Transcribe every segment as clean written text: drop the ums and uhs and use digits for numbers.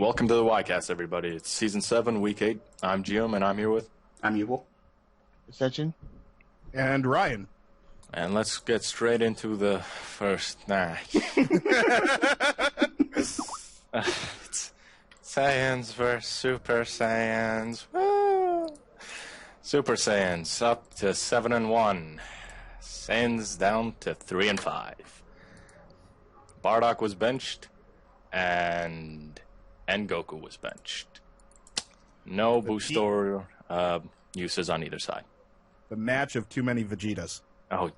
Welcome to the YCast, everybody. It's Season 7, Week 8. I'm Giom, and I'm here with... I'm Evil. Sechin. And Ryan. And let's get straight into the first match. It's Saiyans versus Super Saiyans. Woo! Super Saiyans up to 7-1. Saiyans down to 3-5. Bardock was benched, and Goku was benched. No booster uses on either side. The match of too many Vegetas. Oh,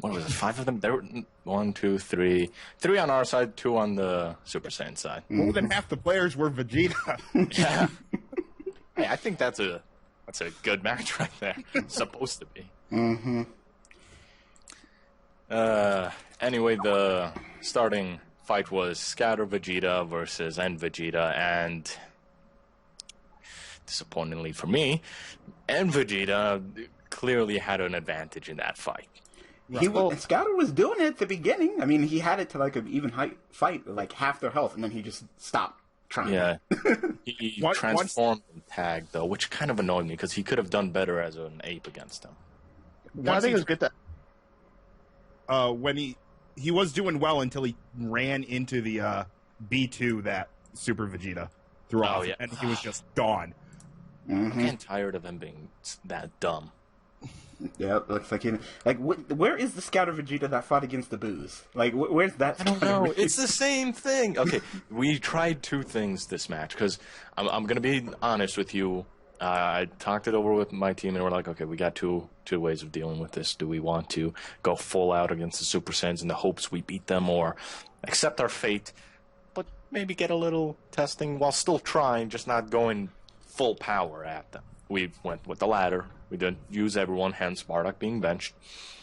what was it? 5 of them? There were 1, 2, 3. 3 on our side, 2 on the Super Saiyan side. More than half the players were Vegeta. Yeah. Hey, I think that's a good match right there. It's supposed to be. Mm-hmm. Anyway, the starting fight was Scatter Vegeta versus End Vegeta, and disappointingly for me, End Vegeta clearly had an advantage in that fight. Scouter was doing it at the beginning. I mean, he had it to like an even fight, like half their health, and then he just stopped trying. Yeah, he transformed and tagged though, which kind of annoyed me because he could have done better as an ape against him. I think it was good that when he was doing well until he ran into the B2 that Super Vegeta threw off, yeah. and he was just gone. I'm getting tired of him being that dumb. Yeah, looks like where is the Scouter Vegeta that fought against the Boos? Like, where's that? I don't know. It's the same thing. Okay, we tried 2 things this match because I'm gonna be honest with you. I talked it over with my team, and we're like, okay, we got two ways of dealing with this. Do we want to go full out against the Super Saiyans in the hopes we beat them, or accept our fate, but maybe get a little testing while still trying, just not going full power at them? We went with the latter. We didn't use everyone, hence Bardock being benched.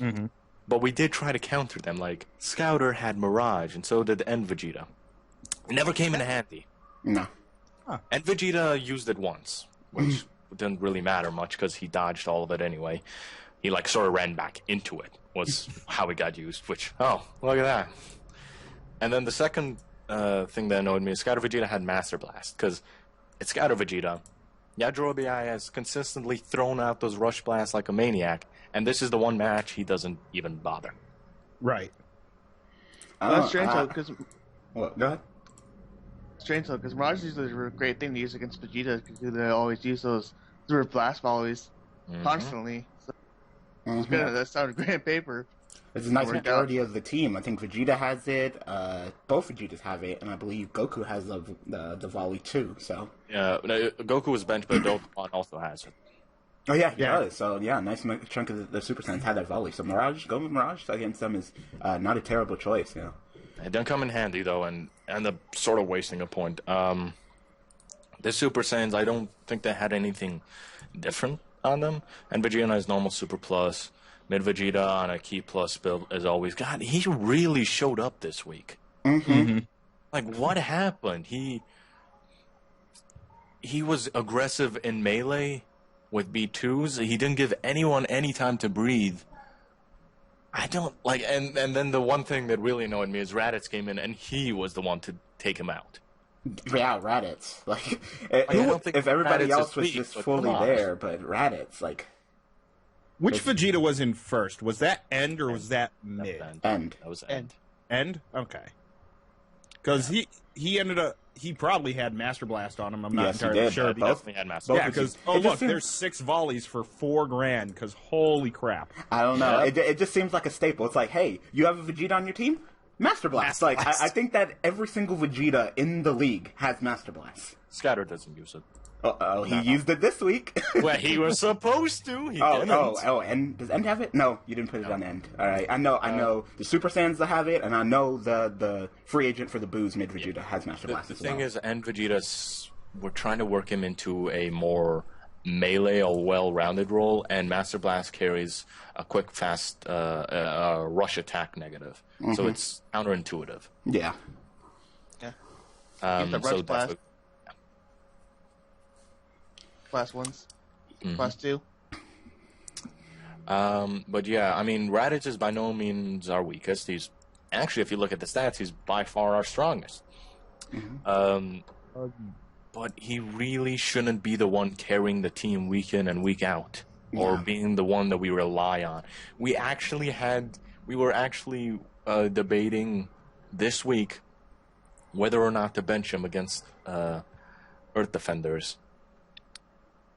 Mm-hmm. But we did try to counter them. Like, Scouter had Mirage, and so did End Vegeta. It never came in handy. No. And Vegeta used it once, which didn't really matter much because he dodged all of it anyway. He, like, sort of ran back into it, was how it got used, which, oh, look at that. And then the second thing that annoyed me is Scouter Vegeta had Master Blast, because it's Scouter Vegeta. Yajirobe has consistently thrown out those Rush Blasts like a maniac, and this is the one match he doesn't even bother. Right. that's strange though, because Go ahead. strange though, because Mirage is a great thing to use against Vegeta because they always use those sort of blast volleys constantly. So it's good. That sounded great on paper. It's a nice majority of the team. I think Vegeta has it. Both Vegetas have it, and I believe Goku has the volley too. So Yeah, Goku was benched, but Dokkan also has it. oh yeah, he does. So yeah, nice chunk of the Super Saiyans have that volley. So going with Mirage against them is not a terrible choice. You know. It doesn't come in handy, though, and end up sort of wasting a point. The Super Saiyans, I don't think they had anything different on them. And Vegeta has normal Super Plus. Mid Vegeta on a Key Plus build, as always. God, he really showed up this week. Mm-hmm. Like, what happened? He was aggressive in melee with B2s. He didn't give anyone any time to breathe. I don't like, and then the one thing that really annoyed me is Raditz came in and he was the one to take him out. Yeah, Raditz. Like, I don't think if everybody Raditz else is was weak, just but fully come on. there, but Raditz, like, Which Vegeta was in first? Was that End or was that Mid? End. That was End. End? Okay. Because he ended up... He probably had Master Blast on him. I'm not Yes, he entirely did. sure. He definitely had Master. both Yeah, because, oh, It just look, seems- there's 6 volleys for $4,000, because holy crap. I don't know. Yeah. It just seems like a staple. It's like, hey, you have a Vegeta on your team? Master Blast. Master Like, Blast. I think that every single Vegeta in the league has Master Blast. Scatter doesn't use it. He used it this week. Well, he was supposed to. He didn't. And does End have it? No, you didn't put it on End. All right, I know the Super Saiyans that have it, and I know the free agent for the Boos Mid Vegeta has Master Blast The as well. thing is, End Vegeta's, we're trying to work him into a more melee or well-rounded role, and Master Blast carries a quick, fast rush attack negative. So it's counterintuitive. Yeah. Yeah. Get the So Rush that's Blast. what, Class 1s. Class 2. but yeah, I mean, Raditz is by no means our weakest. He's actually, if you look at the stats, he's by far our strongest. but he really shouldn't be the one carrying the team week in and week out, or being the one that we rely on. We were actually debating this week whether or not to bench him against Earth Defenders,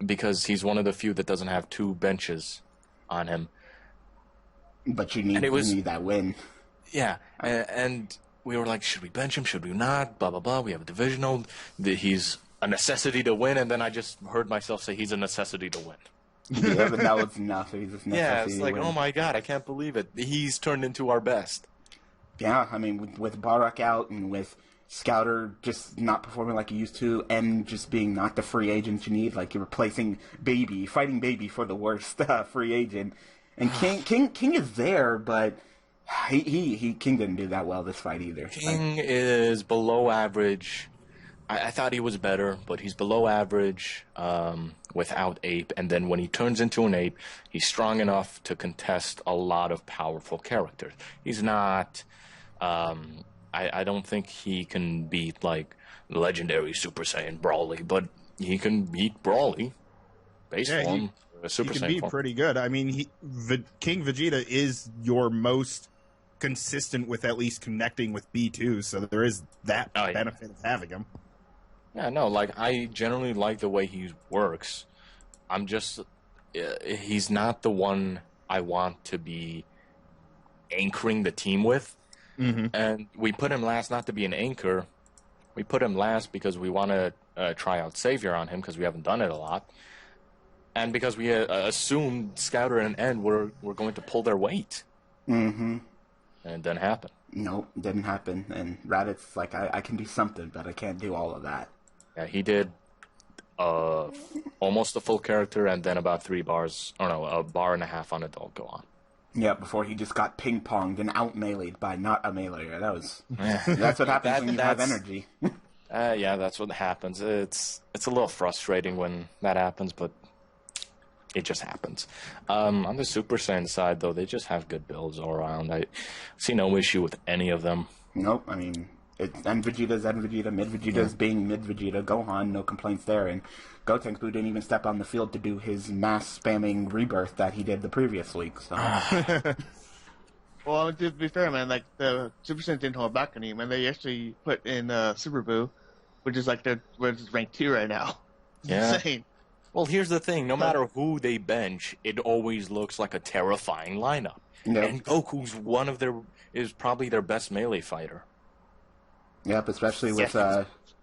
because he's one of the few that doesn't have 2 benches on him. But you need that win. Yeah, and we were like, should we bench him? Should we not? Blah, blah, blah. We have a divisional. He's a necessity to win, and then I just heard myself say he's a necessity to win. Yeah, but that was enough. He's just yeah, it's like, oh my god, I can't believe it. He's turned into our best. Yeah, I mean, with Barak out and with Scouter just not performing like he used to, and just being not the free agent you need, like you're replacing fighting Baby for the worst free agent. And King is there, but King didn't do that well this fight either. King is below average. I thought he was better, but he's below average without Ape. And then when he turns into an Ape, he's strong enough to contest a lot of powerful characters. He's not. I don't think he can beat like legendary Super Saiyan Brawly, but he can beat Brawly. Base form, Super Saiyan he can be form. pretty good. I mean, King Vegeta is your most consistent with at least connecting with B2, so there is that benefit of having him. Yeah, no, like, I generally like the way he works. I'm just, he's not the one I want to be anchoring the team with. Mm-hmm. And we put him last not to be an anchor. We put him last because we want to try out Savior on him because we haven't done it a lot. And because we assumed Scouter and End were going to pull their weight. Mm-hmm. And it didn't happen. Nope, didn't happen. And Raditz like, I can do something, but I can't do all of that. Yeah, he did almost a full character and then about 3 bars, or no, a bar and a half on Adult Go On. Yeah, before he just got ping-ponged and out-meleeed by not a meleeer. That's what happens when you have energy. Yeah, that's what happens. It's a little frustrating when that happens, but it just happens. On the Super Saiyan side, though, they just have good builds all around. I see no issue with any of them. Nope, I mean, End Vegeta's End Vegeta, Mid Vegeta's being Mid Vegeta, Gohan, no complaints there, and Gotenks Buu didn't even step on the field to do his mass spamming rebirth that he did the previous week, so... Well, to be fair, man, like, the Super Saiyan didn't hold back on him, and they actually put in Super Buu, which is like, which is ranked 2 right now. It's insane. Well, here's the thing. No matter who they bench, it always looks like a terrifying lineup. Yep. And Goku's is probably their best melee fighter. Especially with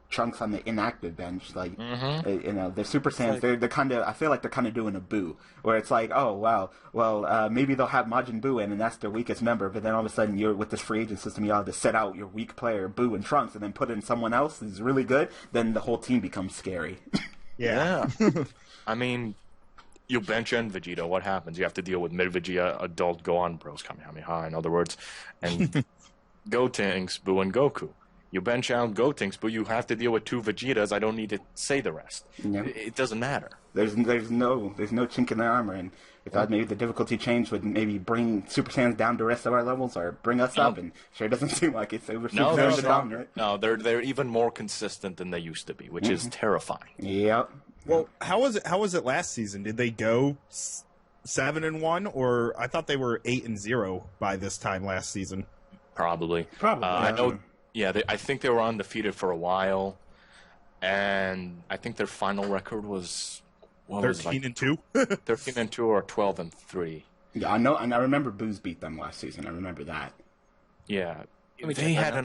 Trunks on the inactive bench. Like, the Super Saiyans, they're kind of, I feel like they're kind of doing a Buu, where it's like, oh, wow, well, maybe they'll have Majin Buu in, and that's their weakest member, but then all of a sudden, you're with this free agent system, you have to set out your weak player, Buu and Trunks, and then put in someone else who's really good, then the whole team becomes scary. Yeah. I mean, you bench End Vegeta, what happens? You have to deal with Mid Vegeta, Adult Gohan, Bros Kamehameha, in other words, and Gotenks, Buu, and Goku. You bench out Gotenks, but you have to deal with 2 Vegetas. I don't need to say the rest. Yeah. It doesn't matter. There's no chink in their armor, and we thought maybe the difficulty change would maybe bring Super Saiyans down to the rest of our levels, or bring us up, and sure doesn't seem like it. So we're Super Saiyans dominant. No, they're even more consistent than they used to be, which is terrifying. Yep. Well, how was it last season? Did they go 7-1, or I thought they were 8-0 by this time last season? Probably. I know. Yeah, I think they were undefeated for a while, and I think their final record was 13-2. 13-2 or 12-3. Yeah, I know, and I remember Boo's beat them last season. I remember that. Yeah, they had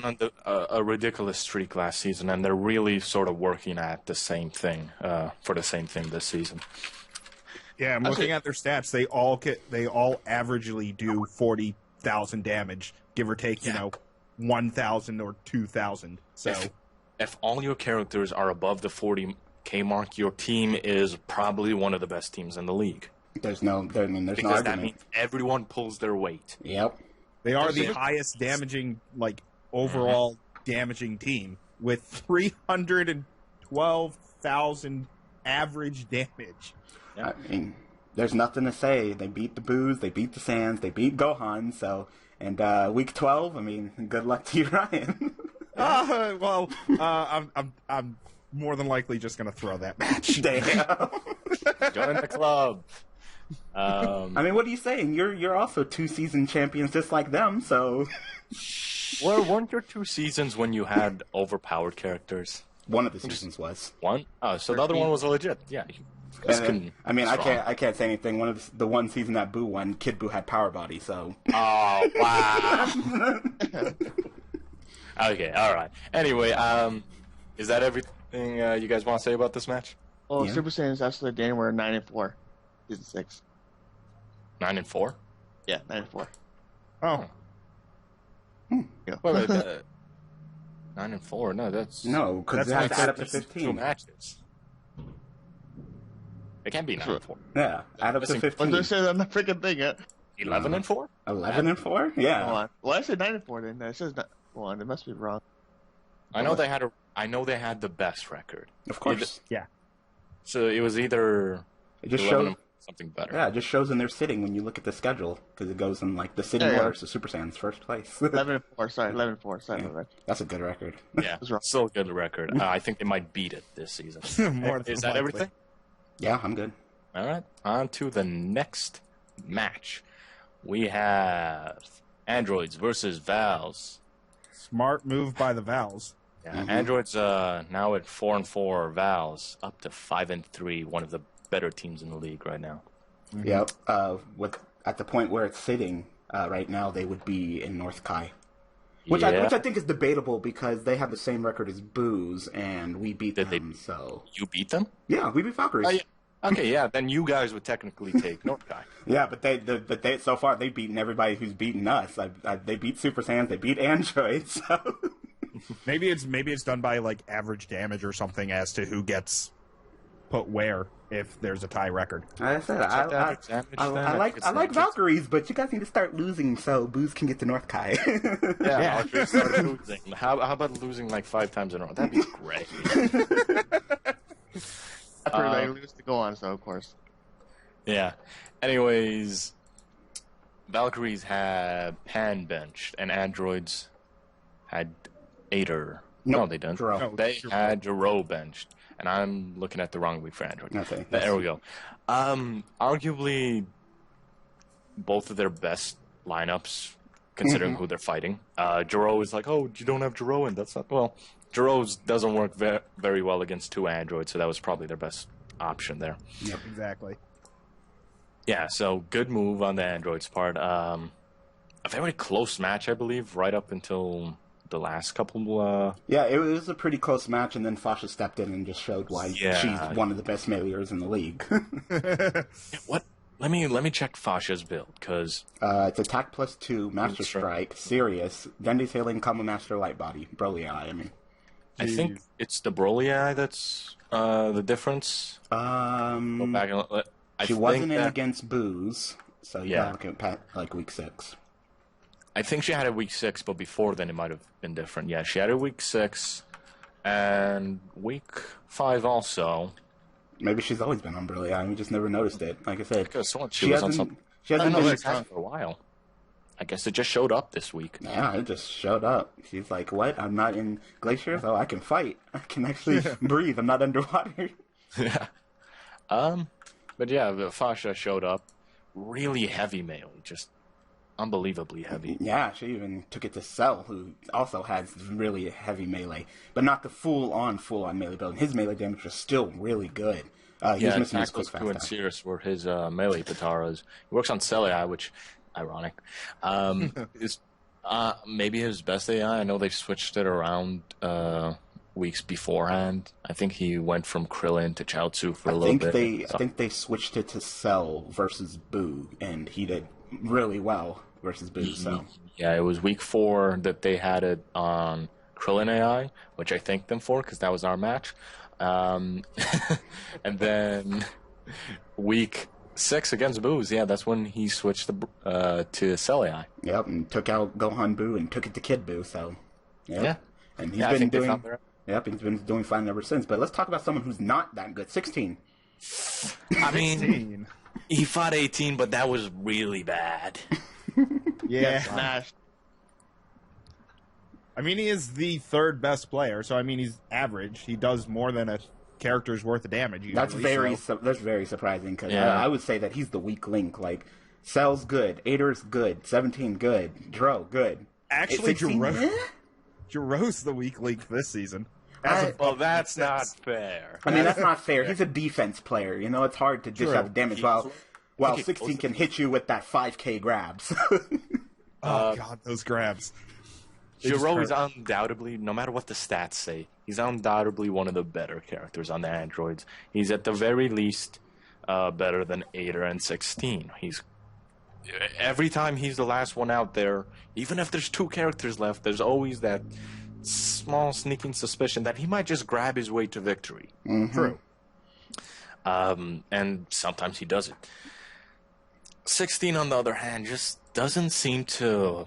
a ridiculous streak last season, and they're really sort of working at the same thing for the same thing this season. Yeah, I'm looking at their stats. They all averagely do 40,000 damage, give or take, 1,000 or 2,000. So, if all your characters are above the 40K mark, your team is probably one of the best teams in the league. There's no argument. That means everyone pulls their weight. Yep. They are the highest damaging, overall damaging team with 312,000 average damage. I mean, there's nothing to say. They beat the Boos, they beat the Saiyans, they beat Gohan, so... And week 12, I mean, good luck to you, Ryan. I'm more than likely just going to throw that match. Damn. Join the club. I mean, what are you saying? You're also 2-season champions just like them, so... Well, weren't your 2 seasons when you had overpowered characters? One of the seasons was. One? Oh, so the other one was legit. Yeah. I mean, I can't say anything. The one season that Boo won, Kid Boo had power body, so... Oh, wow. Okay, all right. Anyway, is that everything you guys want to say about this match? Well, Super Saiyans after the game were 9-4, season 6. 9-4? Yeah, 9-4. Oh. Yeah. Wait, 9-4? No, that's... No, because it has to add up to 2 15. matches. It can't be 9-4. Yeah, add up to But 15. they said on the freaking thing, 11-4? 11-4? Yeah. Hold on. Well, I said 9-4 then. It says not. Hold on, it must be wrong. I know they had the best record. Of course. Yeah. So it was either It just 11 shows... or something better. Yeah, it just shows in their sitting when you look at the schedule, because it goes in, like, the sitting Yeah, yeah. order, so Super Saiyan's first place. 11-4, sorry, 11-4, sorry. Yeah. Right. That's a good record. Yeah, was wrong. still a good record. I think they might beat it this season. More than Is that likely. everything? Yeah, I'm good. All right, on to the next match. We have Androids versus Vals. Smart move by the Vals. Yeah, Androids now at 4-4. Vals up to 5-3. One of the better teams in the league right now. Mm-hmm. Yep. At the point where it's sitting right now, they would be in North Kai. Which I think is debatable because they have the same record as Booze, and we beat them, so... You beat them? Yeah, we beat Valkyries. Oh, yeah. Okay, yeah, then you guys would technically take North Kai. Yeah, but they so far they've beaten everybody who's beaten us. They beat Super Saiyans, they beat Androids. So maybe it's done by like average damage or something as to who gets put where if there's a tie record. like I said, I like Valkyries, but you guys need to start losing so Booze can get to North Kai. Yeah, I'll just start losing. How about losing like 5 times in a row? That'd be great. After they lose to go on, so of course. Yeah. Anyways, Valkyries had Pan benched, and Androids had Ader. Nope, No, they didn't. Jiro. No, They Jiro. had Jiro benched, and I'm looking at the wrong week for Android. Okay, There we go. Arguably, both of their best lineups, considering who they're fighting. Jiro is like, oh, you don't have Jiro in. That's not... Well, Jiro's doesn't work very well against 2 Androids, so that was probably their best option there. Yep, exactly. Yeah, so good move on the Androids' part. A very close match, I believe, right up until the last couple... Yeah, it was a pretty close match, and then Fasha stepped in and just showed why she's one of the best meleeers in the league. What? Let me check Fasha's build, because... It's attack +2, Master Strike, Sirius, Vendi's Healing, Combo Master, Light Body, Broly Eye, I mean. I think it's the Broly Eye that's the difference. Go back and She wasn't in against Booze, so you gotta look at like week 6. I think she had it week 6, but before then it might have been different. Yeah, she had it week 6, and week 5 also. Maybe she's always been on Broly Eye, we just never noticed it. Like I said, Because she was on something. She hasn't been on for a while. I guess it just showed up this week. Yeah, it just showed up. She's like, what? I'm not in glaciers? Oh, I can fight. I can actually breathe. I'm not underwater. Yeah. But yeah, Fasha showed up. Really heavy melee. Just unbelievably heavy. Yeah, she even took it to Cell, who also has really heavy melee. But not the full-on melee build. His melee damage was still really good. He was missing his quick fast and attack. Cirrus were his melee Pataras. He works on Cell AI, which... ironic. Is maybe his best AI. I know they switched it around weeks beforehand. I think he went from Krillin to Chaozu for a little bit. I think they switched it to Cell versus Boo, and he did really well versus Boo. So yeah, it was week 4 that they had it on Krillin AI, which I thanked them for because that was our match. And then week 6 against Booze, yeah, that's when he switched to Cell AI. Yep, and took out Gohan Boo and took it to Kid Boo. So yeah, and he's been doing fine ever since. But let's talk about someone who's not that good. 16. I mean, he fought 18, but that was really bad. Yeah. Smashed. I mean, he is the third best player, so I mean, he's average. He does more than a character's worth of damage. Usually, that's very surprising because I would say that he's the weak link. Like, Cell's good, Ader's good, 17 good, Dro good. Actually, Giroux's the weak link this season. Well, that's not fair. I mean, that's not fair. He's a defense player. You know, it's hard to dish out damage while 16 can hit you with that 5K grabs. Oh, God, those grabs. Giroux is undoubtedly, no matter what the stats say, he's undoubtedly one of the better characters on the androids. He's at the very least better than Ader and 16. Every time he's the last one out there, even if there's 2 characters left, there's always that small sneaking suspicion that he might just grab his way to victory. Mm-hmm. True. And sometimes he does it. 16, on the other hand, just doesn't seem to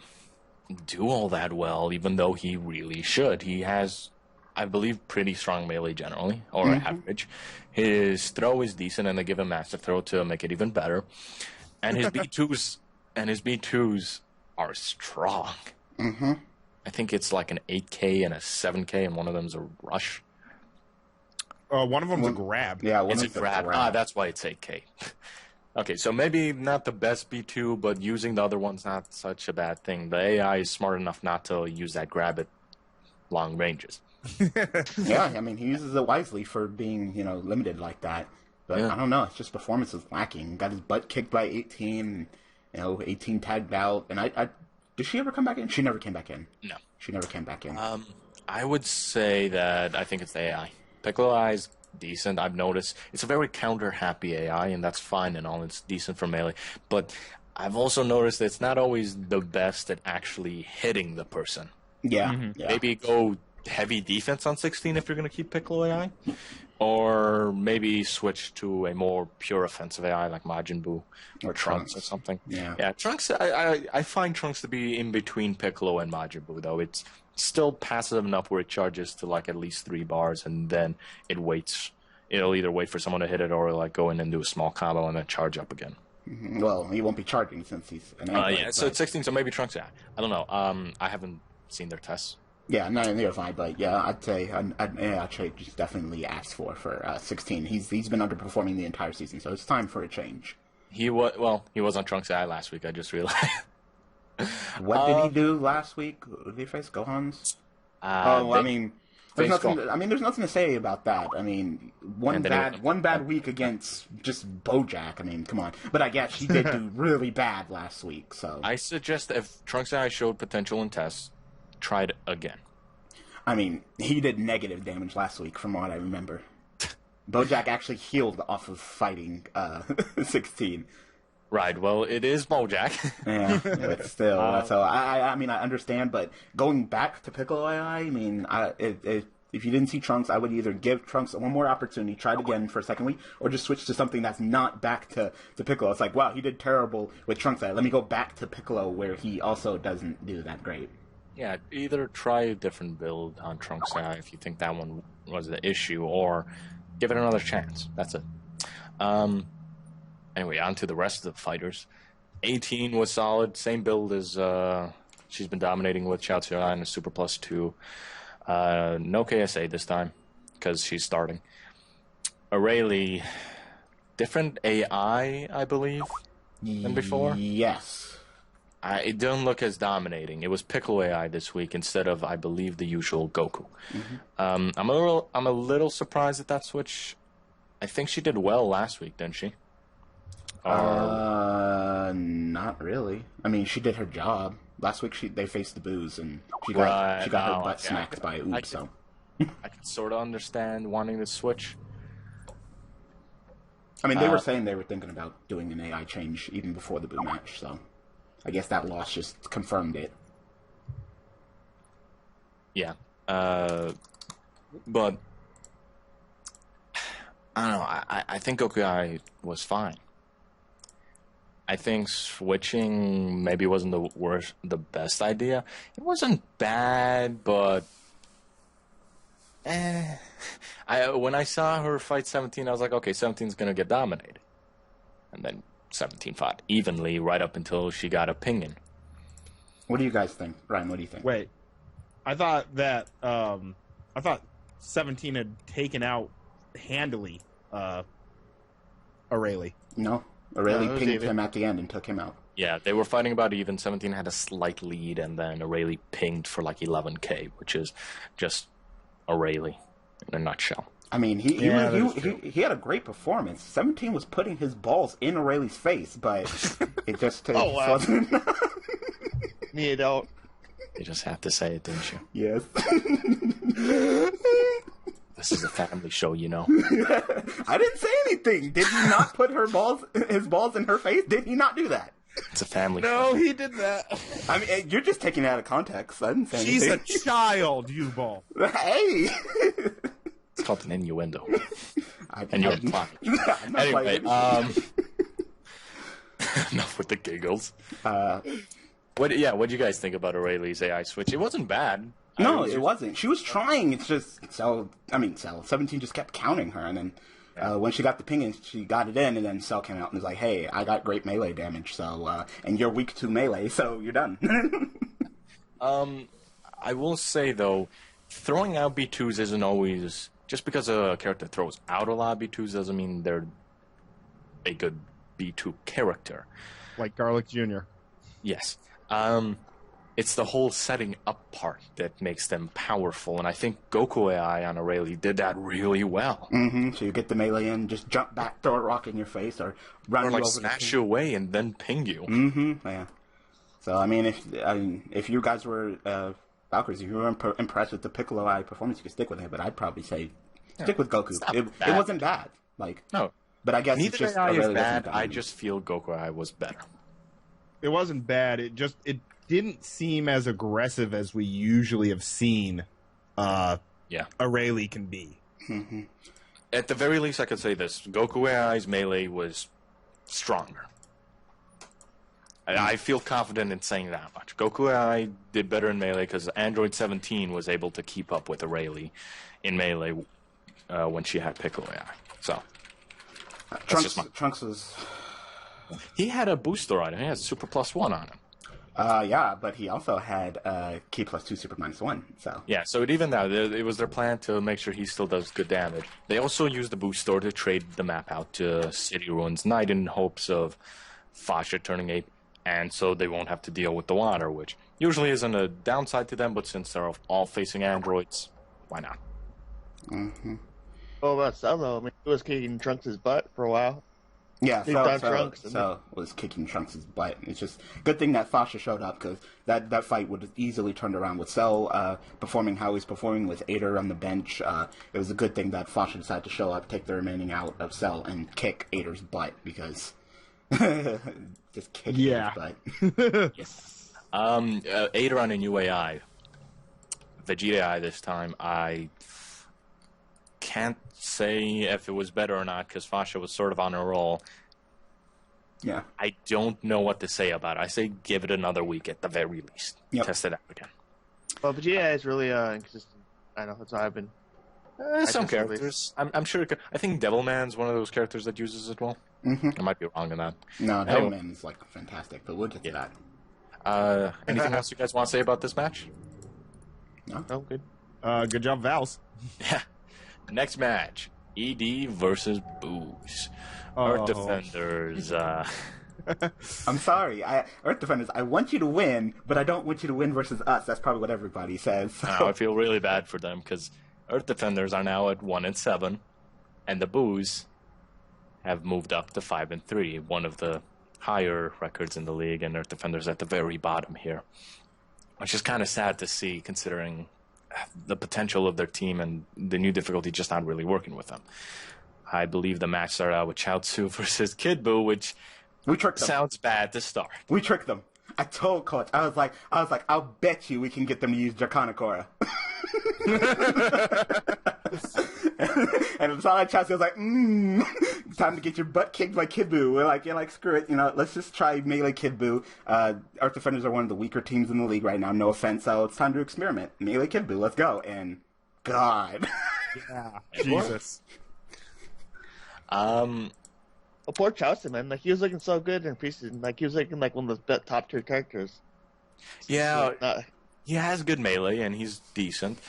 do all that well, even though he really should. He has, I believe, pretty strong melee generally, or average. His throw is decent, and they give him master throw to make it even better. And his B2s are strong. Mm-hmm. I think it's like an 8K and a 7K, and one of them's a rush. One of them's a grab. Yeah, one It's of a grab. That's why it's 8K. Okay, so maybe not the best B2, but using the other one's not such a bad thing. The AI is smart enough not to use that grab at long ranges. Yeah, I mean, he uses it wisely for being, limited like that. But I don't know, it's just performance is lacking. Got his butt kicked by 18, 18 tagged out. And did she ever come back in? She never came back in. No. She never came back in. I would say that I think it's the AI. Piccolo AI is decent. I've noticed it's a very counter-happy AI, and that's fine and all. It's decent for melee. But I've also noticed that it's not always the best at actually hitting the person. Yeah. Maybe go heavy defense on 16 if you're going to keep Piccolo AI. Or maybe switch to a more pure offensive AI like Majin Buu or Trunks or something. Yeah, Trunks, I find Trunks to be in between Piccolo and Majin Buu, though. It's still passive enough where it charges to like at least 3 bars, and then it waits. It'll either wait for someone to hit it or like go in and do a small combo and then charge up again. Mm-hmm. Well, he won't be charging since he's an android. So it's 16, so maybe Trunks, yeah. I don't know. I haven't seen their tests. Yeah, neither fine, but yeah, I'd say an AI trait just definitely asked for 16. He's been underperforming the entire season, so it's time for a change. He was on Trunks AI last week. I just realized. What did he do last week? Did he face Gohan's? There's nothing to say about that. I mean, one bad week against just Bojack. I mean, come on. But I guess he did do really bad last week. So I suggest if Trunks AI showed potential in tests, try it again. I mean, he did negative damage last week, from what I remember. Bojack actually healed off of fighting 16. Right. Well, it is Bojack. Yeah, but still. So I mean, I understand, but going back to Piccolo AI, I mean, if you didn't see Trunks, I would either give Trunks one more opportunity, try it again for a second week, or just switch to something that's not back to Piccolo. It's like, wow, he did terrible with Trunks AI. Let me go back to Piccolo, where he also doesn't do that great. Yeah, either try a different build on Trunks AI if you think that one was the issue, or give it another chance. That's it. Anyway, on to the rest of the fighters. 18 was solid. Same build as she's been dominating with Xiao Qian and a Super Plus 2. No KSA this time, because she's starting. Aurelie, different AI, I believe, than before? Yes. It didn't look as dominating. It was Piccolo AI this week instead of, I believe, the usual Goku. Mm-hmm. I'm a little surprised at that switch. I think she did well last week, didn't she? Not really. I mean, she did her job. Last week they faced the Boos, and she got her butt smacked by Oops. So I can sort of understand wanting to switch. I mean, they were saying they were thinking about doing an AI change even before the Boo match, so I guess that loss just confirmed it. Yeah. But I don't know. I think Goku AI was fine. I think switching maybe wasn't the best idea. It wasn't bad, but when I saw her fight 17, I was like, okay, 17's gonna get dominated, and then 17 fought evenly right up until she got a pinion. What do you guys think, Ryan? What do you think? Wait, I thought that 17 had taken out handily O'Reilly. No, O'Reilly No, it was pinged even. him at the end and took him out. Yeah, they were fighting about even. 17 had a slight lead, and then O'Reilly pinged for like 11K, which is just O'Reilly in a nutshell. I mean, he had a great performance. 17 was putting his balls in O'Reilly's face, but it just Oh, wow. wasn't. Me, don't. You just have to say it, didn't you? Yes. This is a family show, you know. I didn't say anything. Did he not put his balls in her face? Did he not do that? It's a family No, show. he did that. I mean, you're just taking it out of context. I didn't say She's a anything. child, you ball. Hey. It's called an innuendo. I, And you're I'm implying. not Anyway, playing. enough with the giggles. What do you guys think about O'Reilly's AI switch? It wasn't bad. No, it wasn't. She was trying. It's just Cell. 17 just kept counting her, and then when she got the ping and she got it in, and then Cell came out and was like, "Hey, I got great melee damage, so and you're weak to melee, so you're done." I will say though, throwing out B2s isn't always just because a character throws out a lot of B2s doesn't mean they're a good B2 character. Like Garlic Jr. Yes. It's the whole setting up part that makes them powerful, and I think Goku AI on O'Reilly did that really well. So you get the melee in, just jump back, throw a rock in your face, or run Or you like over snatch you away and then ping you. Yeah. So I mean, if you guys were Valkyries, if you were impressed with the Piccolo AI performance, you could stick with it. But I'd probably say stick with Goku. not It bad. wasn't bad. Like No. but I guess Neither it's just AI is O'Reilly bad. wasn't I done. just feel Goku AI was better. It wasn't bad. It didn't seem as aggressive as we usually have seen O'Reilly can be. At the very least, I could say this. Goku AI's melee was stronger. I feel confident in saying that much. Goku AI did better in melee because Android 17 was able to keep up with O'Reilly in melee when she had Piccolo AI. So, Trunks was he had a booster on him. He had Super Plus One on him. yeah, but he also had K plus 2 Super minus 1. So Yeah, so it evened out. It was their plan to make sure he still does good damage. They also used the boost store to trade the map out to City Ruins Night in hopes of Fasha turning 8, and so they won't have to deal with the water, which usually isn't a downside to them, but since they're all facing androids, why not? What about Cell, though? I mean, he was kicking Trunks' butt for a while. yeah, Big Don Trunks, so was kicking Trunks' butt. It's just good thing that Fasha showed up because that fight would have easily turned around with Cell performing how he's performing with Ader on the bench. It was a good thing that Fasha decided to show up, take the remaining out of Cell, and kick Ader's butt because just kick Ader's butt. Yes. Ader on a new AI. Vegeta AI this time. I can't say if it was better or not because Fasha was sort of on a roll. Yeah. I don't know what to say about it. I say give it another week at the very least. Yep. Test it out again. Well, Vegeta is really inconsistent. I know, that's why I've been... Some just characters. I'm sure. I think Devilman's one of those characters that uses it well. I might be wrong on that. No, Anyway. Devilman is like fantastic, but we'll get to Yeah. that. Anything else you guys want to say about this match? Oh, good. Good job, Vals. Yeah. Next match: ED versus Booze. Oh. Earth Defenders. I'm sorry, Earth Defenders. I want you to win, but I don't want you to win versus us. That's probably what everybody says. So. I feel really bad for them because Earth Defenders are now at 1-7, and the Booze have moved up to 5-3, one of the higher records in the league, and Earth Defenders at the very bottom here, which is kind of sad to see considering the potential of their team and the new difficulty just not really working with them. I believe the match started out with Chaozu versus Kid Buu, which We tricked them. sounds bad to start. We tricked them. I told Coach. I was like, I'll bet you we can get them to use Draconicora. And it's all like Chelsea was like, it's time to get your butt kicked by Kid Buu. We're like, screw it, let's just try Melee Kid Buu. Earth Defenders are one of the weaker teams in the league right now, no offense, so it's time to experiment. Melee Kid Buu, let's go. And God. Yeah. Jesus. Well, poor Chaozu, man. Like, he was looking so good in preseason. Like, he was looking like one of the top tier characters. Yeah, he has good melee and he's decent.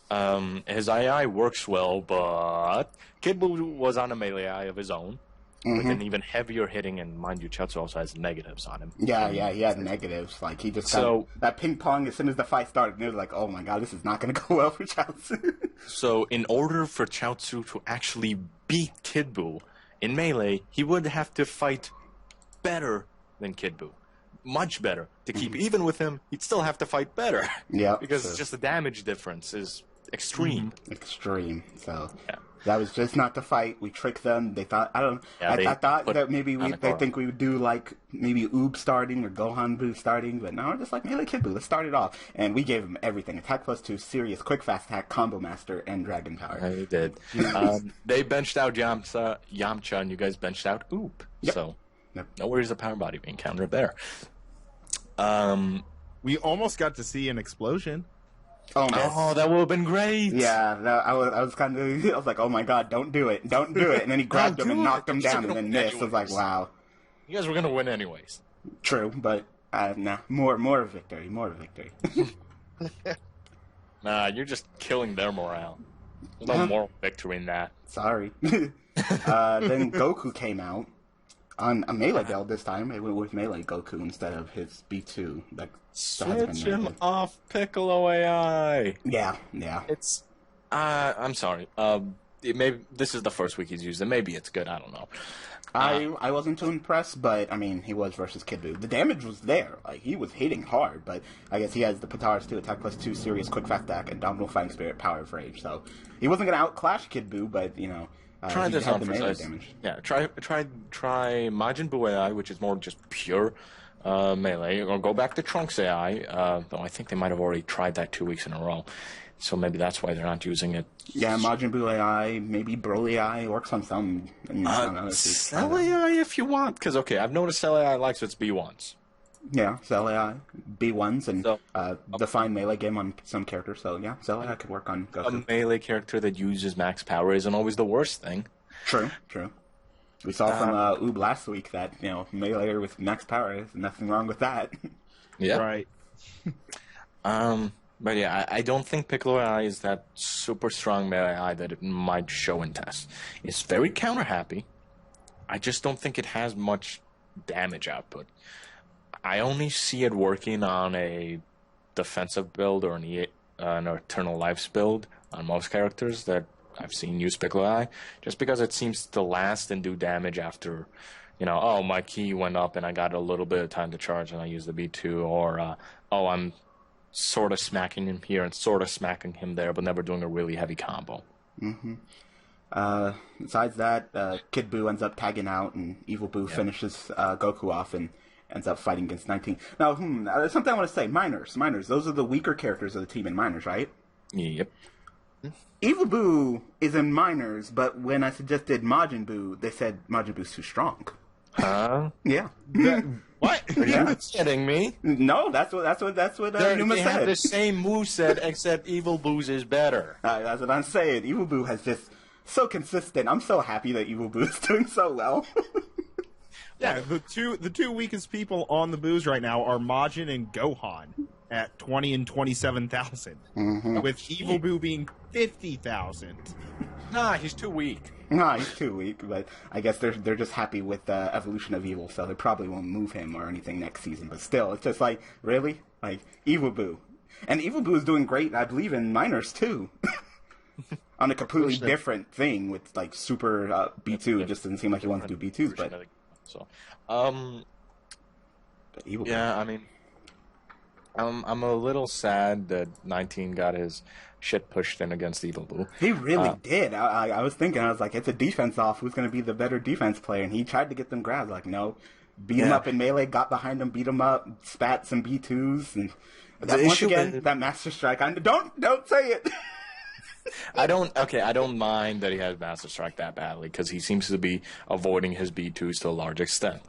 His AI works well, but Kid Buu was on a melee AI of his own. With an even heavier hitting, and mind you, Chaozu also has negatives on him. Yeah, he had negatives. Like, he just got that ping pong as soon as the fight started, it was like, oh my god, this is not going to go well for Chaozu. So, in order for Chaozu to actually beat Kid Buu in melee, he would have to fight better than Kid Buu. Much better. To keep even with him, he'd still have to fight better. Yeah. Because just the damage difference is extreme. Extreme. So, yeah. That was just not the fight. We tricked them. They thought, I thought that maybe they think we would do like maybe Oob starting or Gohan Buu starting, but no, we're just like Melee Kid Buu. Let's start it off, and we gave them everything: attack +2, serious, quick fast attack, combo master, and dragon power. They did. They benched out Yamcha, and you guys benched out Oob. Yep. So no worries of power body being countered there. We almost got to see an explosion. Oh, that would have been great. Yeah, I was kind of, I was like, oh my god, don't do it. And then he grabbed him and knocked him down and then missed. I was like, wow. You guys were going to win anyways. True, but nah, more victory. Nah, you're just killing their morale. No moral victory in that. Sorry. Then Goku came out on a melee build this time. It went with melee Goku instead of his B2. Switch him off Piccolo AI. Yeah. It's, I'm sorry. This is the first week he's used it. Maybe it's good. I don't know. I wasn't too impressed, but I mean, he was versus Kid Buu. The damage was there. Like, he was hitting hard, but I guess he has the Pataras 2, attack +2, serious, quick fast attack, and dominal fighting spirit, power of rage. So he wasn't going to outclash Kid Buu, but you know, try this on for size. Damage. Yeah, try Majin Buu AI, which is more just pure melee, or go back to Trunks AI. Though I think they might have already tried that 2 weeks in a row, so maybe that's why they're not using it. Yeah, Majin Buu AI, maybe Broly AI works on some. Cell AI if you want, because I've noticed Cell AI likes its B1s. Yeah, Cell AI, B1s, and define melee game on some characters. So yeah, Cell AI could work on Goku. A melee character that uses max power isn't always the worst thing. True. We saw from Oob last week that, you know, melee with max power, there's nothing wrong with that. Yeah. Right. But yeah, I don't think Piccolo AI is that super strong melee AI that it might show in tests. It's very counter happy. I just don't think it has much damage output. I only see it working on a defensive build or an Eternal Lives build on most characters that I've seen use Piccolo AI, just because it seems to last and do damage after, you know, my key went up and I got a little bit of time to charge and I used the B2, or I'm sort of smacking him here and sort of smacking him there, but never doing a really heavy combo. Besides that, Kid Buu ends up tagging out and Evil Buu finishes Goku off and ends up fighting against 19. Now, there's something I want to say. Minors. Those are the weaker characters of the team in Minors, right? Yep. Evil Buu is in Minors, but when I suggested Majin Buu, they said Majin Buu's too strong. Huh? Yeah. What? Are you kidding me? No, that's what Numa they said. have the same moveset, except Evil Boo's is better. That's what I'm saying. Evil Buu has just so consistent. I'm so happy that Evil Buu is doing so well. Yeah, the two weakest people on the Boos right now are Majin and Gohan at 20 and 27,000, with Evil Buu being 50,000. Nah, he's too weak. Nah, he's too weak, but I guess they're just happy with the evolution of Evil, so they probably won't move him or anything next season. But still, it's just like, really? Like, Evil Buu. And Evil Buu is doing great, I believe, in Minors, too. On a completely different thing with, like, super B2. It just doesn't seem like he wants to do B2s, but... So, Evil Buu. yeah, I mean, I'm a little sad that 19 got his shit pushed in against Evil Buu. He really did. I was thinking, I was like, it's a defense off. Who's going to be the better defense player? And he tried to get them grabs. Like, no. Beat him up in melee, got behind him, beat him up, spat some B2s. And once again, that Master Strike. Don't say it. I don't mind that he has Master Strike that badly, because he seems to be avoiding his B2s to a large extent.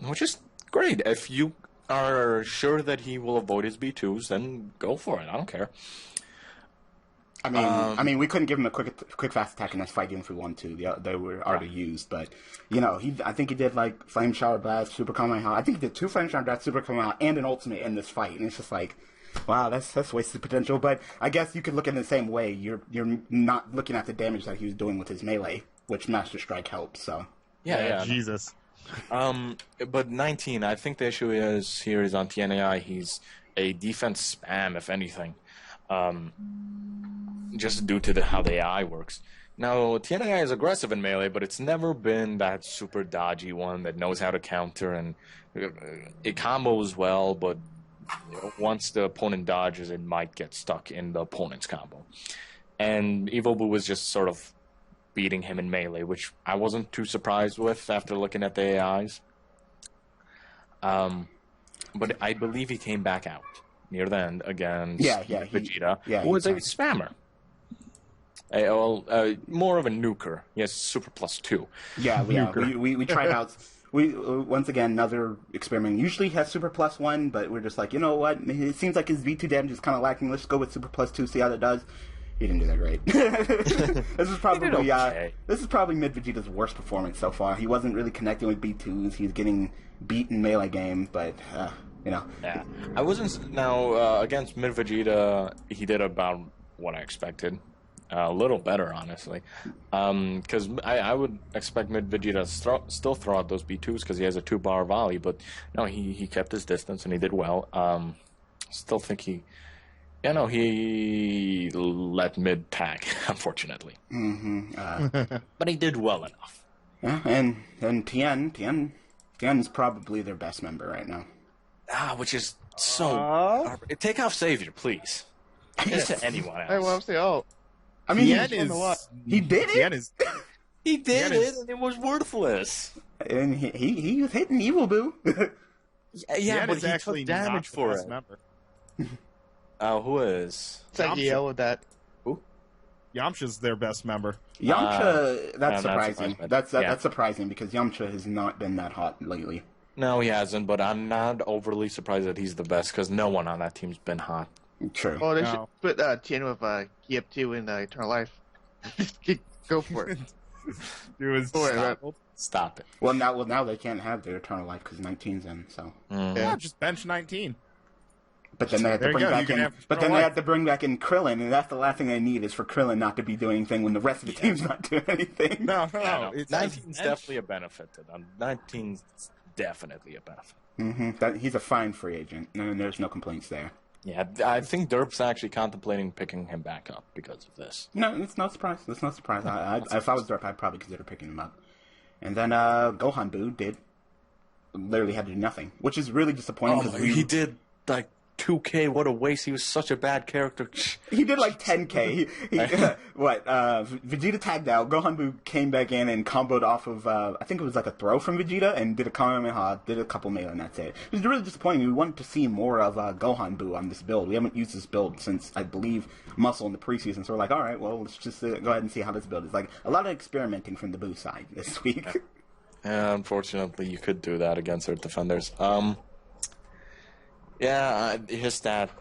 Which is great. If you are sure that he will avoid his B2s, then go for it. I don't care. I mean, we couldn't give him a quick fast attack in this fight even if we wanted to. They were already used, but you know, I think he did like Flame Shower Blast, Super Kamehameha. I think he did 2 Flame Shower Blast, Super Kamehameha, and an ultimate in this fight, and it's just like, Wow, that's wasted potential. But I guess you could look at it the same way. You're not looking at the damage that he was doing with his melee, which Master Strike helps. So Yeah. Jesus. But 19, I think the issue is here is on TNAI. He's a defense spam, if anything, just due to how the AI works. Now, TNAI is aggressive in melee, but it's never been that super dodgy one that knows how to counter, and it combos well, but once the opponent dodges, it might get stuck in the opponent's combo. And Evo was just sort of beating him in melee, which I wasn't too surprised with after looking at the AIs. But I believe he came back out near the end against Vegeta, who was a spammer. More of a nuker. He has Super Plus 2. Yeah. We tried out. We once again another experiment. Usually has Super Plus 1, but we're just like, you know what? It seems like his V2 damage is kind of lacking. Let's go with Super Plus 2, see how that does. He didn't do that great. This is probably Mid Vegeta's worst performance so far. He wasn't really connecting with B2s. He was getting beat in melee game, but Yeah, I wasn't. Now against Mid Vegeta, he did about what I expected. A little better, honestly, because I would expect Mid Vegeta to still throw out those B2s because he has a 2-bar volley, but no, he kept his distance and he did well. Still think he let Mid tag, unfortunately. But he did well enough. Yeah, and Tien's probably their best member right now. Which is so. Take off Savior, please. Just to anyone else. I want to say, I mean, He did it. He did it, and it was worthless. And he was hitting Evil Boo. Yeah, but he actually took damage for it. Member. Who is? it's like yell with that. Yamcha's their best member. Yamcha, that's surprising. That's That's surprising because Yamcha has not been that hot lately. No, he hasn't, but I'm not overly surprised that he's the best because no one on that team's been hot. True. Oh, they should put Tien with Giep 2 in Eternal Life. Go for it. Stop it. Well, now they can't have their Eternal Life because 19's in. So Yeah, just bench 19. But then they have to bring back in. But then they have to bring back in Krillin, and that's the last thing they need is for Krillin not to be doing anything when the rest of the team's not doing anything. No. It's 19's definitely a benefit to them. 19's definitely a benefit. He's a fine free agent, and there's no complaints there. Yeah, I think Derp's actually contemplating picking him back up because of this. No, it's no surprise. It's no surprise. If I was Derp, I'd probably consider picking him up. And then Gohan Boo literally had to do nothing, which is really disappointing. Oh, he did like 2K. What a waste! He was such a bad character. He did like 10K. Vegeta tagged out. Gohan Boo came back in and comboed off of I think it was like a throw from Vegeta and did a Kamehameha, did a couple melee, and that's it. It was really disappointing. We wanted to see more of Gohan Boo on this build. We haven't used this build since I believe Muscle in the preseason. So we're like, all right, well, let's just go ahead and see how this build is. Like a lot of experimenting from the Boo side this week. Yeah, unfortunately, you could do that against Earth defenders. Yeah, his stats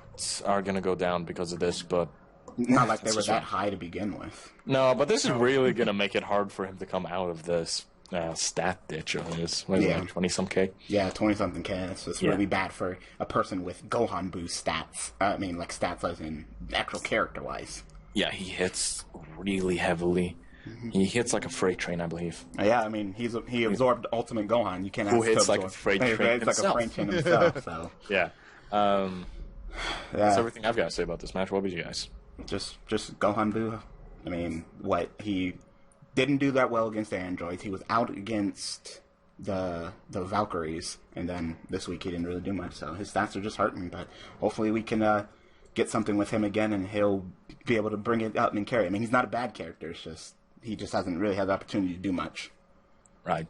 are going to go down because of this, but... Not like they were that high to begin with. No, but this is really going to make it hard for him to come out of this stat ditch of his. What is it, like 20-some K? Yeah, 20-something K. It's really bad for a person with Gohan Boo stats. I mean, like stats as in actual character-wise. Yeah, he hits really heavily. He hits like a freight train, I believe. Yeah, I mean, he absorbed Ultimate Gohan. You can't ask who hits like a freight train himself. It's like a freight train himself, so... Yeah. That's everything I've got to say about this match. What about you guys? Just Gohan Boo. I mean, he didn't do that well against the androids. He was out against the Valkyries, and then this week he didn't really do much. So his stats are just hurting. But hopefully we can get something with him again, and he'll be able to bring it out and carry. I mean, he's not a bad character. It's just he just hasn't really had the opportunity to do much. Right.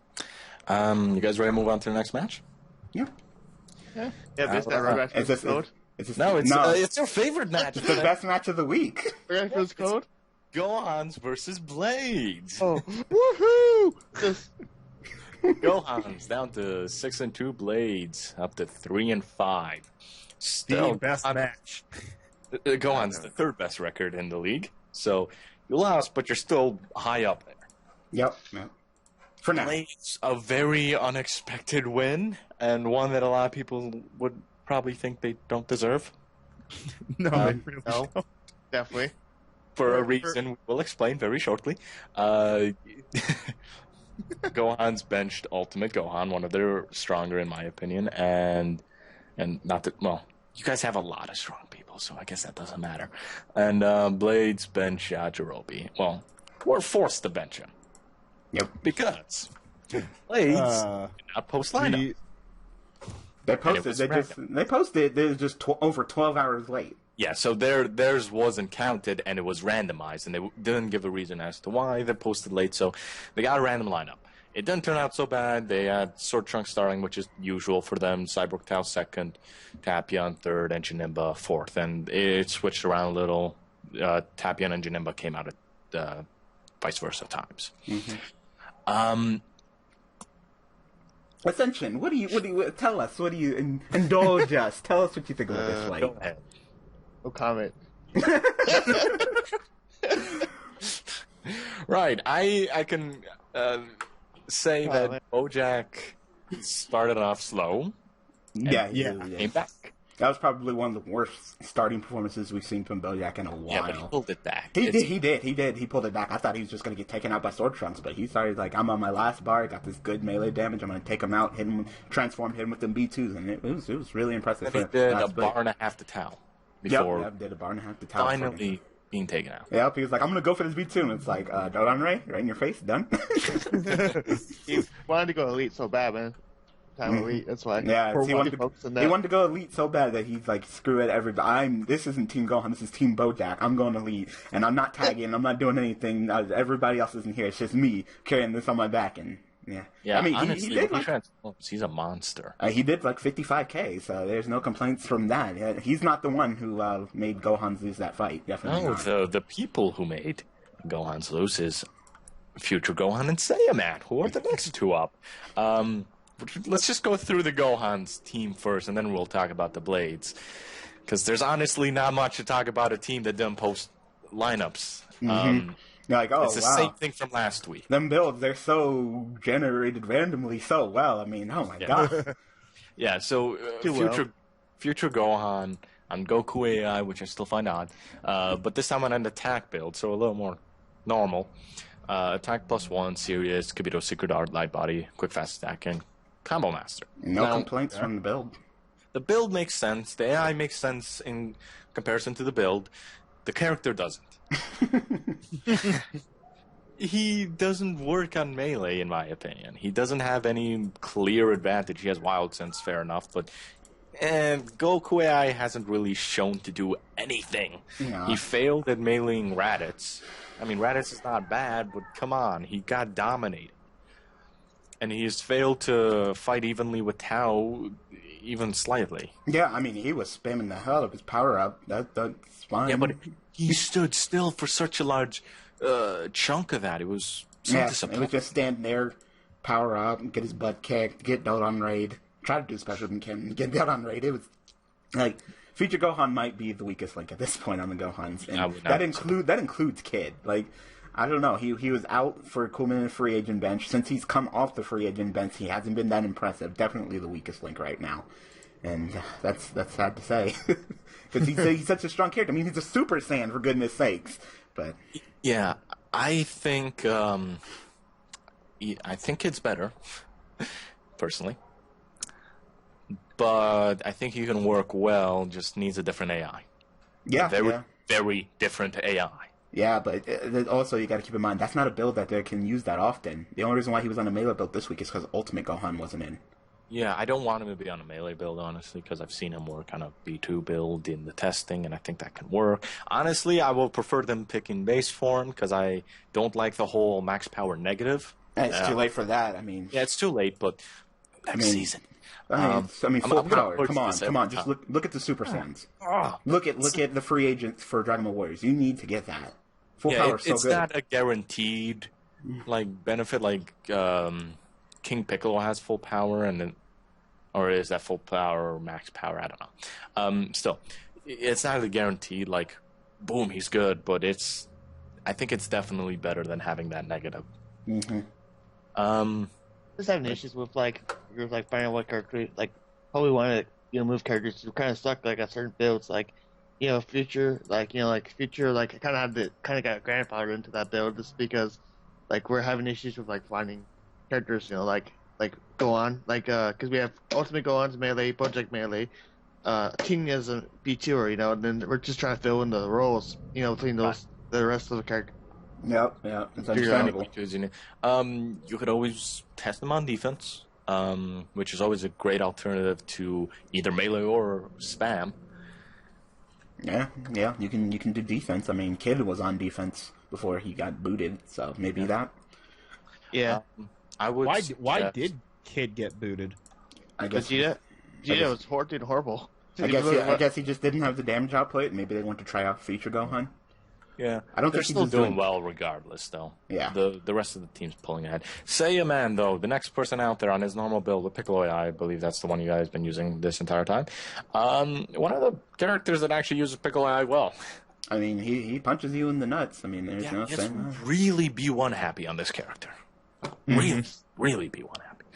You guys ready to move on to the next match? Yeah. Yeah, this that code. It's your favorite match. It's the best match of the week. This code. Gohan's versus Blades. Oh, woohoo! Gohan's down to 6-2, Blades up to 3-5. Still the best match. Gohan's the third best record in the league, so you lost, but you're still high up there. Yep. For now. Blades, a very unexpected win, and one that a lot of people would probably think they don't deserve. No, they really No, don't. definitely. For a reason we'll explain very shortly. Gohan's benched Ultimate Gohan, one of their stronger in my opinion, and not that, well, you guys have a lot of strong people, so I guess that doesn't matter. And Blades bench Yajirobe. Well, we're forced to bench him. Yep. Because Blades did not post lineup. They posted. They're just over 12 hours late. Yeah, so theirs wasn't counted, and it was randomized, and they didn't give a reason as to why they posted late, so they got a random lineup. It didn't turn out so bad. They had Sword Trunks starting, which is usual for them, Cyborg Tao second, Tapion third, and Janemba fourth, and it switched around a little. Tapion and Janemba came out at vice versa times. Mm-hmm. Ascension, what do you tell us? What do you indulge us? Tell us what you think about this fight. Go ahead. No comment. Right, I can say that Bojack started off slow. Yeah. Came back. That was probably one of the worst starting performances we've seen from Bojack in a while. Yeah, but he pulled it back. He did. He pulled it back. I thought he was just going to get taken out by Sword Trunks, but he started like, I'm on my last bar, I got this good melee damage, I'm going to take him out, hit him, transform him with them B2s, and it was really impressive. And he did a bar and a half to Tao before Yep, did a bar and a half to Tao. finally being taken out. Yep, he was like, I'm going to go for this B2, and it's like, Dodon Ray, right in your face, done. He wanted to go elite so bad, man. Time elite, that's why. Yeah, he wanted to go elite so bad that he's like, screw it, this isn't Team Gohan, this is Team Bojack. I'm going elite, and I'm not tagging, I'm not doing anything. Everybody else isn't here. It's just me carrying this on my back, and Yeah, I mean, honestly, he did when he transforms, he's a monster. he did like 55K, so there's no complaints from that. He's not the one who made Gohan lose that fight. Definitely No, not. the people who made Gohan's lose is Future Gohan and Saiyaman, who are the next two up. Let's just go through the Gohan's team first, and then we'll talk about the Blades. Because there's honestly not much to talk about a team that didn't post lineups. You're like, oh, it's the same thing from last week. Them builds, they're so generated randomly so well. I mean, oh my god. Yeah, so Future Gohan on Goku AI, which I still find odd. But this time on an attack build, so a little more normal. Attack +1, serious, Kibito Secret Art, Light Body, Quick Fast Attack, and Combo Master. No complaints from the build. The build makes sense. The AI makes sense in comparison to the build. The character doesn't. He doesn't work on melee, in my opinion. He doesn't have any clear advantage. He has Wild Sense, fair enough, but Goku AI hasn't really shown to do anything. No. He failed at meleeing Raditz. I mean, Raditz is not bad, but come on, he got dominated. And he has failed to fight evenly with Tao, even slightly. Yeah, I mean, he was spamming the hell of his power-up. That's fine. Yeah, but he stood still for such a large chunk of that. It was so disappointing. It was just stand there, power up, get his butt kicked, get Dodon raid, try to do special and get Dodon raid. It was like Future Gohan might be the weakest link at this point on the Gohans, and that includes Kid. Like, I don't know, he was out for Kuhlman and free agent bench. Since he's come off the free agent bench, he hasn't been that impressive. Definitely the weakest link right now, and that's sad to say because he's such a strong character. I mean, he's a Super Saiyan for goodness sakes. But yeah, I think it's better, personally. But I think he can work well. Just needs a different AI. Yeah, very different AI. Yeah, but also you got to keep in mind that's not a build that they can use that often. The only reason why he was on a melee build this week is because Ultimate Gohan wasn't in. Yeah, I don't want him to be on a melee build, honestly, because I've seen him work on a B2 build in the testing, and I think that can work. Honestly, I will prefer them picking base form, because I don't like the whole max power negative. It's too late for that, I mean. Yeah, it's too late, but next season. Full power. Come on. Just look at the Super Saiyans. Look at the free agents for Dragon Ball Warriors. You need to get that. Full power is so good. It's not a guaranteed benefit like King Piccolo has full power, or is that full power or max power? I don't know. Still, it's not a guaranteed like, boom, he's good, but I think it's definitely better than having that negative. Mm-hmm. Just having issues with finding what character how we want to move characters. We're kind of stuck at certain builds. Like future, like future, like I kind of got grandfathered into that build just because, like, we're having issues with like finding characters, like Gohan, because we have Ultimate Gohan's melee, Project Melee, Tinya's a B2er, and then we're just trying to fill in the roles, between the rest of the characters. Yep, it's understandable. You could always test them on defense, which is always a great alternative to either melee or spam. Yeah, you can do defense. I mean, Kid was on defense before he got booted, so maybe that. Yeah. I would. Why did Kid get booted? I guess Vegeta was horrible. I guess he just didn't have the damage output. Maybe they want to try out Future Gohan. Yeah, I don't they're think still he's doing well regardless, though. Yeah, the rest of the team's pulling ahead. Saiyaman, though, the next person out there on his normal build with Piccolo AI, I believe that's the one you guys have been using this entire time. One of the characters that actually uses Piccolo AI well. I mean, he punches you in the nuts. I mean, there's no saying. Really B1 happy on this character. Really B1 happy.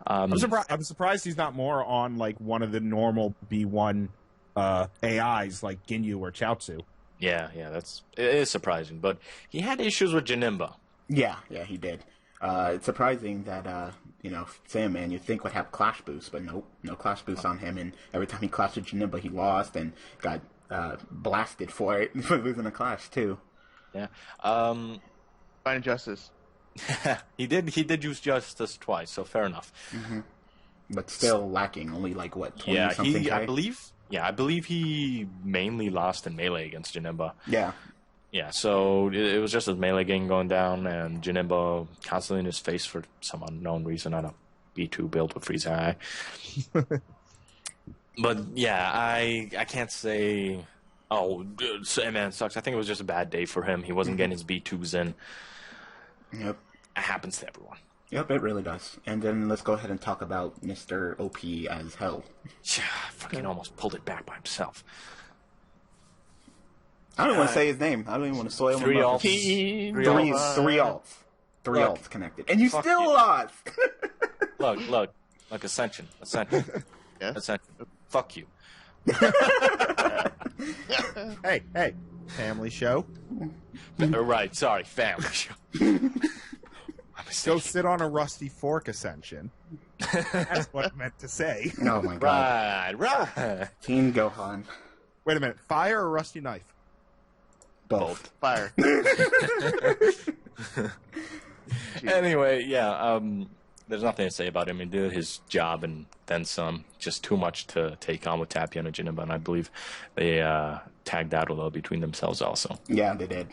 I'm surprised he's not more on like one of the normal B1 AIs like Ginyu or Chaozu. Yeah, it is surprising, but he had issues with Janemba. Yeah, he did. It's surprising that Sandman you'd think would have Clash Boost, but nope, no Clash Boost on him. And every time he clashed with Janemba, he lost and got blasted for it for losing a clash too. Yeah. Finding Justice. he did use Justice twice, so fair enough. But still lacking, only like what 20 something. I believe he mainly lost in melee against Janemba. Yeah, so it was just his melee game going down, and Janemba constantly in his face for some unknown reason on a B2 build with Frieza Eye. But yeah, I can't say, man sucks. I think it was just a bad day for him. He wasn't getting his B2s in. Yep. It happens to everyone. Yep, it really does. And then let's go ahead and talk about Mr. OP as hell. Yeah, fucking almost pulled it back by himself. I don't want to say his name. I don't even want to soil him. Three alts. Three alts connected. And you still lost! Look. Ascension. Yeah. Ascension. Fuck you. Hey, family show. Right, sorry, family show. Go sit on a rusty fork, Ascension. That's what I meant to say. Oh my god. Right. Team Gohan. Wait a minute, fire or rusty knife? Both. Fire. Anyway, there's nothing to say about him. He did his job and then some. Just too much to take on with Tapion and Janemba, and I believe they tagged out a little between themselves also. Yeah, they did.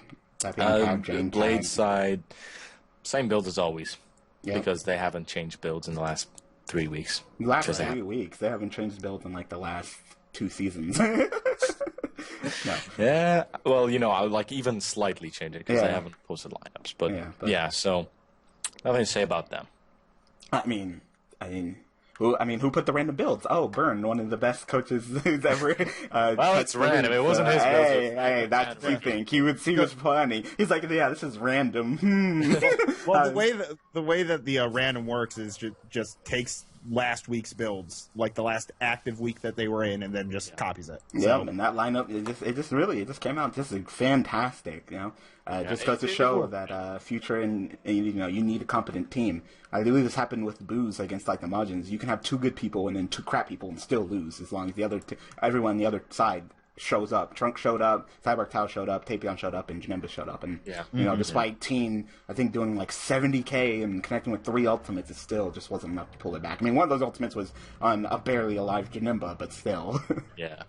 Blade side, same build as always, because they haven't changed builds in the last 3 weeks. Last 3 weeks? They haven't changed builds in like the last 2 seasons. No. Yeah, well, I would like even slightly change it because they haven't posted lineups. But so nothing to say about them. I mean, who put the random builds? Oh, Burn, one of the best coaches who's ever. Well, it's random. It wasn't his build. Hey, that's what you think. He was planning. He's like, yeah, this is random. Well, the way that the random works is just takes last week's builds, like the last active week that they were in, and then just copies it. Yeah, and that lineup, it just came out just fantastic. Just goes to show that Future and you need a competent team. I believe this happened with Boos against like the Majins. You can have 2 good people and then 2 crap people and still lose as long as everyone on the other side shows up. Trunks showed up, Cyborg Tao showed up, Tapion showed up, and Janemba showed up. And despite Teen, I think doing like 70k and connecting with 3 ultimates, it still just wasn't enough to pull it back. I mean, one of those ultimates was on a barely alive Janemba, but still. Yeah.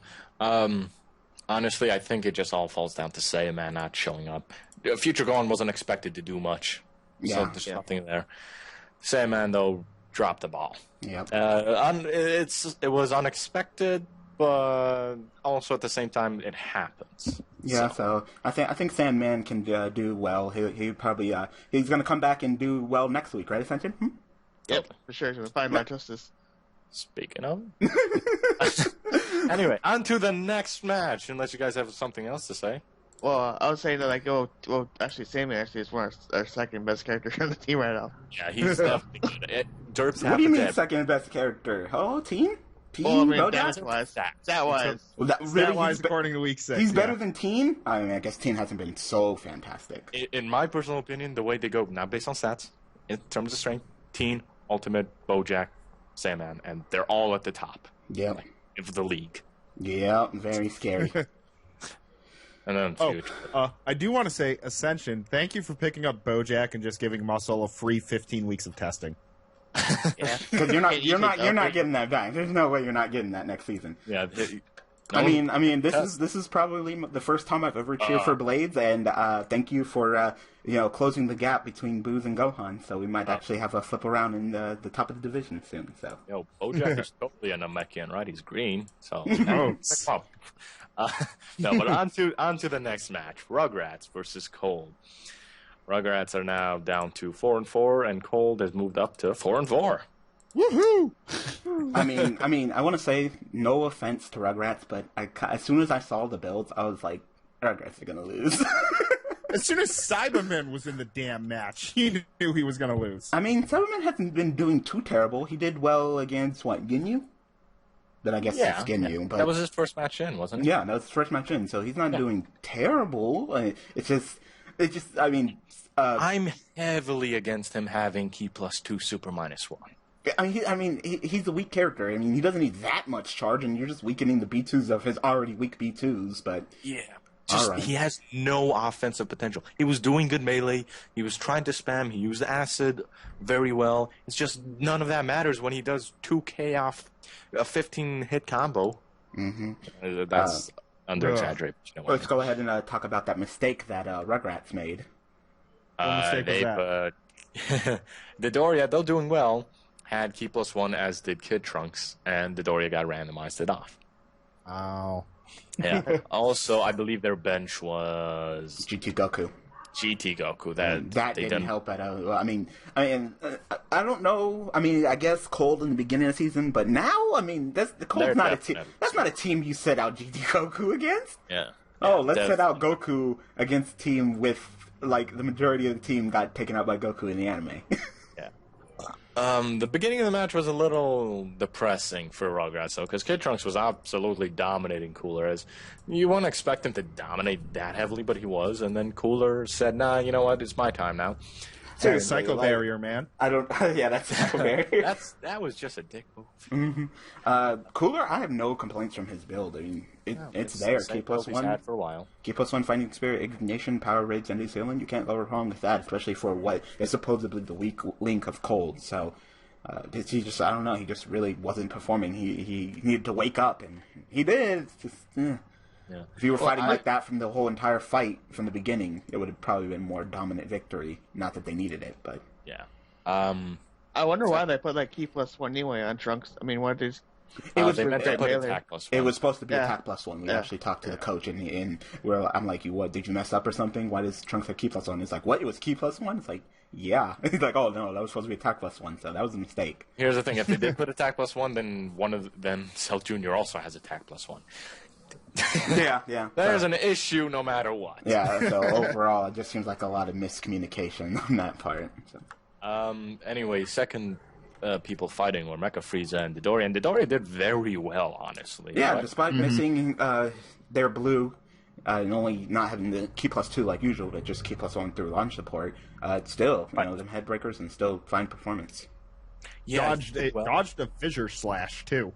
Honestly, I think it just all falls down to Saiyaman not showing up. Future Gohan wasn't expected to do much, so there's nothing there. Saiyaman, though, dropped the ball. Yep. It was unexpected, but also at the same time, it happens. Yeah, so I think Sandman can do well. He probably he's going to come back and do well next week, right, Ascension? Yep, for sure. He's going to find my justice. Speaking of. Anyway, on to the next match, unless you guys have something else to say. Well, I would say that actually, Sammy actually is one of our second best characters on the team right now. Yeah, he's definitely good. Derp's what do you mean second best character? Oh, team? Teen Well, I mean, Bojack? damage-wise. Stat-wise. Well, that really, Stat-wise, according to week 6. he's better yeah. than Teen? I mean, I guess Teen hasn't been so fantastic. In my personal opinion, the way they go, not based on stats, in terms of strength, Teen, Ultimate, Bojack, Sandman, and they're all at the top Yeah. of the league. Yeah, very scary. And then I do want to say, Ascension, thank you for picking up Bojack and just giving Muscle a free 15 weeks of testing. Yeah. Because you're not getting that back. There's no way you're not getting that next season. yeah, I mean, this is probably the first time I've ever cheered for Blades, and thank you for closing the gap between Booz and Gohan. So we might actually have a flip around in the top of the division soon. So Bojack is totally a Namekian, right? He's green, so Oh, no. But on to the next match: Rugrats versus Cold. Rugrats are now down to 4-4, and Cold has moved up to 4-4. woohoo! I mean, I want to say no offense to Rugrats, but as soon as I saw the builds, I was like, Rugrats are gonna lose. As soon as Cyberman was in the damn match, he knew he was going to lose. I mean, Cyberman hasn't been doing too terrible. He did well against Ginyu. Then I guess it's Ginyu, but that was his first match in, wasn't it? yeah, that was his first match in, so he's not doing terrible. It's just. I mean, I'm heavily against him having Key +2 Super -1. he's a weak character. I mean, he doesn't need that much charge, and you're just weakening the B2s of his already weak B2s. But Yeah. All right. He has no offensive potential. He was doing good melee. He was trying to spam. He used acid very well. It's just none of that matters when he does 2K off a 15-hit combo. Mm-hmm. That's under-exaggerated. Let's go ahead and talk about that mistake that Rugrats made. What mistake was that? Dodoria, though doing well, had Key +1, as did Kid Trunks, and Dodoria got randomized it off. Oh. Yeah. Also, I believe their bench was GT Goku. GT Goku. That didn't help at all. I don't know. I mean, I guess Cold in the beginning of the season, but now, I mean, Cold's not a team. That's not a team you set out GT Goku against. Yeah. Oh, let's set out Goku against a team with, like, the majority of the team got taken out by Goku in the anime. The beginning of the match was a little depressing for Rugrats, though, because Kid Trunks was absolutely dominating Cooler. As you wouldn't expect him to dominate that heavily, but he was. And then Cooler said, "Nah, you know what? It's my time now." It's Psycho Barrier, man. I don't. Yeah, that's Psycho Barrier. That was just a dick move. Mm-hmm. Cooler, I have no complaints from his build. I mean, it's there. Key +1. Had for a while. Key +1 Fighting Spirit, Ignition, Power Raids, and Ceiling. You can't go wrong with that, especially for what is supposedly the weak link of Cold. So, he just, I don't know, he just really wasn't performing. He needed to wake up, and he did. It's just, Yeah. If you were fighting like that from the whole entire fight from the beginning, it would have probably been more dominant victory. Not that they needed it, but Yeah. I wonder why they put like Key +1 anyway on Trunks. I mean, what is? it was they meant to put melee. attack +1. it was supposed to be Yeah. attack +1. We Yeah. actually talked to the coach, and where I'm like, "What? Did you mess up or something? Why does Trunks have Key +1?" It's like, "What? It was Key +1?" It's like, "Yeah." He's like, "Oh no, that was supposed to be attack +1, so that was a mistake." Here's the thing: if they did put attack +1, then Cell Jr. also has attack +1. Yeah. There's an issue no matter what. Yeah, so overall, it just seems like a lot of miscommunication on that part. So. Anyway, second people fighting were Mecha Frieza and Dodoria. And Dodoria did very well, honestly. Yeah, But despite missing their blue and only not having the Key +2 like usual, but just Key +1 through launch support, still, them headbreakers and still fine performance. yeah, Dodged a fissure slash, too.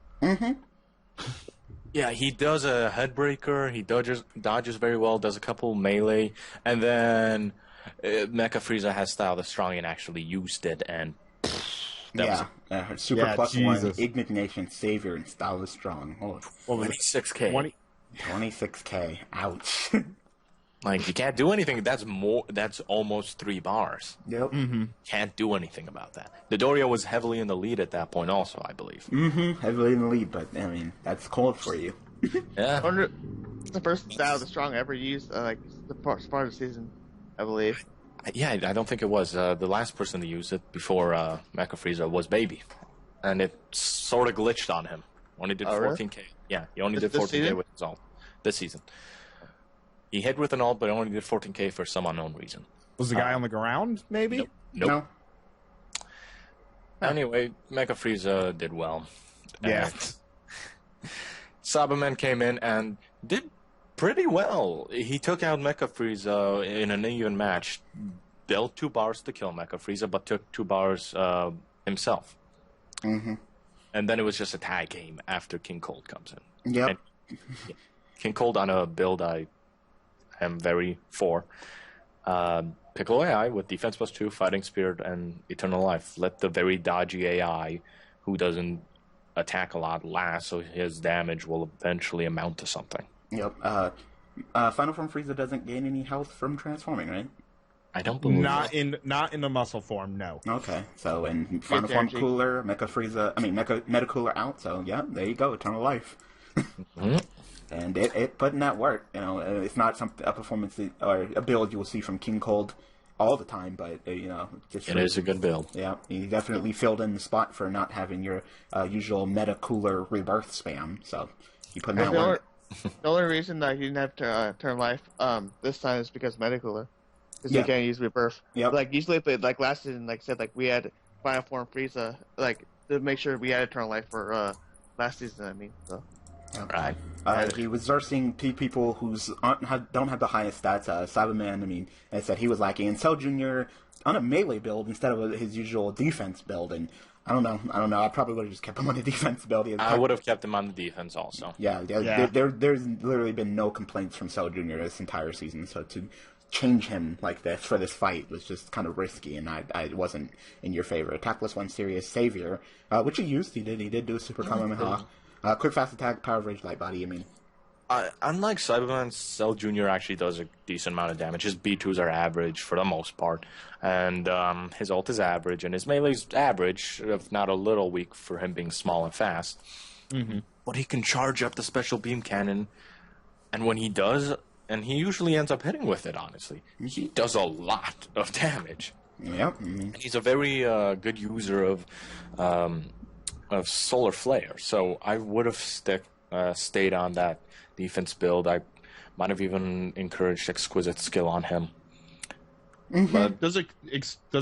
Yeah, he does a headbreaker. He dodges very well. Does a couple melee, and then Mecha Frieza has style that's strong and actually used it. And her Super Yeah, +1, Jesus. Ignition, Savior, and Style is strong. Oh, What was it? 26K. 26K. Ouch. Like you can't do anything. That's almost 3 bars. Yep. Can't do anything about that. Dodoria was heavily in the lead at that point, also, I believe. Heavily in the lead, but I mean that's cold for you. I Yeah. wonder. It's the first style the strong ever used, like the part of the season, I believe. Yeah, I don't think it was. The last person to use it before Mecha Frieza was Baby. And it sort of glitched on him. Only did Oh, really? 14K. Yeah, he only This did 14K season? with his ult. This season. He hit with an ult, but only did 14K for some unknown reason. Was the guy on the ground, maybe? Nope. No. Anyway, Mecha Frieza did well. Yeah. Cyberman came in and did pretty well. He took out Mecha Frieza in an even match. Dealt 2 bars to kill Mecha Frieza, but took 2 bars himself. Mm-hmm. And then it was just a tag game after King Cold comes in. Yep. And King Cold on a build I am very for. Piccolo AI with defense +2, fighting spirit, and eternal life. Let the very dodgy AI, who doesn't attack a lot, last, so his damage will eventually amount to something. Yep. Final Form Frieza doesn't gain any health from transforming, right? I don't believe Not in the muscle form, no. Okay, so in Final Form actually- Cooler, Meta Cooler out, so yeah, there you go, Eternal Life. Mhm. And it put in that work, it's not a performance or a build you will see from King Cold all the time, but, just... It is a good build. Yeah, he definitely filled in the spot for not having your usual Meta Cooler rebirth spam, so he put in that work. The only reason that he didn't have turn life this time is because Medicooler. Because Yeah. you can't use rebirth. Yep. Like usually, but like last season, like said, like we had Final Form Frieza, like to make sure we had Eternal Life for last season. I mean, so Right. He was versing people who don't have the highest stats. Cyberman, I said he was lacking. And Cell Jr. on a melee build instead of his usual defense build. And I don't know. I probably would have just kept him on the defense build. I would have kept him on the defense also. Yeah. There's literally been no complaints from Cell Jr. this entire season. So to change him like this for this fight was just kind of risky, and I wasn't in your favor. Attack +1 serious savior, which he used. He did do a super Kamehameha. Quick fast attack, power of rage, light body. Unlike Cyberman, Cell Jr. actually does a decent amount of damage. His B2s are average for the most part, and his ult is average, and his melee's average, if not a little weak for him being small and fast. Mm-hmm. But he can charge up the special beam cannon, and when he does, and he usually ends up hitting with it, honestly, he does a lot of damage. Yep. He's a very good user of Solar Flare, so I would have stayed on that defense build. I might have even encouraged Exquisite Skill on him. But does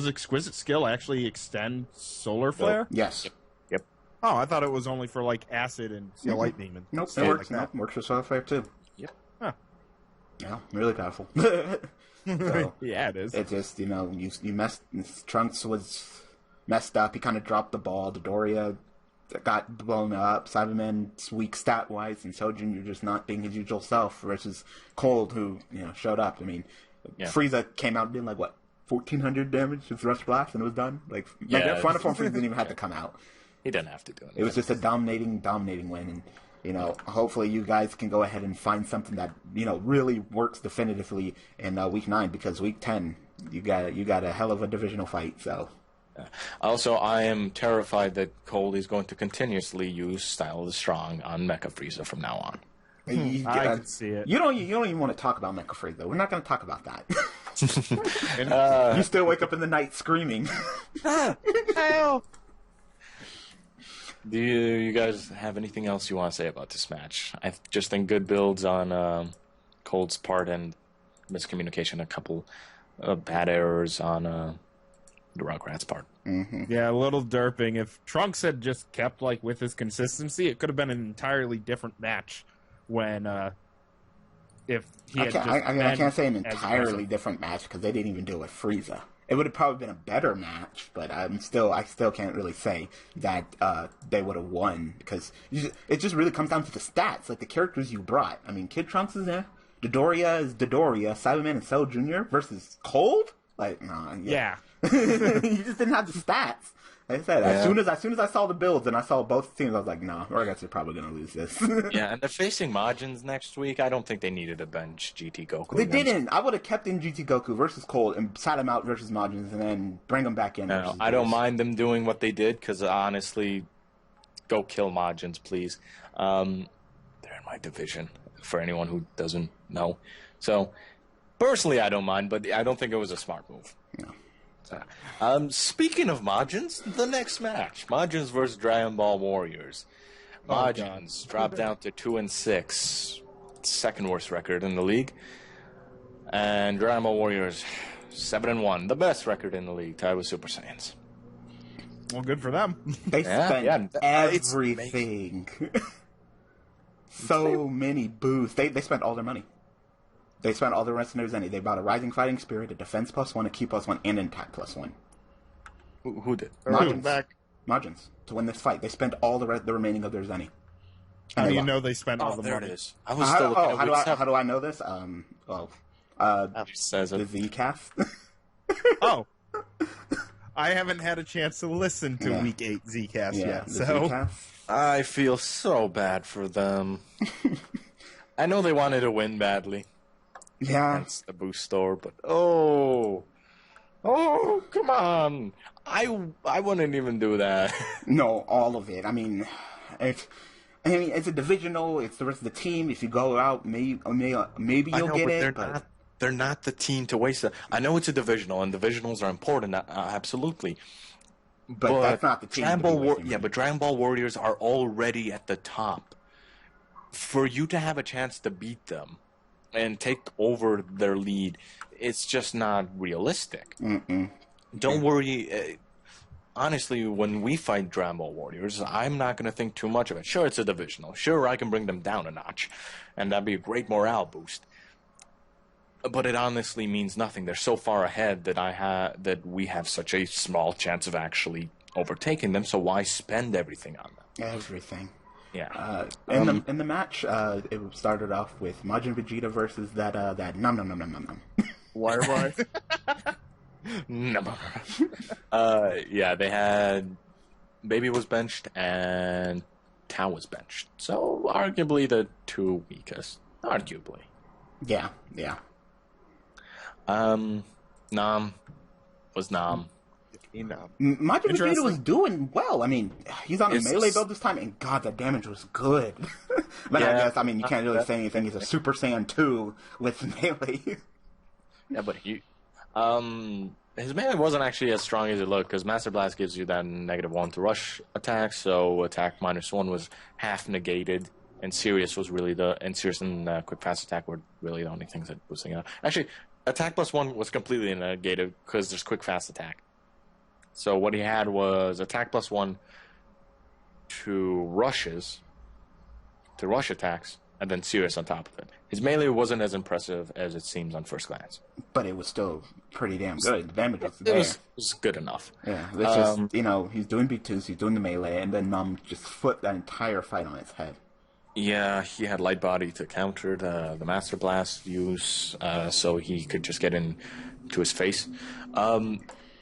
Exquisite Skill actually extend Solar Flare? Yes. Yep. Oh, I thought it was only for like Acid and Steel Mhm. Lightning. And Nope. It stuff works. like that. Works for Solar Flare too. Yep. Huh. Yeah. Really powerful. So, Yeah, it is. it just you messed. Trunks was messed up. He kind of dropped the ball. Dodoria got blown up. Cyberman's weak stat wise, and Sojin, you're just not being his usual self. Versus Cold, who showed up. Yeah. Frieza came out and did 1,400 damage with Rush Blast, and it was done. Yeah. Final Form Frieza didn't even have to come out. He didn't have to do it. It was just a dominating win, and hopefully you guys can go ahead and find something that really works definitively in week 9, because week 10 you got a hell of a divisional fight. So Also, I am terrified that Cold is going to continuously use Style of the Strong on Mecha Frieza from now on. you, I can see it. you don't even want to talk about Mecha Frieza. We're not going to talk about that. And- You still wake up in the night screaming. Do you guys have anything else you want to say about this match? I just think good builds on Cold's part and miscommunication, a couple of bad errors on the Rugrat's part. Yeah, a little derping. If Trunks had just kept with his consistency, it could have been an entirely different match. When if he had I can't say an as entirely aggressive. different match because they didn't even do it with Frieza. It would have probably been a better match, but I still can't really say that they would have won because it just really comes down to the stats, the characters you brought. Kid Trunks is there, Dodoria is Dodoria, Cyberman and Cell Jr. versus Cold. Yeah. You just didn't have the stats. Like I said, Yeah. as soon as I saw the builds and I saw both teams, I was like, nah, Rugrat's are probably gonna lose this. Yeah, and they're facing Majins next week. I don't think they needed to bench GT Goku. They against- didn't. I would have kept in GT Goku versus Cold and sat him out versus Majins and then bring him back in. No, versus I don't Beerus. mind them doing what they did because honestly, go kill Majins, please. They're in my division. For anyone who doesn't know, so personally, I don't mind, but I don't think it was a smart move. No. So, speaking of Majins, the next match, Majins versus Dragon Ball Warriors. Majins dropped down to 2-6, second worst record in the league, and Dragon Ball Warriors 7-1, the best record in the league, tied with Super Saiyans. Well, good for them. They Yeah, spent yeah, it's everything. So many boos. They spent all their money. They spent all the rest of their money. They bought a Rising Fighting Spirit, a Defense +1, a Ki +1, and an Attack +1. Who did? Majins. To win this fight. They spent all the remaining of their Zenny. How do you know they spent all the there money? it is. I was still looking at how do I know this? says The it. Z-Cast. Oh. I haven't had a chance to listen to Week 8 Zcast yet, the so... Z-Cast. I feel so bad for them. I know they wanted to win badly. Yeah. That's the boost store, but oh, come on! I wouldn't even do that. No, all of it. I mean, it's a divisional. It's the rest of the team. If you go out, maybe you'll get it. They're not the team to waste it. I know it's a divisional, and divisionals are important, absolutely. But that's not the team. But Dragon Ball Warriors are already at the top. For you to have a chance to beat them and take over their lead, it's just not realistic. Don't worry. Honestly, when we fight Dragon Ball Warriors, I'm not going to think too much of it. Sure, it's a divisional. Sure, I can bring them down a notch, and that'd be a great morale boost. But it honestly means nothing. They're so far ahead that we have such a small chance of actually overtaking them. So why spend everything on them? Everything. Yeah. In the match, it started off with Majin Vegeta versus that nom nom nom nom nom nom. Water No. Yeah, they had Baby was benched and Tao was benched. So arguably the two weakest. Arguably. Yeah. Nam was Nam. Majin Vegeta was doing well. I mean, he's on a melee build this time, and God, that damage was good. But I guess, you can't really say anything. He's a Super Saiyan 2 with melee. Yeah, but his melee wasn't actually as strong as it looked, because Master Blast gives you that -1 to rush attack, so attack -1 was half negated, and Sirius was really Sirius and Quick Fast Attack were really the only things that was thinking of. Actually, attack +1 was completely negated, because there's Quick Fast Attack. So what he had was attack +1 to rush attacks, and then Sirius on top of it. His melee wasn't as impressive as it seems on first glance. But it was still pretty damn good. The damage was there. It was good enough. Yeah, it's just, he's doing B2s, he's doing the melee, and then Nam just flipped that entire fight on its head. Yeah, he had Light Body to counter the Master Blast use, so he could just get into his face.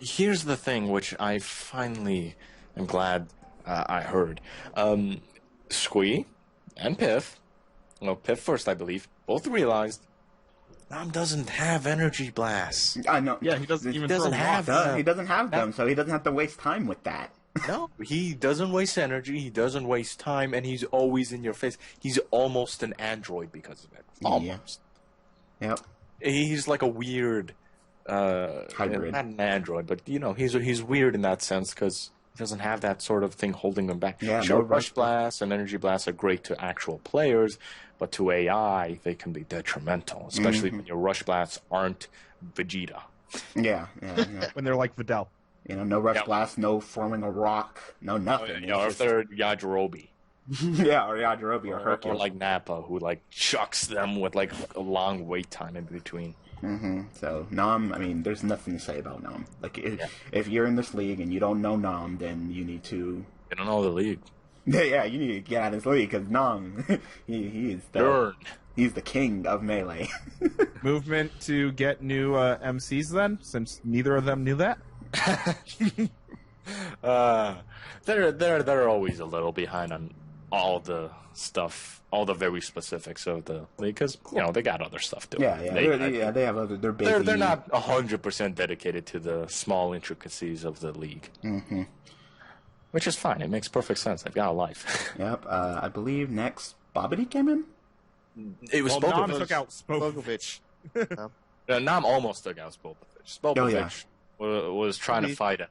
Here's the thing, which I finally am glad I heard. Squee and Piff, Piff first, I believe, both realized Nam doesn't have energy blasts. I know. Yeah, he doesn't have them. He doesn't have them, so he doesn't have to waste time with that. No, he doesn't waste energy, he doesn't waste time, and he's always in your face. He's almost an android because of it. Almost. Yeah. Yep. He's like a weird... hybrid. Not an android, but he's weird in that sense because he doesn't have that sort of thing holding him back. Yeah, sure, rush blasts and energy blasts are great to actual players, but to AI they can be detrimental, especially when your rush blasts aren't Vegeta. Yeah. When they're like Videl. No rush blast, no forming a rock, no nothing. Or if they're Yajirobe. Yeah, or Yajirobe or Hercule. Or like Nappa, who chucks them with a long wait time in between. So Nam, there's nothing to say about Nam. If you're in this league and you don't know Nam, then you need to. You don't know the league. Yeah, you need to get out of this league because Nam, he is he's the king of melee. Movement to get new MCs then, since neither of them knew that. They're always a little behind on all the stuff, all the very specifics of the league, because they got other stuff to do. They have other. They're busy. They're not 100% dedicated to the small intricacies of the league, which is fine. It makes perfect sense. They've got a life. Yep. I believe next Bobbity came in. It was Nam took out Spopovich. Nam almost took out Spopovich. Spopovich was trying to fight him,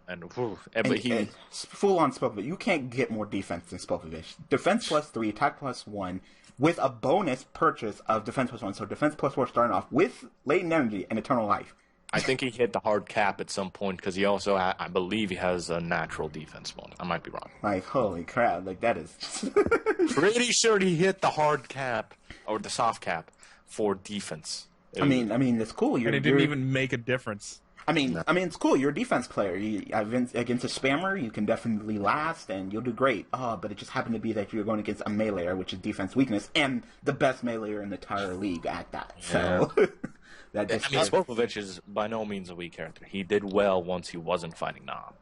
but he full on Spopovich. You can't get more defense than Spopovich. Defense +3, attack +1, with a bonus purchase of defense +1. So defense +4 starting off with latent energy and eternal life. I think he hit the hard cap at some point because he also, I believe, he has a natural defense bonus. I might be wrong. Holy crap! That is Pretty sure he hit the hard cap or the soft cap for defense. I mean, it's cool. And it didn't even make a difference. I mean, it's cool. You're a defense player. Against a spammer, you can definitely last, and you'll do great. But it just happened to be that you're going against a meleeer, which is defense weakness, and the best meleeer in the entire league at that. So that just. Spopovich is by no means a weak character. He did well once he wasn't fighting Nom.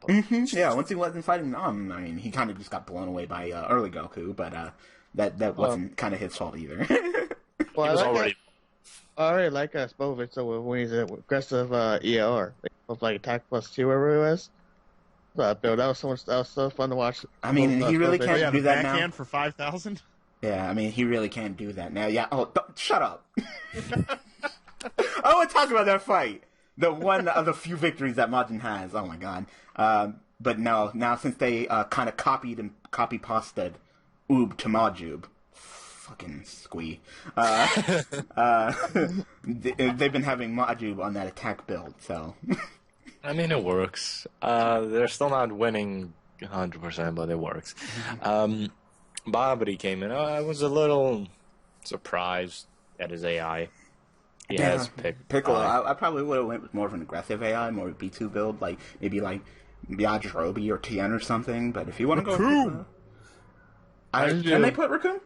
Yeah, once he wasn't fighting Nom, I mean, he kind of just got blown away by early Goku, but that wasn't kind of his fault either. Well, He was already. I already like Spopovich, so when he's an aggressive ER, with like attack +2, wherever it was. That was so fun to watch. I mean, he really can't do that now. Backhand for 5,000. Yeah, I mean, he really can't do that now. Yeah. Oh, shut up. I want to talk about that fight. The one of the few victories that Majin has. Oh my god. But no, now since they kind of copied and copy-pasted Oob to Majub, fucking squee. They've been having Majub on that attack build, so. I mean, it works. They're still not winning 100%, but it works. Babidi came in. I was a little surprised at his AI. He has Piccolo. I probably would have went with more of an aggressive AI, more of a B2 build, like maybe like Yajirobe or Tien or something. But if you want to go, can they put Raccoon?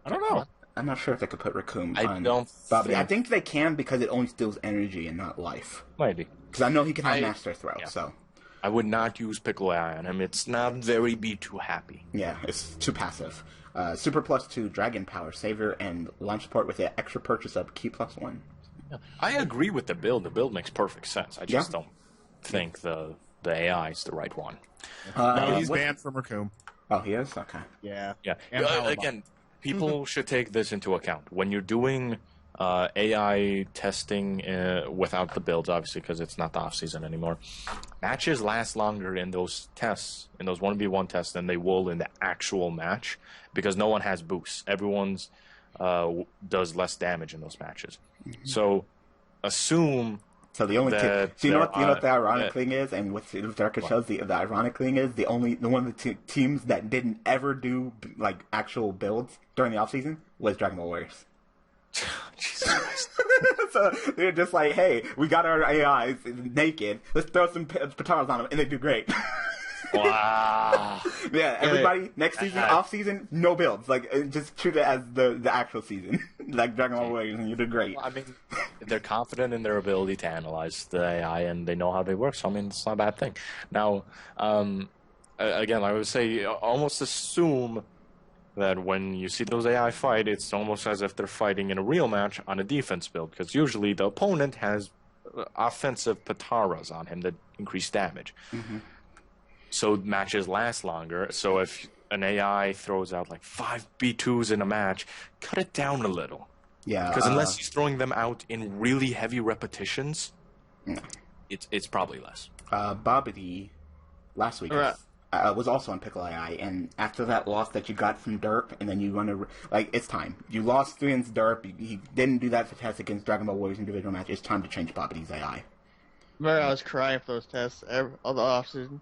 I don't know. I'm not sure if they could put Raccoon on don't Babidi. I think they can because it only steals energy and not life. Maybe. Because I know he can have Master Throw, so. I would not use Piccolo AI on him. It's not very B2 happy. Yeah, it's too passive. Super +2, Dragon Power, Savior, and launch support with the extra purchase of Key +1. Yeah. I agree with the build. The build makes perfect sense. I just don't think the AI is the right one. No, he's banned from Raccoon. Oh, he is? Okay. Yeah. Yeah. And Again, people should take this into account. When you're doing AI testing without the builds, obviously, because it's not the off-season anymore, matches last longer in those tests, in those 1v1 tests, than they will in the actual match, because no one has boosts. Everyone's does less damage in those matches. Mm-hmm. So assume... So the only you know what the ironic thing is, and what Darker shows the ironic thing is the one of the teams that didn't ever do like actual builds during the off season was Dragon Ball Warriors. Jesus Christ. So they're just like, hey, we got our AIs naked. Let's throw some Pataras on them, and they do great. Wow. Yeah, everybody next season, off season, no builds. Like just treat it as the actual season, like Dragon Ball Warriors, and you did great. Well, I mean, they're confident in their ability to analyze the AI, and they know how they work. So I mean, it's not a bad thing. Now, again, I would say almost assume that when you see those AI fight, it's almost as if they're fighting in a real match on a defense build, because usually the opponent has offensive Pataras on him that increase damage. Mm-hmm. So matches last longer. So if an AI throws out like 5 B2s in a match, cut it down a little. Yeah. Because unless he's throwing them out in really heavy repetitions, it's probably less. Babidi last week was also on Piccolo AI, and after that loss that you got from Derp, and then you want to it's time. You lost against Derp. He didn't do that for tests against Dragon Ball Warriors individual match. It's time to change Babidi's AI. Remember, I was crying for those tests all the offseason.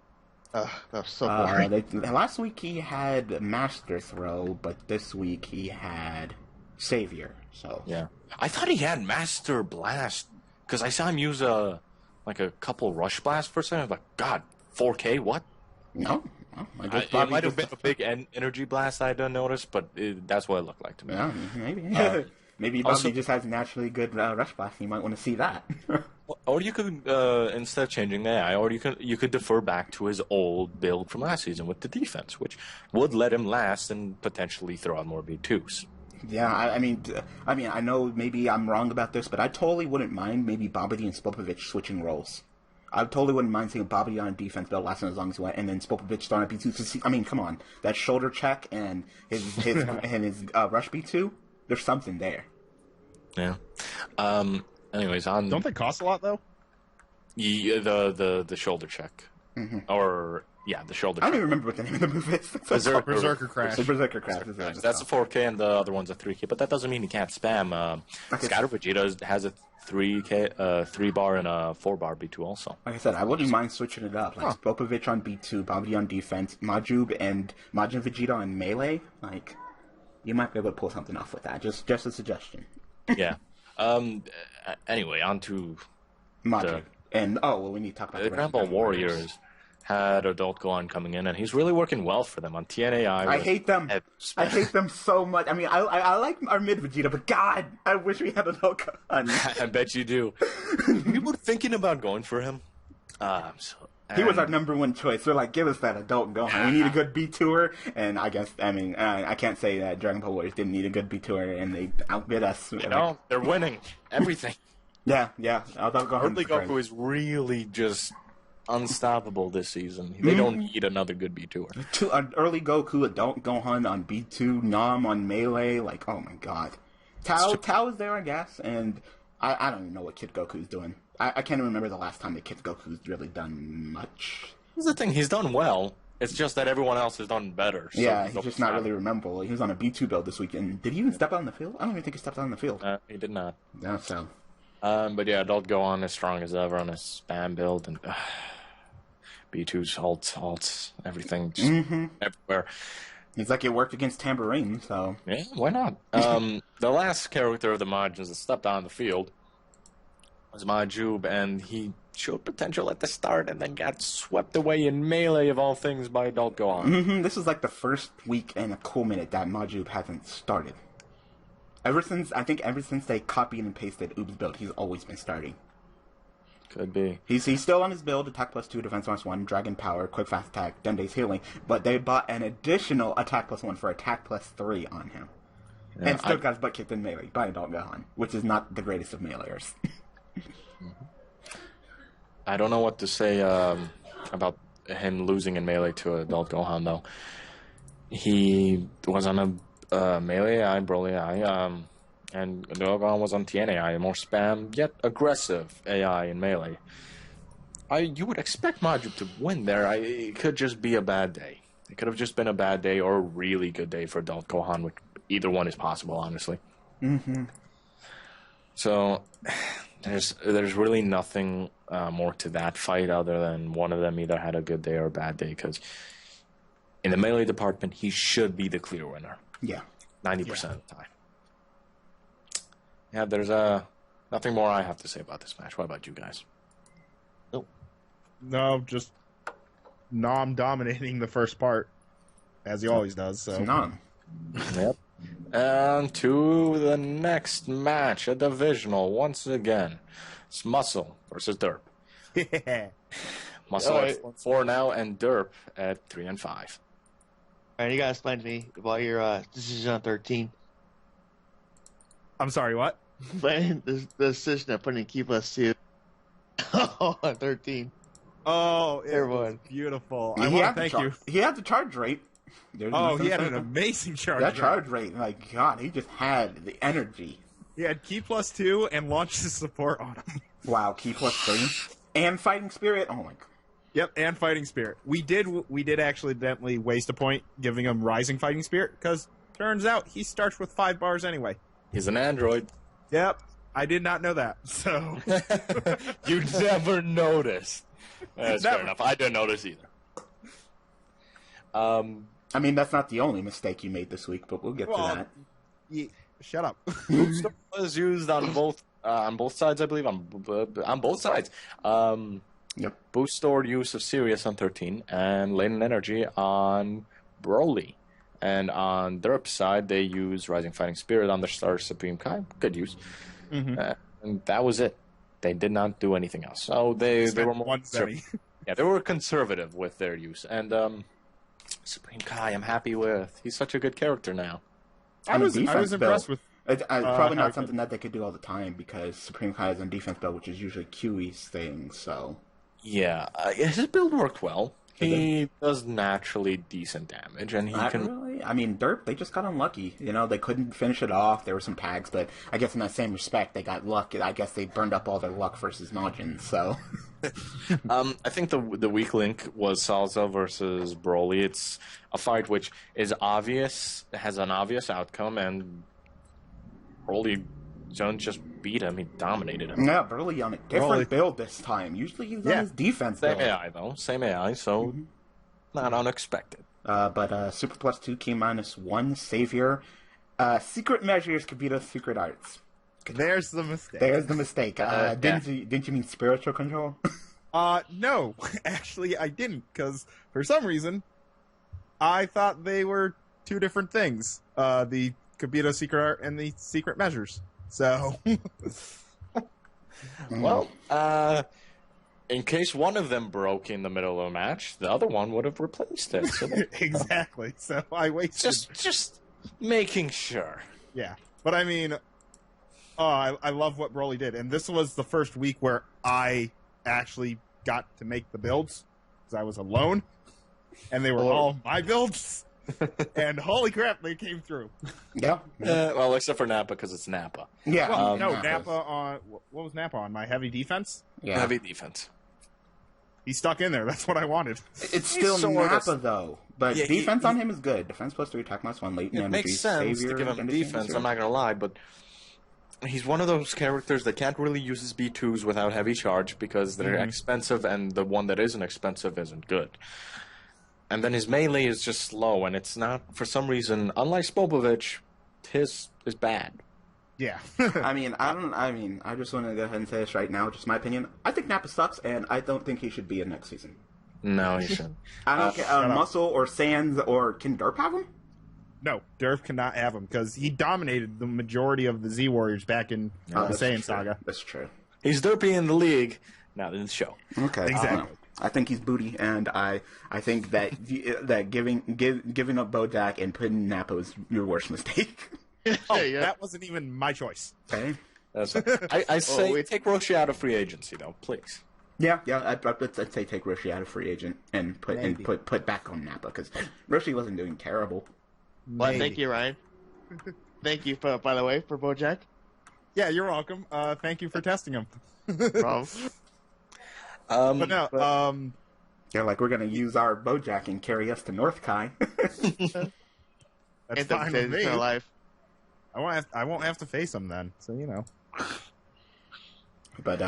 That was so boring. Last week he had Master Throw, but this week he had Savior. So yeah, I thought he had Master Blast because I saw him use a couple Rush Blast for a second. I was like, God, 4K, what? No, it might have been a big energy blast I didn't notice, but that's what it looked like to me. Yeah, maybe. Maybe Babidi just has naturally good Rush Blast. You might want to see that. Or you could, instead of changing the AI, or you could defer back to his old build from last season with the defense, which would let him last and potentially throw out more B2s. Yeah, I mean, I know maybe I'm wrong about this, but I totally wouldn't mind maybe Babidi and Spopovich switching roles. I totally wouldn't mind seeing Babidi on defense build lasting as long as he went, and then Spopovich starting at B2. I mean, come on, that shoulder check and his and his rush B2, there's something there. Yeah. Anyways, don't they cost a lot though? Yeah, the shoulder check, or Yeah, the shoulder. I don't track. even remember what the name of the move is. Berserker Crash. The Berserker Crash. Is That's a 4K, and the other one's a 3K. But that doesn't mean you can't spam. Scatter Vegeta has a 3K, 3-bar and a 4-bar B2 also. Like I said, I wouldn't mind switching it up. Like Spopovich on B2, Babidi on defense, Majub and Majin Vegeta on melee. Like, you might be able to pull something off with that. Just a suggestion. Yeah. Anyway, on to Majin. And, we need to talk about the Grand Ball Warriors. Had Adult Gohan coming in, and he's really working well for them on TNAI. I hate them. I hate them so much. I mean, I like our mid Vegeta, but God, I wish we had Adult Gohan. I bet you do. We were thinking about going for him. He was our number one choice. They're like, give us that Adult Gohan. We need a good B-Tour, and I guess, I can't say that Dragon Ball Warriors didn't need a good B-Tour, and they outbid us. They're winning everything. Yeah. Adult Gohan. Early Goku is really just unstoppable this season. They don't need another good B-Tour. An early Goku, Adult Gohan on B2, Nam on Melee, like, oh my god. Tao is there, I guess, and I don't even know what Kid Goku's doing. I can't even remember the last time that Kid Goku's really done much. Here's the thing, he's done well. It's just that everyone else has done better. So yeah, he's just not really rememberable. He was on a B2 build this weekend. Did he even step out on the field? I don't even think he stepped out on the field. He did not. No, so. But yeah, Adult Gohan as strong as ever on his spam build, and B2's ults, everything, just everywhere. It's like it worked against Tambourine, so... Yeah, why not? The last character of the Majins that stepped on the field was Majub, and he showed potential at the start and then got swept away in Melee, of all things, by Adult Gohan. This is like the first week and a cool minute that Majub hasn't started. Ever since they copied and pasted Oob's build, he's always been starting. Could be. He's still on his build, attack +2, defense +1, dragon power, quick fast attack, Dende's healing, but they bought an additional attack +1 for attack +3 on him. Yeah, and still got his butt kicked in Melee by Adult Gohan, which is not the greatest of Melayers. I don't know what to say about him losing in Melee to Adult Gohan, though. He was on a Melee AI, Broly AI, and Adult Gohan was on TNAI, a more spam, yet aggressive AI in Melee. You would expect Majub to win there. It could just be a bad day. It could have just been a bad day or a really good day for Adult Gohan, which either one is possible, honestly. So, there's really nothing more to that fight other than one of them either had a good day or a bad day, because in the Melee department, he should be the clear winner. Yeah. 90% of the time. Yeah, there's nothing more I have to say about this match. What about you guys? No, just Nom dominating the first part, as he always does. So. Nom. Yep. And to the next match, a divisional once again. It's Muscle versus Derp. Yeah. Muscle at 4 now, and Derp at 3 and 5. All right, you gotta explain to me about your decision on 13. I'm sorry, what? Playing the decision of putting Key +2 on 13. Oh, it Everyone. was beautiful. I want to thank you. He had the charge rate. He had an amazing charge rate. That charge rate, like, God, he just had the energy. He had Key +2 and launched his support on him. Wow, Key +3. And Fighting Spirit. Oh, my God. Yep, and Fighting Spirit. We did accidentally waste a point giving him Rising Fighting Spirit, because turns out he starts with 5 bars anyway. He's an android. Yep, I did not know that, so... You never noticed. That's fair enough. I didn't notice either. I mean, that's not the only mistake you made this week, but we'll get to that. Shut up. Boost was used on both sides, I believe. On both sides. Yep. Boost stored use of Sirius on 13 and Latent Energy on Broly. And on Derp's side, they use Rising Fighting Spirit on the Star Supreme Kai. Good use. And that was it. They did not do anything else. So they were more they were conservative with their use. And Supreme Kai, I'm happy with. He's such a good character now. I was impressed with. It's probably not something that they could do all the time, because Supreme Kai is on defense build, which is usually QE's thing. So yeah, his build worked well. He does naturally decent damage, and he Not can. really. I mean, Derp, they just got unlucky. You know, they couldn't finish it off. There were some tags, but I guess in that same respect, they got luck. I guess they burned up all their luck versus Majin, so. I think the weak link was Salza versus Broly. It's a fight which is obvious, has an obvious outcome, and Broly don't just beat him; he dominated him. Yeah, Broly on a different build this time. Usually he's on his defense Same build. AI though, same AI, so not unexpected. But Super Plus 2, K minus 1, Savior. Secret Measures, Kibito's Secret Arts. There's the mistake. There's the mistake. Didn't you mean spiritual control? No, actually I didn't, because for some reason, I thought they were two different things. The Kibito Secret Art and the Secret Measures. So, Well, in case one of them broke in the middle of a match, the other one would have replaced it. So exactly. So I wasted. just making sure. Yeah, but I mean, I love what Broly did, and this was the first week where I actually got to make the builds because I was alone, and they were all my builds. And holy crap, they came through. Yeah. Well, except for Nappa because it's Nappa. Yeah. Well, no, Nappa on what was Nappa on? My heavy defense. Yeah. Heavy defense. He stuck in there. That's what I wanted. It's still sort of- Nappa, though. But Yeah, defense on him is good. Defense plus 3, attack minus 1, late It energy, makes sense Savior, to give him Identity, defense, Zero. I'm not going to lie, but he's one of those characters that can't really use his B2s without heavy charge because they're expensive, and the one that isn't expensive isn't good. And then his melee is just slow, and it's not, for some reason, unlike Spopovich, his is bad. Yeah. I just want to go ahead and say this right now, just my opinion. I think Nappa sucks, and I don't think he should be in next season. No, he shouldn't. I don't care, Muscle or Sands or can Derp have him? No, Durf cannot have him because he dominated the majority of the Z Warriors back in the That's Saiyan true. Saga. That's true. He's derpy in the league, not in the show. Okay, Exactly. I think he's booty, and I think that that giving up Bojack and putting Nappa was your worst mistake. Yeah. That wasn't even my choice. Okay. That's I say wait. take Roshi out of free agency, though, please. Yeah. I'd say take Roshi out of free agent and put back on Nappa because Roshi wasn't doing terrible. Well, Maybe. thank you, Ryan. Thank you, by the way, for Bojack. Yeah, you're welcome. Thank you for testing him. Problem. But no, Yeah, like we're gonna use our Bojack and carry us to North Kai. that's fine with me. Life. I won't have to face him then. So you know. But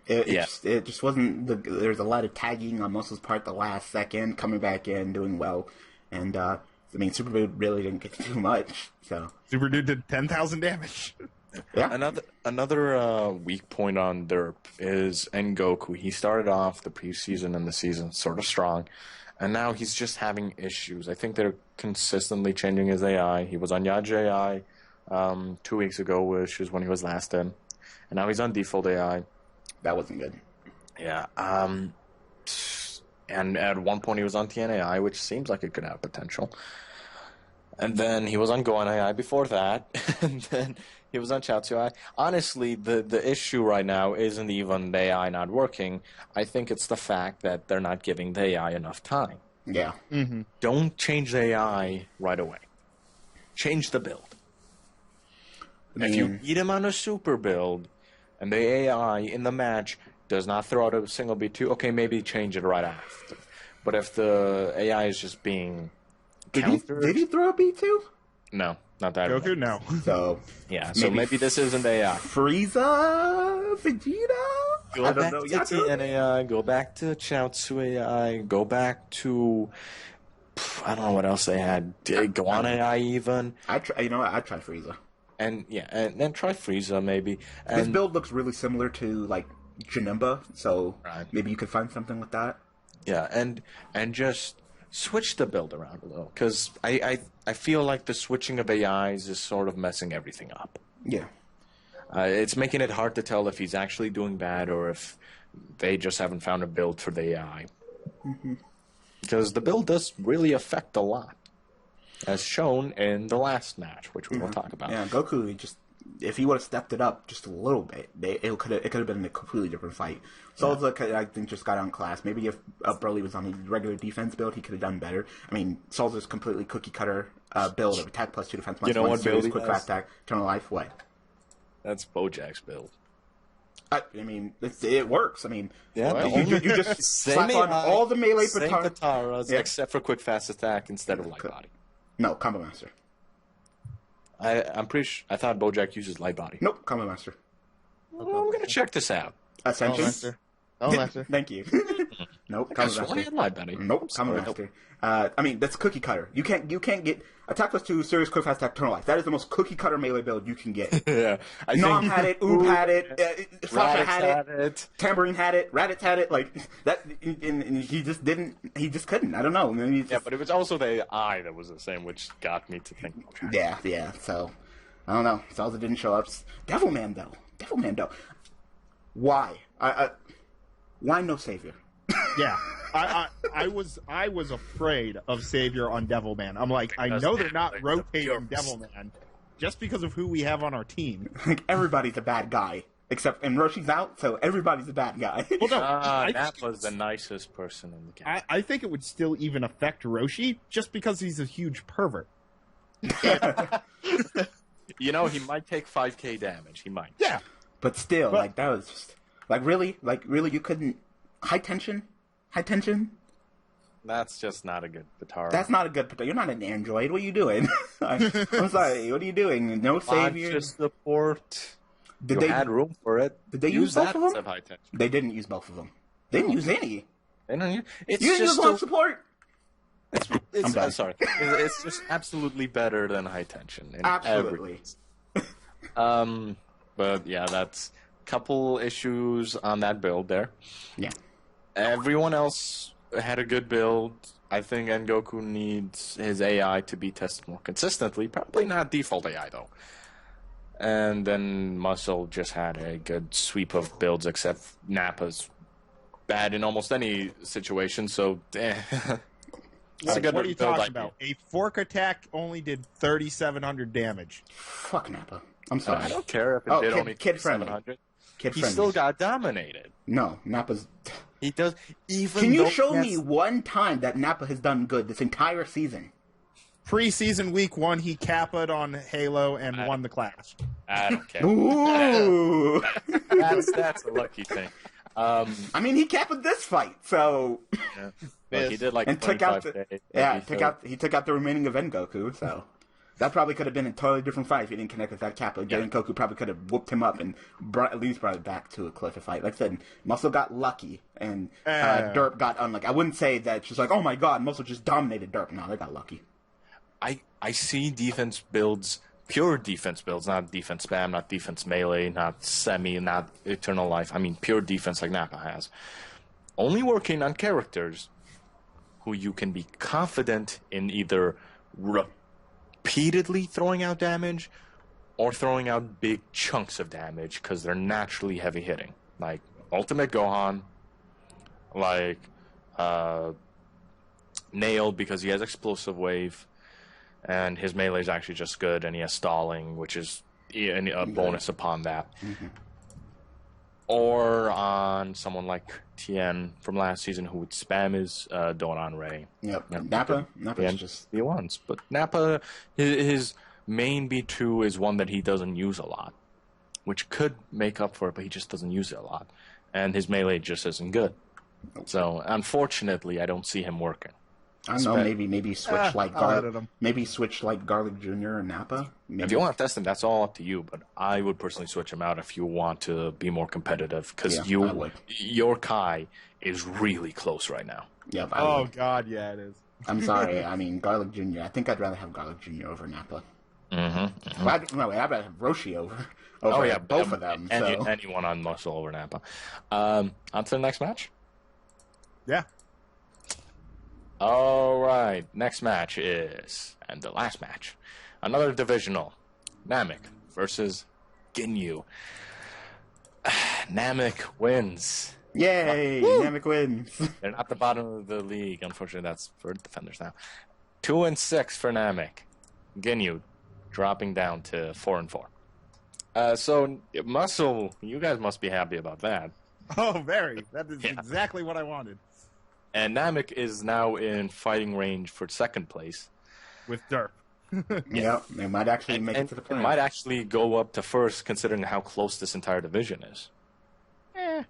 it just wasn't. There's a lot of tagging on Muscle's part the last second, coming back in, doing well, and Superboot really didn't get too much. So Super Dude did 10,000 damage. yeah, Another weak point on Derp is Ngoku. He started off the preseason and the season sort of strong, and now he's just having issues. I think they're consistently changing his AI. He was on Yaj AI 2 weeks ago, which is when he was last in, and now he's on default AI. that wasn't good. Yeah. And at one point he was on TNAI, which seems like it could have potential. And then he was on Gohan AI before that, and then he was on Chaozu AI. Honestly, the issue right now isn't even the AI not working. I think it's the fact that they're not giving the AI enough time. Yeah, Don't change the AI right away. Change the build. If you beat him on a super build, and the AI in the match does not throw out a single B2, okay, maybe change it right after. But if the AI is just being countered... did he throw a B2? No, not that. Goku, no. So Yeah, so maybe this isn't AI. Frieza, Vegeta. Go I back don't know. to TNAI, go back to Chaozu AI, go back to... I don't know what else they had. Go on AI even. I'd try Frieza. And then try Frieza maybe. His And build looks really similar to like Janemba, so Right. maybe you could find something with that. yeah, and just switch the build around a little, because I feel like the switching of AIs is sort of messing everything up. Yeah. It's making it hard to tell if he's actually doing bad or if they just haven't found a build for the AI. Because the build does really affect a lot, as shown in the last match, which we will talk about. Yeah, Goku if he would have stepped it up just a little bit, it could have been a completely different fight. Souza, I think, just got outclassed. Maybe if Broly was on a regular defense build, he could have done better. I mean, Souza's completely cookie cutter build of attack plus 2 defense plus 1 series, quick fast attack, eternal life. What? That's Bojack's build. I mean, it works. I mean, Yeah, you just slap on all the melee Pataras, except for quick fast attack instead of light body. No, Combo Master. I'm pretty sure. I thought Bojack uses light body. Nope, Combo Master. Well, I'm gonna check this out. Ascension. Oh, Master. Thank you. Nope, Combo Master. Light body. Nope, Combo Master. I mean, that's cookie cutter. You can't get attack plus 2, serious quick fast attack, eternal life. That is the most cookie cutter melee build you can get. Yeah, Nom had it, Oob had it, Sasha had it, Tambourine had it, Raditz had it. Like that, and he just didn't. He just couldn't. I don't know. I mean, yeah, but it was also the AI that was the same, which got me to think. Yeah. So I don't know. Salza didn't show up. Devilman though. Why? Why no savior? Yeah, I was afraid of Savior on Devilman. I'm like, I know they're not rotating Devilman just because of who we have on our team. Like everybody's a bad guy, except and Roshi's out, so everybody's a bad guy. Well, no, that was the nicest person in the game. I think it would still even affect Roshi just because he's a huge pervert. You know, he might take 5k damage. He might. Yeah, but still, like that was just really, you couldn't. High tension. That's just not a good Potara. That's not a good Potara. You're not an android. What are you doing? I'm sorry. What are you doing? No savior. Just support. Did they had room for it? Did they use both of them? High tension. They didn't use both of them. They didn't use any. They don't use. It's you didn't just use one support. I'm sorry. It's just absolutely better than high tension. Absolutely. But yeah, that's a couple issues on that build there. Yeah. Everyone else had a good build. I think Engoku needs his AI to be tested more consistently. Probably not default AI, though. And then Muscle just had a good sweep of builds, except Nappa's bad in almost any situation, so... What are you talking about? A fork attack only did 3,700 damage. Fuck Nappa. I'm sorry. I don't care if it did only 700. He still got dominated. No, Nappa's... He does. Even Can you show me one time that Nappa has done good this entire season? Preseason week 1, he capped on Halo and won the clash. I don't care. Ooh. that's a lucky thing. I mean, he capped this fight, so... Yeah. Well, he did like and took out he took out the remaining of Engoku, so... That probably could have been a totally different fight if he didn't connect with that Kappa. Engoku probably could have whooped him up and at least brought it back to a cliff fight. Like I said, Muscle got lucky, and Derp got unlucky. I wouldn't say that she's like, oh my god, Muscle just dominated Derp. No, they got lucky. I see defense builds, pure defense builds, not defense spam, not defense melee, not semi, not eternal life. I mean, pure defense like Nappa has. Only working on characters who you can be confident in either repeatedly throwing out damage or throwing out big chunks of damage because they're naturally heavy hitting. Like Ultimate Gohan, like Nail because he has Explosive Wave and his melee is actually just good and he has Stalling, which is a bonus upon that. Mm-hmm. Or on someone like Tien from last season who would spam his Doran Ray. Yep. Nappa's just B1s. But Nappa, his main B2 is one that he doesn't use a lot, which could make up for it, but he just doesn't use it a lot. And his melee just isn't good. So, unfortunately, I don't see him working. I don't know, maybe switch like Garlic Jr. and Nappa. Maybe. If you want to test him, that's all up to you. But I would personally switch him out if you want to be more competitive, because your Kai is really close right now. Yep. God, yeah, it is. I'm sorry. I mean, Garlic Jr. I think I'd rather have Garlic Jr. over Nappa. Mm-hmm. Well, I'd rather have Roshi over both of them. Anyone on Muscle over Nappa. On to the next match. Yeah. All right, next match is, and the last match, another divisional, Namek versus Ginyu. Namek wins. Yay, Namek wins. They're not the bottom of the league, unfortunately. That's for defenders now. 2-6 for Namek. Ginyu dropping down to 4-4. So Muscle, you guys must be happy about that. Oh, very. That is exactly what I wanted. And Namek is now in fighting range for second place. With Derp. Yeah, they might actually make it to the It playoffs. might actually go up to first, considering how close this entire division is. Yeah.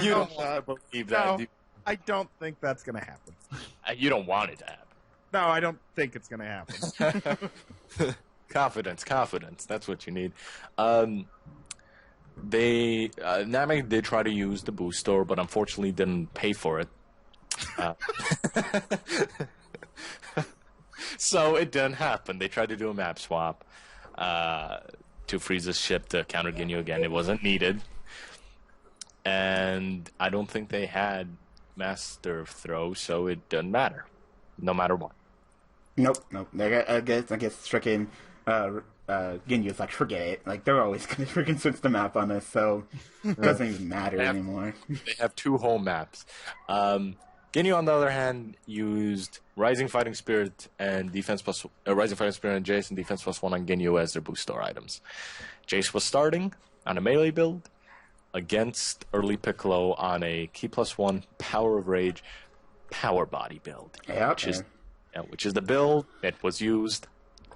You don't believe that. No, I don't think that's going to happen. You don't want it to happen. No, I don't think it's going to happen. Confidence. That's what you need. Namek did try to use the boost store, but unfortunately didn't pay for it. So it didn't happen. They tried to do a map swap to freeze his ship to counter Ginyu again. It wasn't needed. And I don't think they had Master Throw, so it doesn't matter. No matter what. Nope. I guess freaking Ginyu's like, forget it. Like, they're always going to freaking switch the map on us, so it doesn't even matter anymore. They have 2 home maps. Ginyu, on the other hand, used Rising Fighting Spirit and Rising Fighting Spirit and Jace and Defense +1 on Ginyu as their boost store items. Jace was starting on a melee build against early Piccolo on a Key +1 Power of Rage Power Body build, which is the build that was used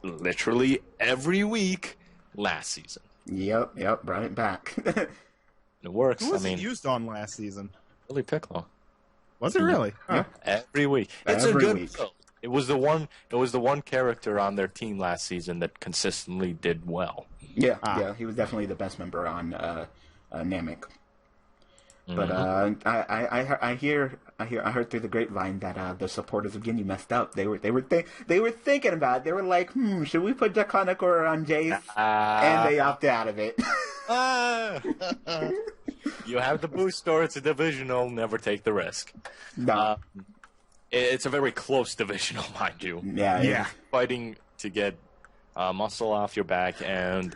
literally every week last season. Yep, brought it back. It works. Who was it used on last season? Early Piccolo. Was it really? Huh. Every week. It's Every a good week. build. It was the one character on their team last season that consistently did well. Yeah, he was definitely the best member on Namek. But I heard through the grapevine that the supporters of Ginyu messed up. They were thinking about it. They were like, should we put Jakonakor on Jace? And they opted out of it. You have the boost store. It's a divisional. Never take the risk. No. It's a very close divisional, mind you. Yeah. Fighting to get muscle off your back, and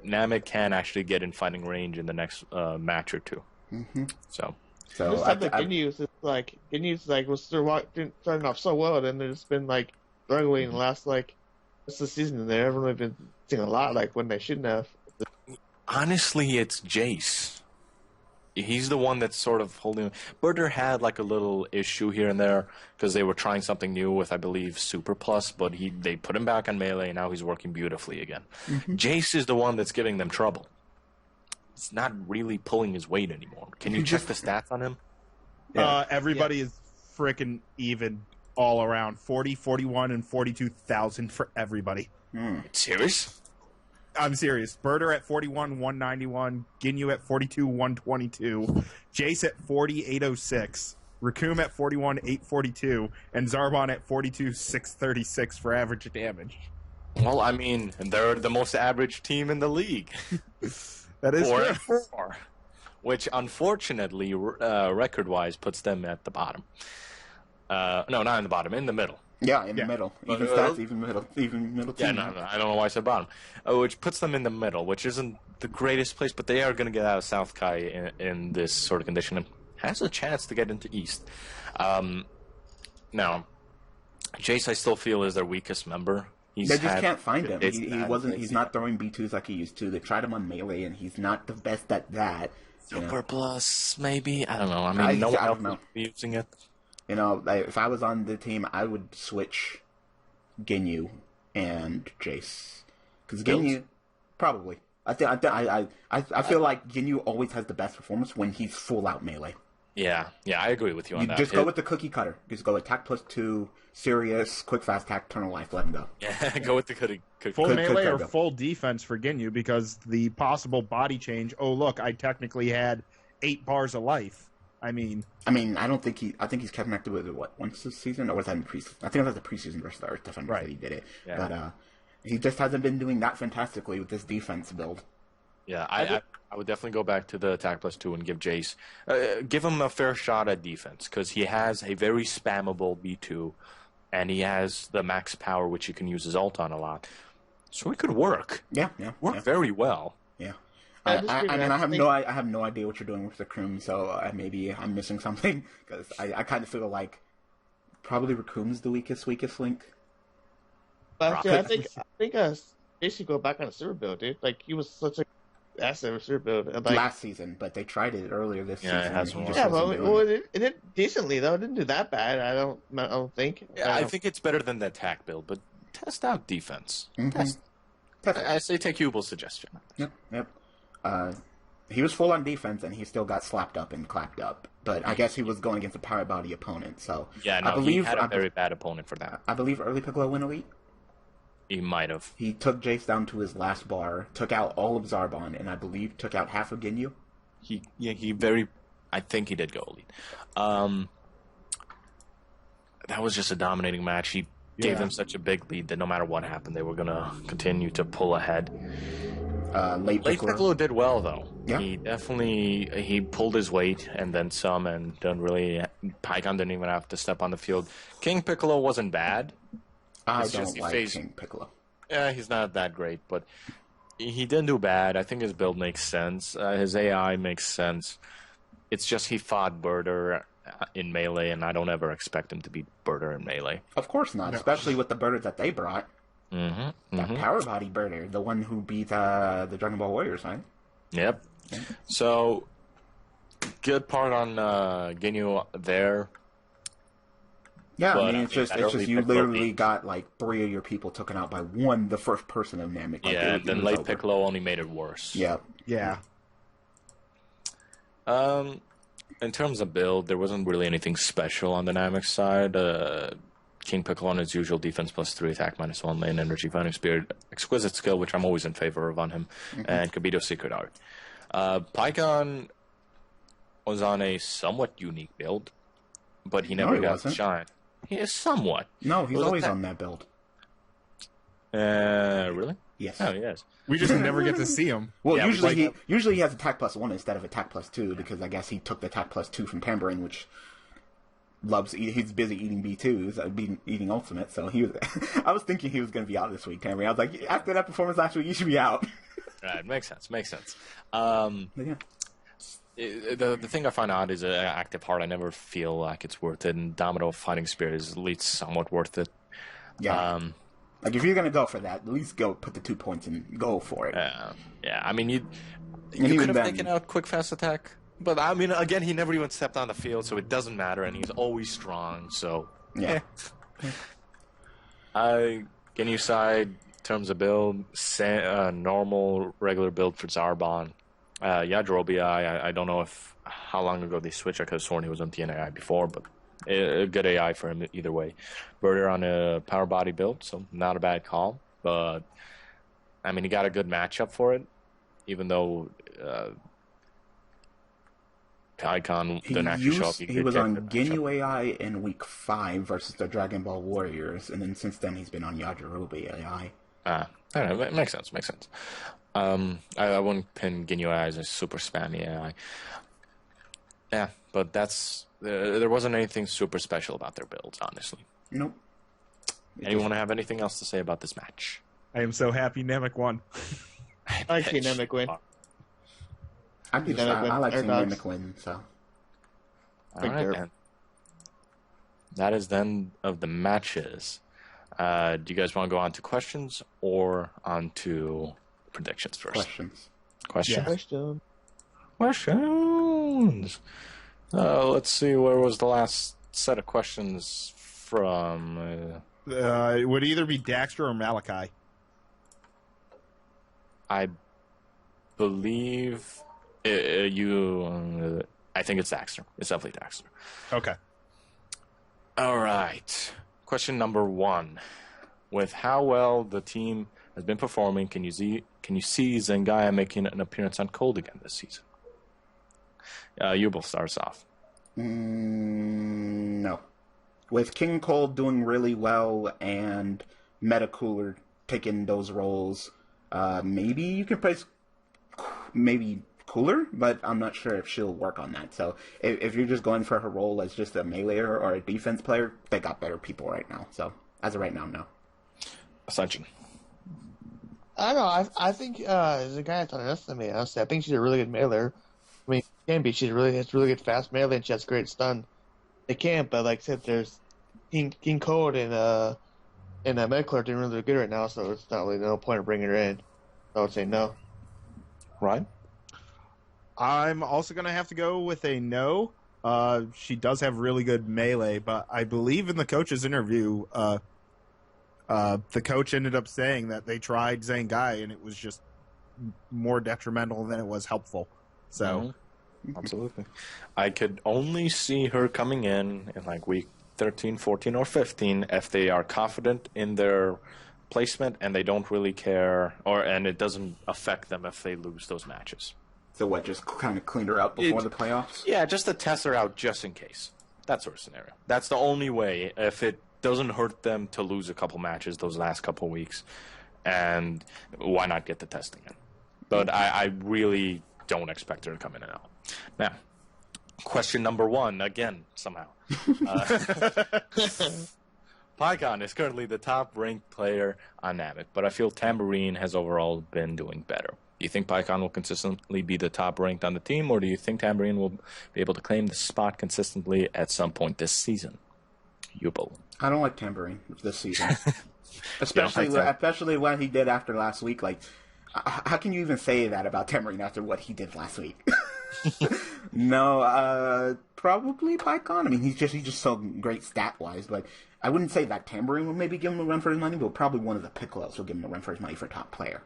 Namek can actually get in fighting range in the next match or two. Mm-hmm. So This time the Ginyu's was starting off so well, and they've just been like struggling in the last rest of the season, and they haven't really been seeing a lot when they shouldn't have. honestly, it's Jace. He's the one that's sort of holding. Burter had a little issue here and there because they were trying something new with, I believe, Super Plus, but they put him back on melee, and now he's working beautifully again. Mm-hmm. Jace is the one that's giving them trouble. He's not really pulling his weight anymore. Can you check the stats on him? Everybody is freaking even all around. 40, 41, and 42,000 for everybody. Serious? I'm serious. Burter at 41, 191. Ginyu at 42, 122. Jace at 40, 806. Raccoon at 41, 842. And Zarbon at 42, 636 for average damage. Well, I mean, they're the most average team in the league. That is 4-4, which unfortunately, record-wise, puts them at the bottom. No, not in the bottom, in the middle. Yeah, in the middle. Even stats, even middle team. Yeah, no, I don't know why I said bottom. Which puts them in the middle, which isn't the greatest place, but they are going to get out of South Kai in this sort of condition and has a chance to get into East. Now, Jace, I still feel, is their weakest member. They just can't find him. He's not throwing B2s like he used to. They tried him on melee, and he's not the best at that. Super Plus, maybe? I don't know. I mean, no one else will be using it. If I was on the team, I would switch Ginyu and Jace. Because Ginyu, probably. I feel like Ginyu always has the best performance when he's full out melee. Yeah, I agree with you on that. Just go with the cookie cutter. Just go attack +2, serious, quick, fast attack, eternal life, let him go. Yeah, go with the cookie. Full melee or full defense for Ginyu, because the possible body change, look, I technically had 8 bars of life. I mean, I don't think I think he's connected with it, once this season, or was that in the preseason? I think it was the preseason versus the Earth Defender that he did it. Yeah. But he just hasn't been doing that fantastically with this defense build. Yeah, I would definitely go back to the attack +2 and give Jace, give him a fair shot at defense, because he has a very spammable B2, and he has the max power, which you can use his ult on a lot. So it could work. Yeah. Work very well. Yeah. I have no idea what you're doing with the Raccoon, so maybe I'm missing something, because I kind of feel like probably Raccoon's the weakest link. But I think Ginyu basically go back on a super build, dude. Like he was such a asset of a super build. And, like, last season, but they tried it earlier this Yeah, it season. hasn't and he worked. just yeah, wasn't well, doing it did decently though. It didn't do that bad. I don't think. Yeah, I think it's better than the attack build, but test out defense. Mhm. I say take Hubel's suggestion. Yep. He was full on defense, and he still got slapped up and clapped up. But I guess he was going against a power body opponent, so Yeah, no, I believe he had a very bad opponent for that. I believe early Piccolo went elite. He might have. He took Jace down to his last bar, took out all of Zarbon, and I believe took out half of Ginyu. I think he did go elite. That was just a dominating match. He gave them such a big lead that no matter what happened, they were going to continue to pull ahead. Late Piccolo did well, though. Yeah. He pulled his weight and then some, and Pycon didn't even have to step on the field. King Piccolo wasn't bad. I It's just don't he like faced- King Piccolo. Yeah, he's not that great, but he didn't do bad. I think his build makes sense. His AI makes sense. It's just he fought Birder in Melee, and I don't ever expect him to beat Birder in Melee. Of course not, especially with the birders that they brought. Mm-hmm. That power body birder, the one who beat the Dragon Ball Warriors, right? Yep. So, good part on Ginyu there. Yeah, But, I mean, it's just that early you Piccolo literally beat- got like 3 of your people taken out by the first person of Namek. Like, Yeah, it then was late over. Piccolo only made it worse. Yeah. Yeah. In terms of build, there wasn't really anything special on the Namek side. King Piccolo on his usual defense +3, attack -1, lane energy, fighting spirit, exquisite skill, which I'm always in favor of on him, and Kibito's secret art. Pycon was on a somewhat unique build, but he never he got wasn't. to shine. He is somewhat. No, he's Was it always that- on that build. Really? Yes. Oh, yes. We just never get to see him. Well, Yeah, usually he has attack +1 instead of attack +2 because I guess he took the attack +2 from Tambourine, which he's busy eating B2s, eating Ultimate. So he was. I was thinking he was going to be out this week, Tambourine. I was like, after that performance last week, you should be out. Right, makes sense. Yeah. The thing I find odd is active heart. I never feel like it's worth it, and Domino Fighting Spirit is at least somewhat worth it. Yeah. Like if you're going to go for that, at least go put the 2 points and go for it. Yeah. I mean, you even could have then- taken out Quick Fast Attack, but I mean, again, he never even stepped on the field, so it doesn't matter, and he's always strong. So Yeah. Ginyu side, in terms of build, normal, regular build for Zarbon. Yajirobe, I don't know how long ago they switched. I could have sworn he was on TNAI before, but a good AI for him either way. Birder on a power body build, so not a bad call. But, I mean, he got a good matchup for it, even though Icon didn't actually show up. He was on Ginyu AI in week 5 versus the Dragon Ball Warriors, and then since then he's been on Yajirobe AI. I don't know, it makes sense. I wouldn't pin Ginyu AI as a super spammy AI. Yeah, but there wasn't anything super special about their builds, honestly. Nope. Anyone have anything else to say about this match? I am so happy Namek won. I like seeing Namek win. I like seeing Airdogs. Namek win, so. All Big right, derp. then. That is the end of the matches. Do you guys want to go on to questions or on to predictions first? Questions. Questions? Question. Questions. Let's see, where was the last set of questions from? It would either be Daxter or Malachi. I believe I think it's Daxter. It's definitely Daxter. Okay. All right. Question number 1. With how well the team has been performing, can you see Zengaya making an appearance on Cold again this season? Yubel starts off. No. With King Cold doing really well and Metacooler taking those roles, maybe you can place maybe Cooler, but I'm not sure if she'll work on that. So if you're just going for her role as just a meleeer or a defense player, they got better people right now. So as of right now, no. Ascension. I don't know. I think Zagai's underestimated. Honestly, I think she's a really good mailer. I mean, she can be. She's really good fast melee, and she has great stun. They can't, but like I said, there's King Code and And that med clerk didn't really do good right now, so it's not really no point of bringing her in. I would say no. Right? I'm also going to have to go with a no. She does have really good melee, but I believe in the coach's interview, the coach ended up saying that they tried Zangai and it was just more detrimental than it was helpful. So, Absolutely. I could only see her coming in like week 13, 14, or 15 if they are confident in their placement and they don't really care, and it doesn't affect them if they lose those matches. So what, just kind of cleaned her up before the playoffs? Yeah, just to test her out just in case. That sort of scenario. That's the only way, if it doesn't hurt them to lose a couple matches those last couple weeks, and why not get the testing in? But I really don't expect her to come in and out. Now, question number 1, again, somehow. Pycon is currently the top-ranked player on Namek, but I feel Tambourine has overall been doing better. Do you think Pycon will consistently be the top-ranked on the team, or do you think Tambourine will be able to claim the spot consistently at some point this season? Yubel. I don't like Tambourine this season. especially what he did after last week. Like, how can you even say that about Tambourine after what he did last week? No, probably Pycon. I mean, he's just so great stat-wise, but I wouldn't say that Tambourine will maybe give him a run for his money, but probably one of the Piccolos will give him a run for his money for top player.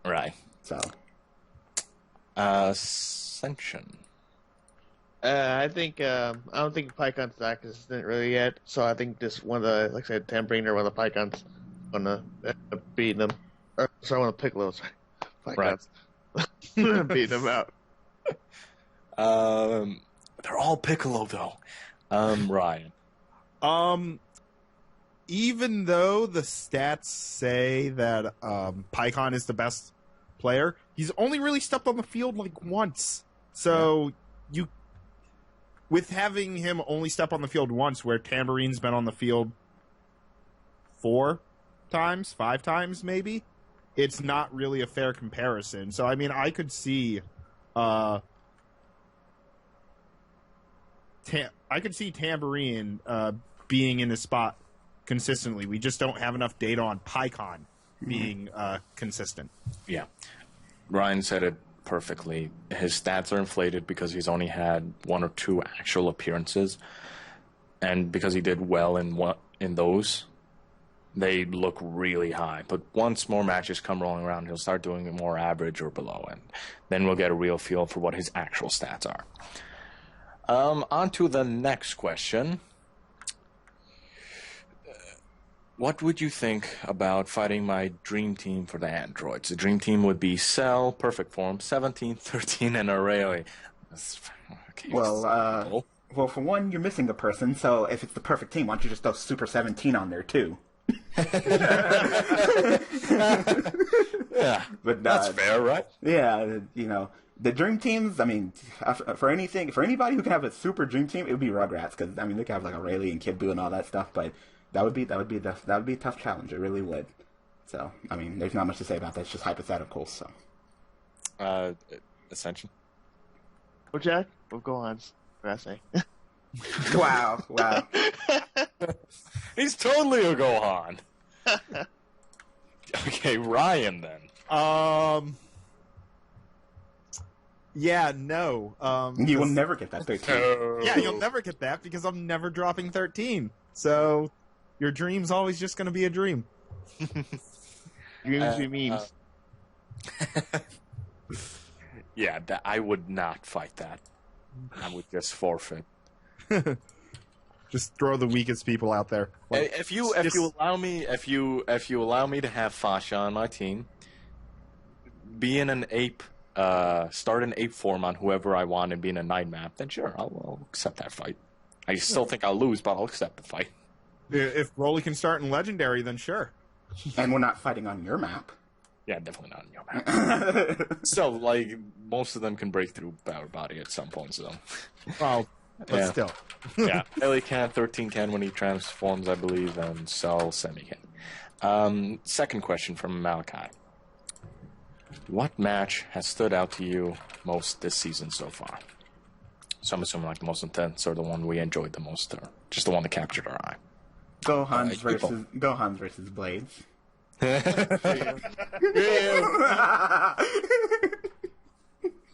Right. So, Ascension. I think I don't think Pycon's that consistent really yet. So I think just one of the, like I said, Tambourine or one of the Pycons gonna beat them. Or sorry, one of the Piccolos. Pycons. Right. Beat them out. They're all Piccolo though. Ryan. even though the stats say that Pycon is the best player, he's only really stepped on the field like once. So with having him only step on the field once, where Tambourine's been on the field 4 times, 5 times maybe, it's not really a fair comparison. So I mean, I could see Tambourine being in his spot consistently. We just don't have enough data on Pycon being consistent. Yeah. Ryan said it perfectly. His stats are inflated because he's only had 1 or 2 actual appearances, and because he did well in those, they look really high. But once more matches come rolling around, he'll start doing it more average or below, and then we'll get a real feel for what his actual stats are. On to the next question. What would you think about fighting my dream team for the androids? The dream team would be Cell, Perfect Form, 17, 13, and Aurelie. Okay, well, for one, you're missing a person, so if it's the perfect team, why don't you just throw Super 17 on there, too? Yeah, but that's fair, right? Yeah, the dream teams. I mean, for anybody who can have a super dream team, it would be Rugrats, because I mean they could have like Aurelie and Kid Buu and all that stuff. But that would be a tough challenge. It really would. So I mean, there's not much to say about that. It's just hypothetical. So, Ascension. Well, Jack, we'll go on. What I say. Wow. He's totally a Gohan. Okay, Ryan then. Yeah, no. You will never get that 13. Yeah, you'll never get that because I'm never dropping 13. So your dream's always just going to be a dream. Dreams be memes. Yeah, I would not fight that. I would just forfeit. Just throw the weakest people out there. Like, if you allow me to have Fasha on my team, be in an ape, start an ape form on whoever I want and be in a 9 map, then sure, I'll accept that fight. I still think I'll lose, but I'll accept the fight. If Broly can start in Legendary, then sure. And we're not fighting on your map. Yeah, definitely not on your map. So, like, most of them can break through Power Body at some point, so. Well, but still. Yeah, Ellie can, 13 can when he transforms, I believe, and Cell semi can. Second question from Malachi. What match has stood out to you most this season so far? So I'm assuming like the most intense or the one we enjoyed the most, or just the one that captured our eye. Gohan's versus Blades.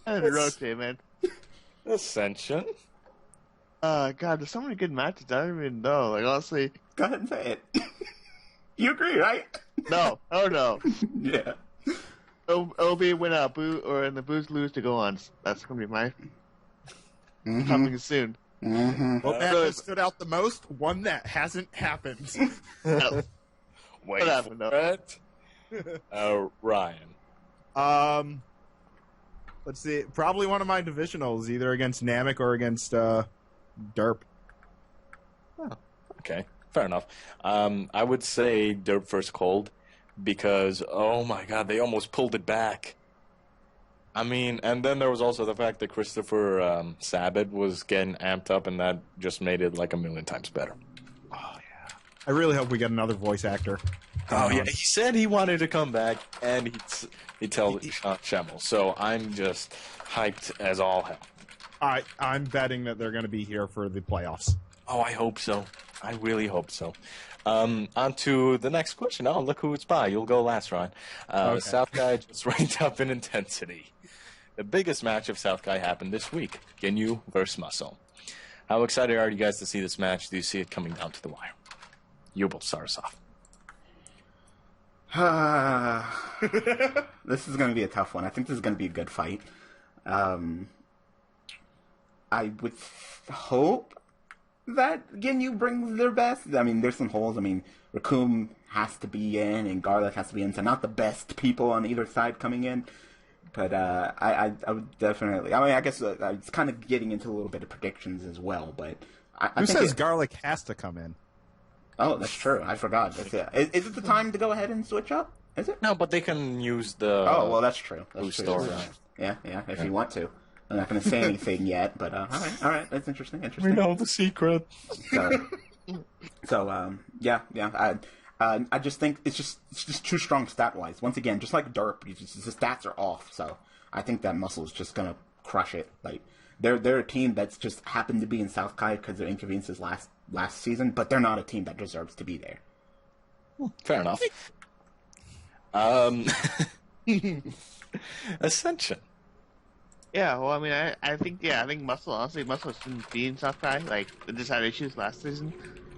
And rotate, man. Ascension. God, there's so many good matches. I don't even know. Like, honestly, Go ahead and say it. You agree, right? no. Oh no. Yeah. It'll be when Boo or the Boos lose to Gohans. That's gonna be my coming soon. Mm-hmm. What match has stood out the most? One that hasn't happened. No. Wait happened, for it. Ryan. Let's see. Probably one of my divisionals, either against Namek or against Derp. Okay, fair enough. I would say Derp vs. Cold because, oh my god, they almost pulled it back. I mean, and then there was also the fact that Christopher Sabat was getting amped up, and that just made it like a million times better. Oh, yeah. I really hope we get another voice actor. Oh, yeah, he said he wanted to come back, and he told Schemmel, so I'm just hyped as all hell. I'm betting that they're going to be here for the playoffs. Oh, I hope so. I really hope so. On to the next question. Oh, look who it's by. You'll go last, Ryan. Okay. South Guy just ranked up in intensity. The biggest match of South Guy happened this week. Ginyu versus Muscle. How excited are you guys to see this match? Do you see it coming down to the wire? You both start us off. This is going to be a tough one. I think this is going to be a good fight. I would hope that Ginyu brings their best. I mean, there's some holes. I mean, Raccoon has to be in, and Garlic has to be in. So not the best people on either side coming in. But I would definitely. I mean, I guess it's kind of getting into a little bit of predictions as well. But Who says Garlic has to come in? Oh, that's true. I forgot. Is it the time to go ahead and switch up? Is it? No, but they can use the. Oh well, that's true. That's true. Story. Yeah. If you want to. I'm not going to say anything yet, but all right. That's interesting. We know the secret. So yeah. I just think it's just too strong stat wise. Once again, just like Derp, the stats are off. So I think that Muscle is just gonna crush it. Like they're a team that's just happened to be in South Kai because of inconveniences last season, but they're not a team that deserves to be there. Fair enough. Ascension. Yeah, well, I mean, I think Muscle shouldn't be in South Kai. Like, they just had issues last season.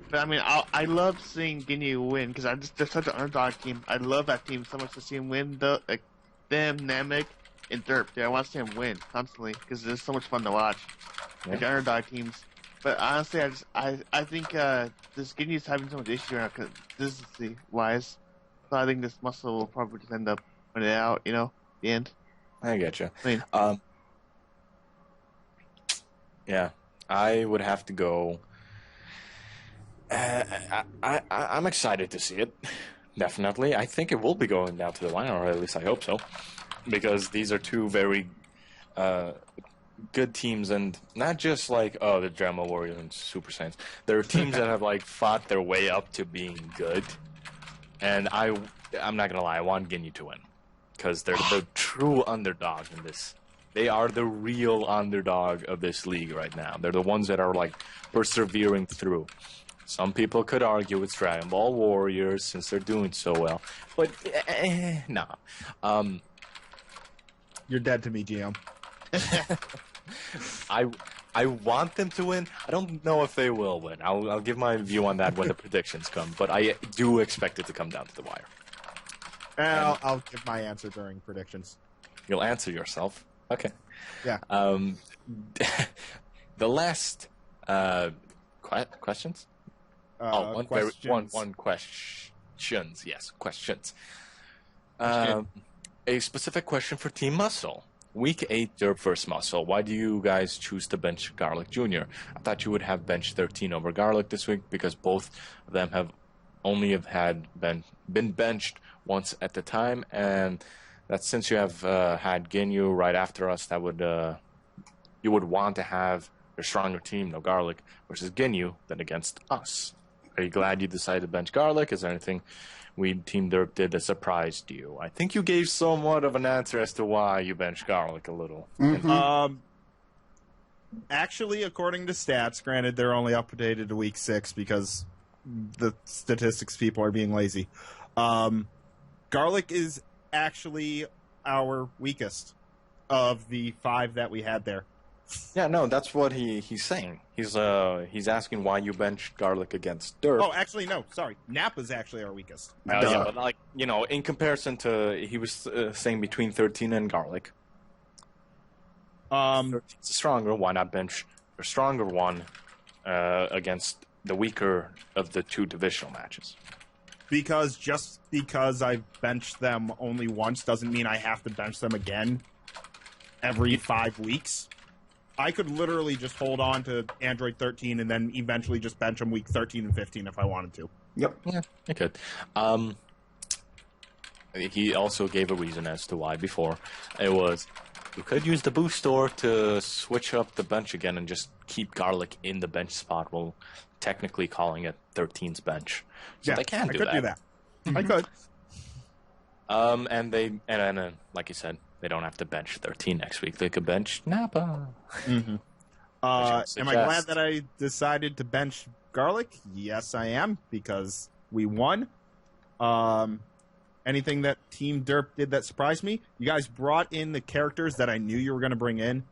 But I mean, I love seeing Ginyu win because they're such an underdog team. I love that team so much to see him win. Like them, Namek, and Derp. Dude, I want to see him win constantly because it's so much fun to watch. Yeah. Like underdog teams. But honestly, I think this Ginyu's having so much issue right now because consistency wise. So I think this Muscle will probably just end up winning it out. You know, the end. I get you. I mean, yeah, I would have to go. I'm excited to see it. Definitely. I think it will be going down to the wire, or at least I hope so. Because these are two very good teams, and not just like, oh, the Drama Warriors and Super Saiyans. They're teams that have like fought their way up to being good. And I'm not going to lie, I want Ginyu to win. Because they're the true underdog in this. They are the real underdog of this league right now. They're the ones that are like persevering through. Some people could argue it's Dragon Ball Warriors since they're doing so well, but no. You're dead to me, GM. I want them to win. I don't know if they will win. I'll give my view on that when the predictions come, but I do expect it to come down to the wire. I'll give my answer during predictions. You'll answer yourself. Okay. Yeah. The last questions. Questions. Yes, questions. A specific question for Team Muscle. Week 8, Derp versus Muscle. Why do you guys choose to bench Garlic Jr.? I thought you would have bench 13 over Garlic this week because both of them have been benched once at the time, and that since you have had Ginyu right after us, that would you would want to have a stronger team, no Garlic, versus Ginyu than against us. Are you glad you decided to bench Garlic? Is there anything Team Derp did that surprised you? I think you gave somewhat of an answer as to why you benched Garlic a little. Mm-hmm. Actually, according to stats, granted they're only updated to week 6 because the statistics people are being lazy. Garlic is actually our weakest of the 5 that we had there. Yeah, no, that's what he's saying. He's asking why you benched Garlic against Derp. Oh, actually, no. Sorry. Nappa's actually our weakest. Yeah, but like, you know, in comparison to, he was saying between 13 and Garlic. 13's a stronger. Why not bench a stronger one against the weaker of the 2 divisional matches? Because just because I benched them only once doesn't mean I have to bench them again every 5 weeks. I could literally just hold on to Android 13 and then eventually just bench them week 13 and 15 if I wanted to. Yep. Yeah, I could. He also gave a reason as to why before. It was, you could use the boost store to switch up the bench again and just keep Garlic in the bench spot while technically calling it 13's bench. So yeah, they can do I could do that. I could. And like you said, they don't have to bench 13 next week. They could bench Nappa. Mm-hmm. Am I glad that I decided to bench Garlic? Yes, I am, because we won. Anything that Team Derp did that surprised me? You guys brought in the characters that I knew you were going to bring in.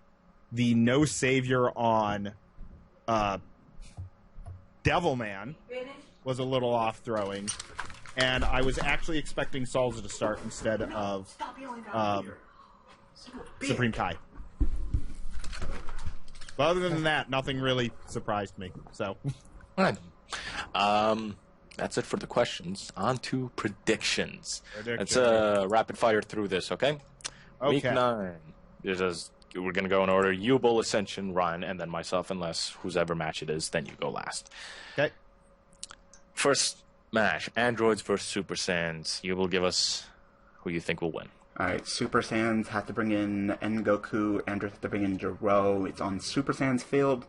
The no savior on Devilman was a little off-throwing. And I was actually expecting Salza to start instead of Supreme Kai. But other than that, nothing really surprised me. So, all right. That's it for the questions. On to predictions. Let's rapid fire through this, okay? Week 9. We're going to go in order. Yubel, Ascension, Ryan, and then myself, unless whose ever match it is, then you go last. Okay. First match, Androids versus Super Saiyans. You will give us who you think will win. All right, Super Saiyans have to bring in Ngoku. Androids have to bring in Jiro. It's on Super Saiyans field.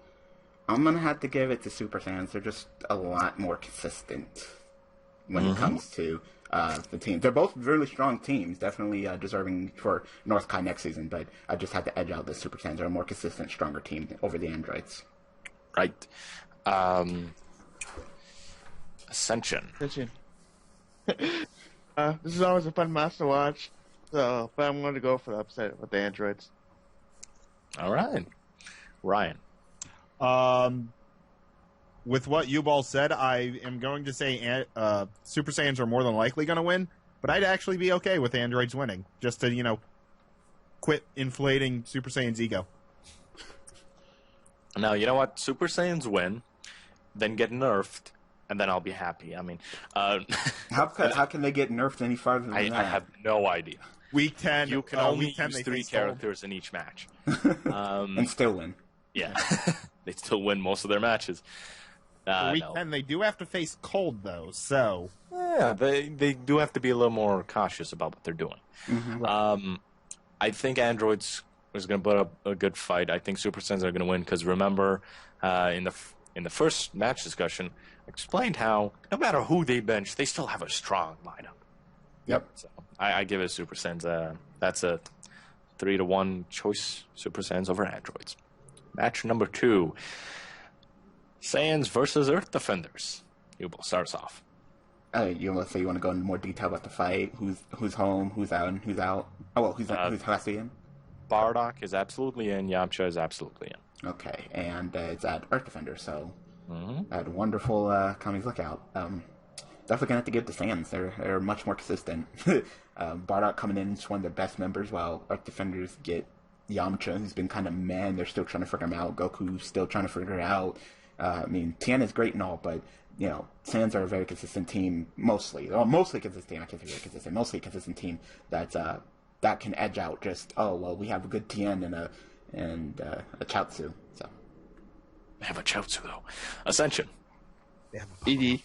I'm going to have to give it to Super Saiyans. They're just a lot more consistent when it comes to the team. They're both really strong teams, definitely deserving for North Kai next season, but I just had to edge out the Super Saiyans. They're a more consistent, stronger team over the Androids. Right. Ascension. This is always a fun match to watch, so but I'm going to go for the upset with the Androids. All right. Ryan. With what Yubal said, I am going to say Super Saiyans are more than likely going to win, but I'd actually be okay with Androids winning, just to, quit inflating Super Saiyan's ego. Now, you know what? Super Saiyans win, then get nerfed, and then I'll be happy. I mean... How can they get nerfed any farther than that? I have no idea. Week 10... You can only use 3 characters in each match. And still win. Yeah. They still win most of their matches. Week 10, they do have to face Cold, though, so... Yeah, they do have to be a little more cautious about what they're doing. Mm-hmm. I think Androids is going to put up a good fight. I think Super Saiyans are going to win, because remember, in the first match discussion, I explained how no matter who they bench, they still have a strong lineup. Yep. So I give it Super Saiyans. That's a 3-1 choice, Super Saiyans over Androids. Match number 2. Saiyans versus Earth Defenders. Yubel starts off. You want to go into more detail about the fight? Who's home? Who's out? And who's out? Oh, well, who has to be in? Bardock is absolutely in. Yamcha is absolutely in. Okay, and it's at Earth Defenders, so at wonderful Kami's Lookout. Definitely gonna have to give the Saiyans. They're much more consistent. Bardock coming in is one of their best members, while Earth Defenders get Yamcha, who's been kind of mad. They're still trying to figure him out. Goku's still trying to figure it out. Tien is great and all, but Saiyans are a very consistent team, mostly consistent team. I can't say very consistent. Mostly a consistent team that can edge out. Just we have a good Tien and a Chaozu. So They have a Chaozu though. Ascension. ED.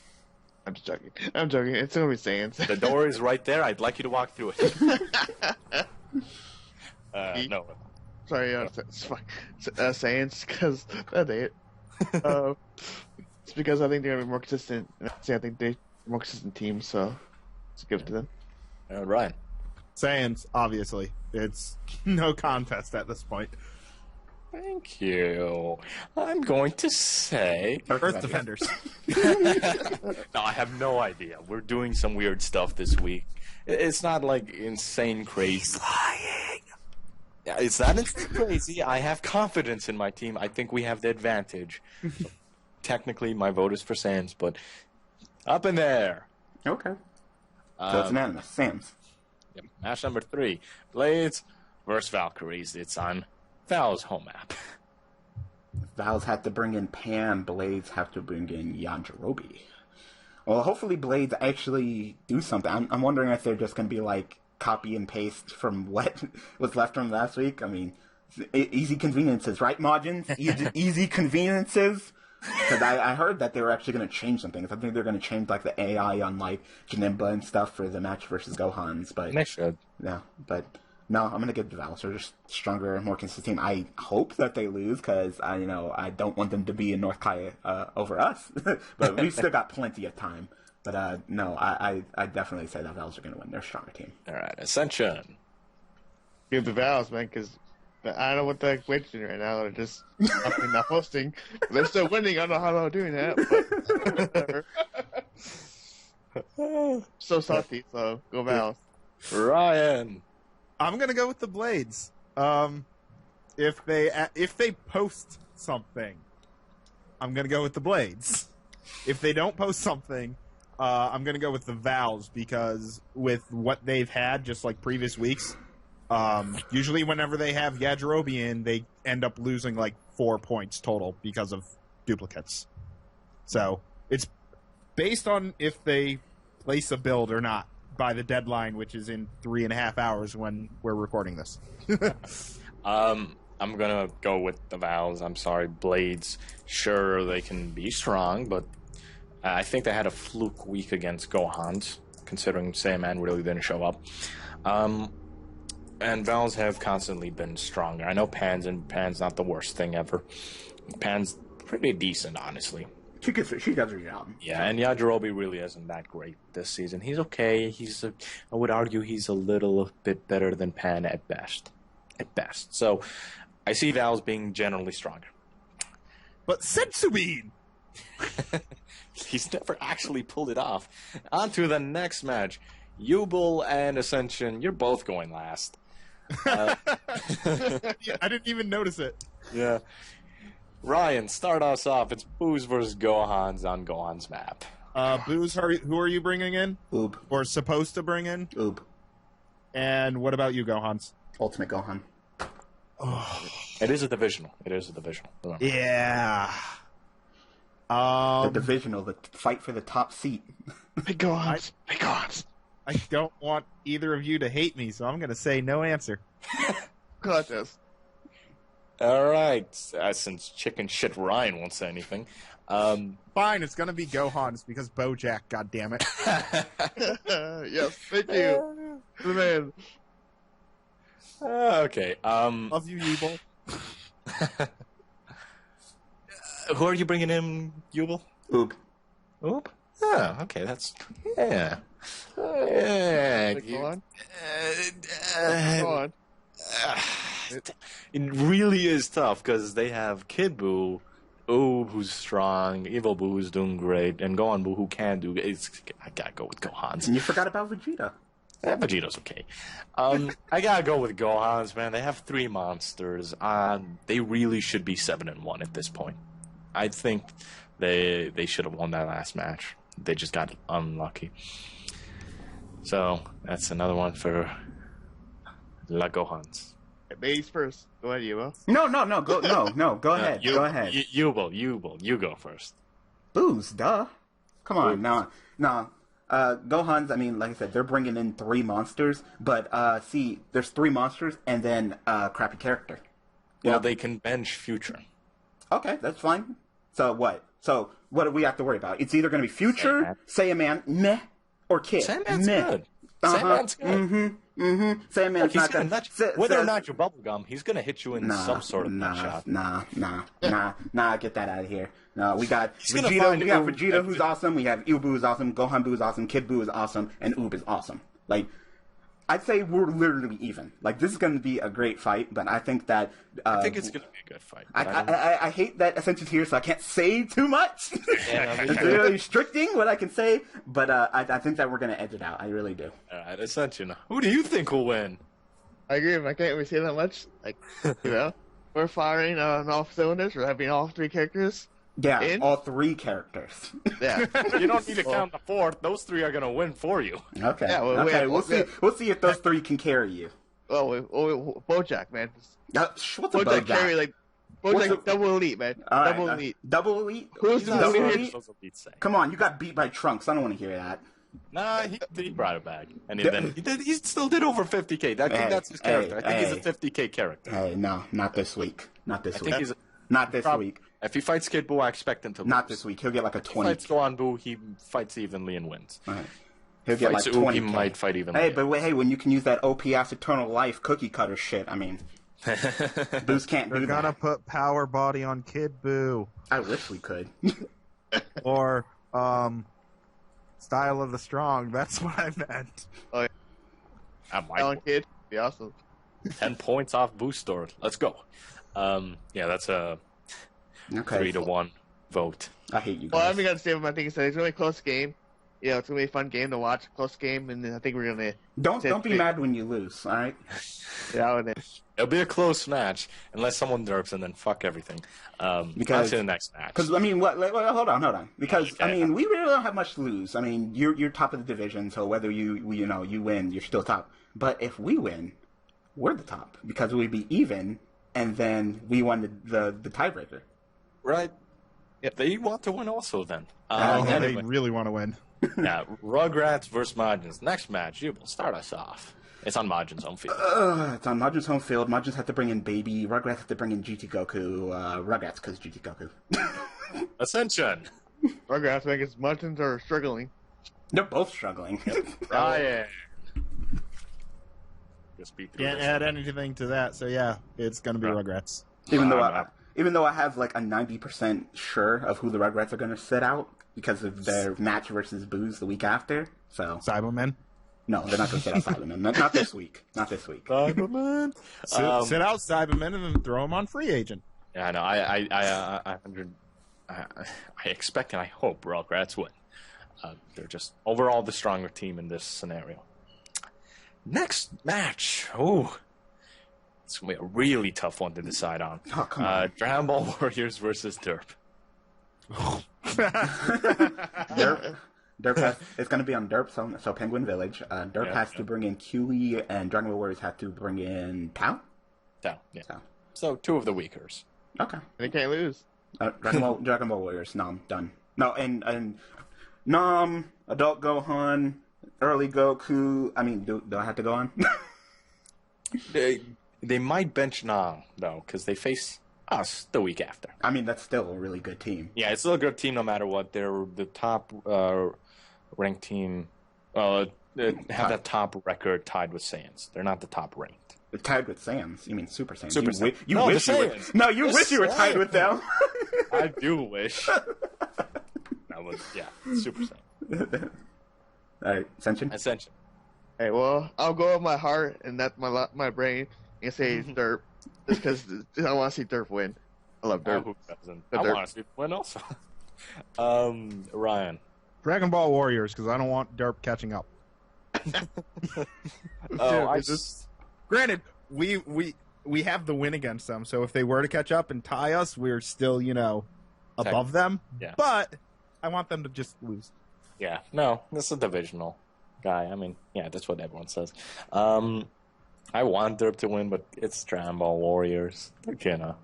I'm just joking. It's gonna be Saiyans. The door is right there. I'd like you to walk through it. No. Sorry, it's fine. Saiyans, because it's because I think they're gonna be more consistent. I think they're more consistent team, so let's give it to them. Ryan. Saiyans, obviously. It's no contest at this point. Thank you. I'm going to say Earth Defenders. No, I have no idea. We're doing some weird stuff this week. It's not like insane crazy. He's lying. Yeah, it's not insane crazy. I have confidence in my team. I think we have the advantage. Technically, my vote is for Sam's, but up in there. Okay. So it's unanimous. Sam's. Yep. Match number 3. Blades versus Valkyries. It's on Val's home map. Val's had to bring in Pan. Blades have to bring in Yajirobe. Well, hopefully Blades actually do something. I'm wondering if they're just going to be like copy and paste from what was left from last week. I mean, easy conveniences, right, Majin? Easy conveniences. Because I heard that they were actually going to change something. I think they're going to change like the AI on like Janemba and stuff for the match versus Gohan's. But They should. yeah, but no, I'm going to give the Val's. They're just stronger, more consistent team. I hope that they lose because I don't want them to be in North Kai over us. But we've still got plenty of time. But no, I definitely say that Val's are going to win. They're a stronger team. All right, Ascension. Give the Valves, man, because I don't know what they're waging right now. They're just not hosting. They're still winning. I don't know how they're doing that. But so salty, so go Valves. Ryan. I'm gonna go with the Blades. If they post something, I'm gonna go with the Blades. If they don't post something, I'm gonna go with the Valves because with what they've had, just like previous weeks, usually whenever they have Yajirobe in, they end up losing like 4 points total because of duplicates. So it's based on if they place a build or not by the deadline, which is in 3.5 hours when we're recording this. I'm gonna go with the Valves. I'm sorry, Blades. Sure, they can be strong, but I think they had a fluke week against Gohan's, considering Sandman really didn't show up. And Valves have constantly been stronger. I know Pan's not the worst thing ever. Pan's pretty decent, honestly. She does her job. Yeah, and Yajirobe really isn't that great this season. He's okay. I would argue he's a little bit better than Pan at best. So I see Val's being generally stronger. But Setsubin! He's never actually pulled it off. On to the next match. Yubel and Ascension, you're both going last. Yeah, I didn't even notice it. Yeah. Ryan, start us off. It's Booze versus Gohan's on Gohan's map. Booze, who are you bringing in? Oob. Or supposed to bring in? Oob. And what about you, Gohans? Ultimate Gohan. It is a divisional. Remember. Yeah. The divisional, the fight for the top seat. Big Gohans. I don't want either of you to hate me, so I'm going to say no answer. Contest. All right. Since chicken shit Ryan won't say anything. Fine, it's going to be Gohan's because Bojack, goddammit. Yes, thank you. The man. Okay. Love you, Yubel. Who are you bringing in, Yubel? Oob. Oop. Oh, okay. That's yeah. Yeah. Go on. Uh, Go on. It really is tough because they have Kid Buu, Oob, who's strong, Evil Boo, who's doing great, and Gohan Boo, who can do. I gotta go with Gohan's. And you forgot about Vegeta. Vegeta's okay. I gotta go with Gohan's, man. They have 3 monsters. They really should be 7-1 at this point. I think they should have won that last match. They just got unlucky. So that's another one for La Gohans. Ladies first. Go ahead, Yubo. No. Go ahead. Go ahead. Yubel, you go first. Booze, duh. Come on, no. Gohan's, I mean, like I said, they're bringing in 3 monsters, but see, there's 3 monsters and then crappy character. Well, they can bench Future. Okay, that's fine. So what? So what do we have to worry about? It's either going to be Future, Saiyaman, meh, or Kid. Sandman's meh. good. Sandman's good. Sandman's Look, not good. Whether or not you're bubblegum, he's going to hit you in some sort of shot. Nah, get that out of here. No, we got gonna Vegeta, find we got Oob. Vegeta who's awesome, we have Ibu who's awesome, Gohan Boo is awesome, Kid Boo is awesome, and Oob is awesome. Like, I'd say we're literally even. Like, this is going to be a great fight, but I think that... I think it's going to be a good fight. I hate that Ascension's here, so I can't say too much. Yeah, It's really restricting what I can say, but I think that we're going to edge it out. I really do. All right, Ascension. Who do you think will win? I agree. I can't really say that much. Like, we're firing on all cylinders. We're having all 3 characters. Yeah, all 3 characters. Yeah. You don't need to count the 4th. Those 3 are going to win for you. Okay. Yeah, We'll see. We'll see if those 3 can carry you. Bojack, man. What's a Bojack Bojack? carry like Bojack double elite, man. All right, Double elite. Double elite. Who's the double elite? elite? Those elites say. Come on, you got beat by Trunks. I don't want to hear that. Nah, he brought it back, and he still did over 50K. I think that's his character. I think he's a 50K character. Hey, no, not this week. Not this week. He's Not this week. If he fights Kid Buu, I expect him to lose. Not this week. He'll get like a If he 20. fights Gohan Buu, he fights evenly and wins. All right. He'll get like Fights Oob, 20. he might fight evenly. Hey, but wait, hey, when you can use that OP-ass Eternal Life cookie cutter shit, I mean, Boos can't They're do gonna that. put Power Body on Kid Buu. I wish we could. Or, Style of the Strong. That's what I meant. I might Talent kid. Be awesome. 10 points off Boost Store. Let's go. Yeah, that's a Okay. 3-1 vote. I hate you Well, guys. I'm gonna say what my thing is. It's gonna be a close game. You know, it's gonna be a fun game to watch. Close game, and I think we're gonna. Don't be mad when you lose, all right? It'll be a close match unless someone derps and then fuck everything. Because- on to the next match. Because I mean, hold on. Because Okay. I mean, we really don't have much to lose. I mean, you're top of the division, so whether you win, you're still top. But if we win, we're the top because we'd be even, and then we won the tiebreaker. Right? Yeah, they want to win also then. Oh, Anyway, they really want to win. yeah, Rugrats versus Majins. Next match, you will start us off. It's on Majin's home field. It's on Majin's home field. Majin's have to bring in Baby. Rugrats have to bring in GT Goku. Rugrats because GT Goku. Ascension. Rugrats, because Muntins are struggling. They're both struggling. Ryan. Just beat through Can't this. add anything to that, so yeah, it's gonna be Right. Rugrats. even though I have like a 90% sure of who the Rugrats are going to sit out because of their match versus Booze the week after. So Cybermen. no, they're not going to sit out Cybermen. Not this week. Not this week. Cyberman. Sit out Cybermen and then throw them on free agent. Yeah, I know. I expect and I hope Rugrats win. They're just overall the stronger team in this scenario. Next match. Oh, it's gonna be a really tough one to decide on. Oh, come on. Dragon Ball Warriors versus Derp. Derp has, it's going to be on Derp, so Penguin Village. Derp Yeah, has to bring in QE, and Dragon Ball Warriors have to bring in Tao. Yeah. So 2 of the weakers. Okay. And they can't lose. Dragon Ball Warriors. Nom done. No, and Nom, Adult Gohan, Early Goku. I mean, do I have to go on? They might bench Nang though, because they face us the week after. I mean, that's still a really good team. Yeah, it's still a good team no matter what. They're the top ranked team. Have that top record tied with Saiyans. They're not the top ranked. They're tied with Saiyans. You mean Super Saiyans? Super Saiyan. You No, wish the you were. Saiyans. No, you The wish you were tied with them. I do wish. That was Super Saiyan. All right, Senshin. Ascension. Hey, well, I'll go with my heart and that's my brain and say Derp, just because I want to see Derp win. I love Derp. Who doesn't? The I Derp. want to see them win also. Ryan. Dragon Ball Warriors, because I don't want Derp catching up. Granted, we have the win against them, so if they were to catch up and tie us, we're still, above them. Yeah. But I want them to just lose. Yeah, no, this is a divisional guy. I mean, yeah, that's what everyone says. I want Derp to win, but it's Dragon Ball Warriors. They're gonna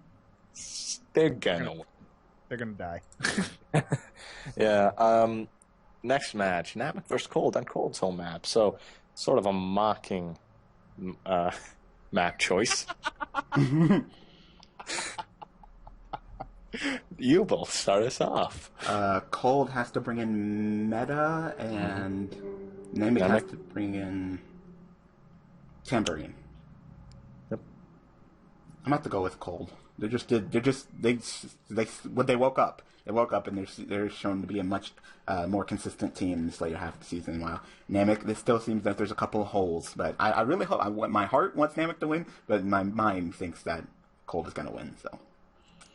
win. They're gonna die. Yeah. Next match, Namek versus Cold on Cold's home map. So, sort of a mocking map choice. You both start us off. Cold has to bring in Meta, and Namek has to bring in Tambourine. Yep. I'm about to go with Cold. They when they woke up, they woke up and they're shown to be a much more consistent team in this later half of the season. While Namek, it still seems that there's a couple of holes, but I really hope. My heart wants Namek to win, but my mind thinks that Cold is going to win. So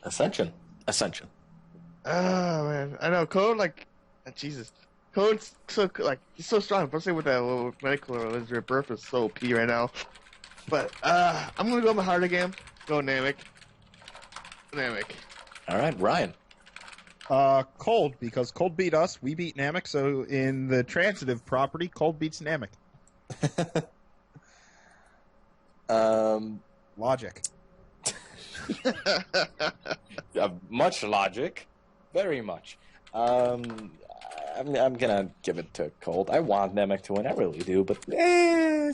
Ascension. Oh man, I know Code Jesus. Code's so he's so strong, especially with that medical or his rebirth is so OP right now. But I'm gonna go with my heart again. Go Namek. All right, Ryan. Cold, because Cold beat us, we beat Namek, so in the transitive property, Cold beats Namek. Logic. Much logic, very much. I'm gonna give it to Cold. I want Namek to win, I really do, but I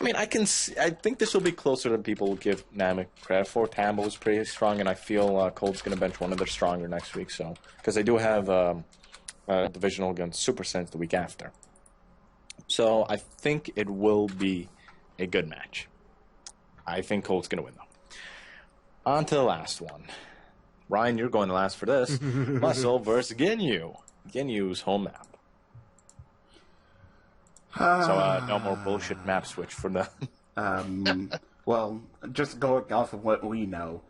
mean, I think this will be closer than people give Namek credit for. Tambo is pretty strong, and I feel Cold's gonna bench one of their stronger next week. So, because they do have a divisional against Super Saiyans the week after. So I think it will be a good match. I think Cold's gonna win though. On to the last one. Ryan, you're going to last for this. Muscle versus Ginyu. Ginyu's home map. So no more bullshit map switch for them. Well, just going off of what we know,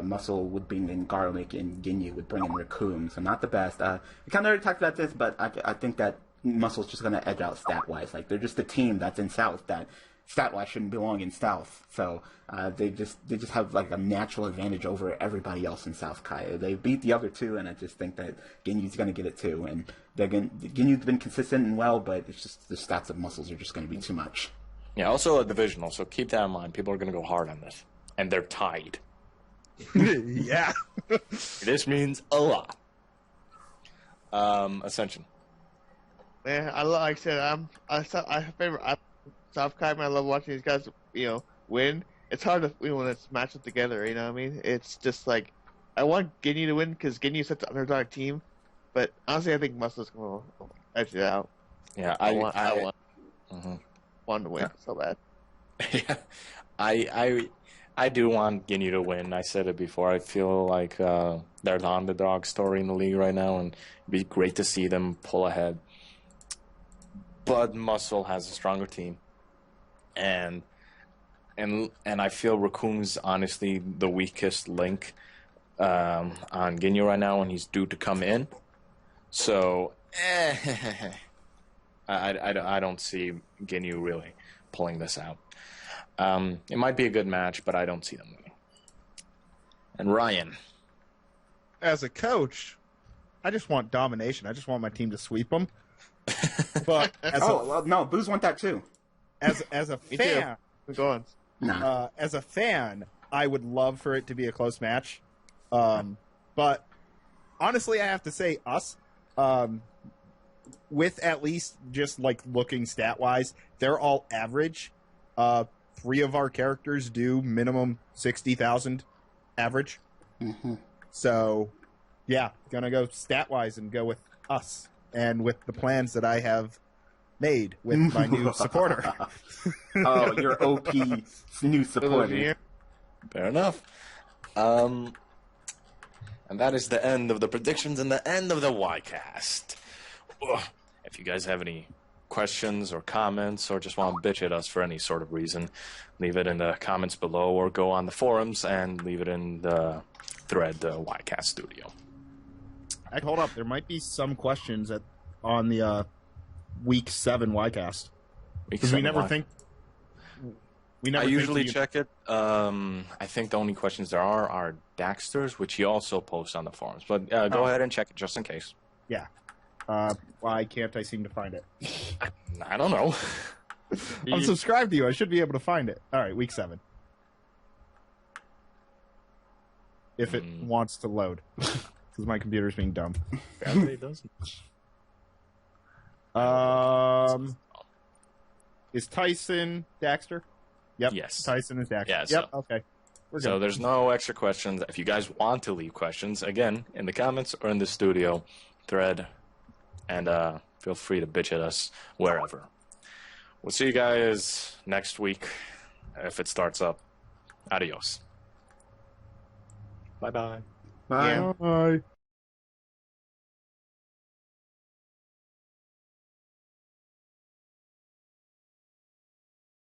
Muscle would bring in Garlic and Ginyu would bring in Raccoon, so not the best. We kind of already talked about this, but I think that Muscle's just going to edge out stat-wise. Like, they're just a team that's in South that stat-wise shouldn't belong in South. So they just have like a natural advantage over everybody else in South Kai. They beat the other two, and I just think that Ginyu's going to get it too. And Ginyu's been consistent and well, but it's just the stats of Muscles are just going to be too much. Yeah, also a divisional, so keep that in mind. People are going to go hard on this. And they're tied. Yeah. This means a lot. Ascension. Man, like I said, South Kai, man, I love watching these guys, win. It's hard to when it's matched up together, you know what I mean? It's just like, I want Ginyu to win because Ginyu's such an underdog team, but honestly, I think Muscle's going to edge it out. Yeah, I want to win so bad. Yeah, I do want Ginyu to win. I said it before. I feel like they're the underdog story in the league right now, and it'd be great to see them pull ahead. But Muscle has a stronger team. And I feel Raccoon's honestly the weakest link on Ginyu right now, and he's due to come in. So, I don't see Ginyu really pulling this out. It might be a good match, but I don't see them winning. And Ryan. As a coach, I just want domination. I just want my team to sweep them. But no, Boos want that too. As a fan, go on. Nah. As a fan, I would love for it to be a close match. But honestly, I have to say us. With at least just like looking stat wise, they're all average. 3 of our characters do minimum 60,000 average. Mm-hmm. So, yeah, gonna go stat wise and go with us and with the plans that I have made with my new supporter. Oh, your OP new supporter. Fair enough. And that is the end of the predictions and the end of the YCast. Ugh. If you guys have any questions or comments or just want to bitch at us for any sort of reason, leave it in the comments below or go on the forums and leave it in the thread, the YCast Studio. Hold up. There might be some questions on the Week 7 YCast. Because we never think... I usually check it. I think the only questions there are Daxter's, which he also posts on the forums. But go ahead and check it just in case. Yeah. Why can't I seem to find it? I don't know. I'm subscribed to you. I should be able to find it. All right, Week 7. If it wants to load. Because my computer's being dumb. Apparently it doesn't. Is Tyson Daxter? Yep. Yes. Tyson is Daxter. Yeah, yep. so, Okay. So there's no extra questions. If you guys want to leave questions, again, in the comments or in the studio thread, and feel free to bitch at us wherever. We'll see you guys next week if it starts up. Adios. Bye-bye. Bye. Yeah. Bye.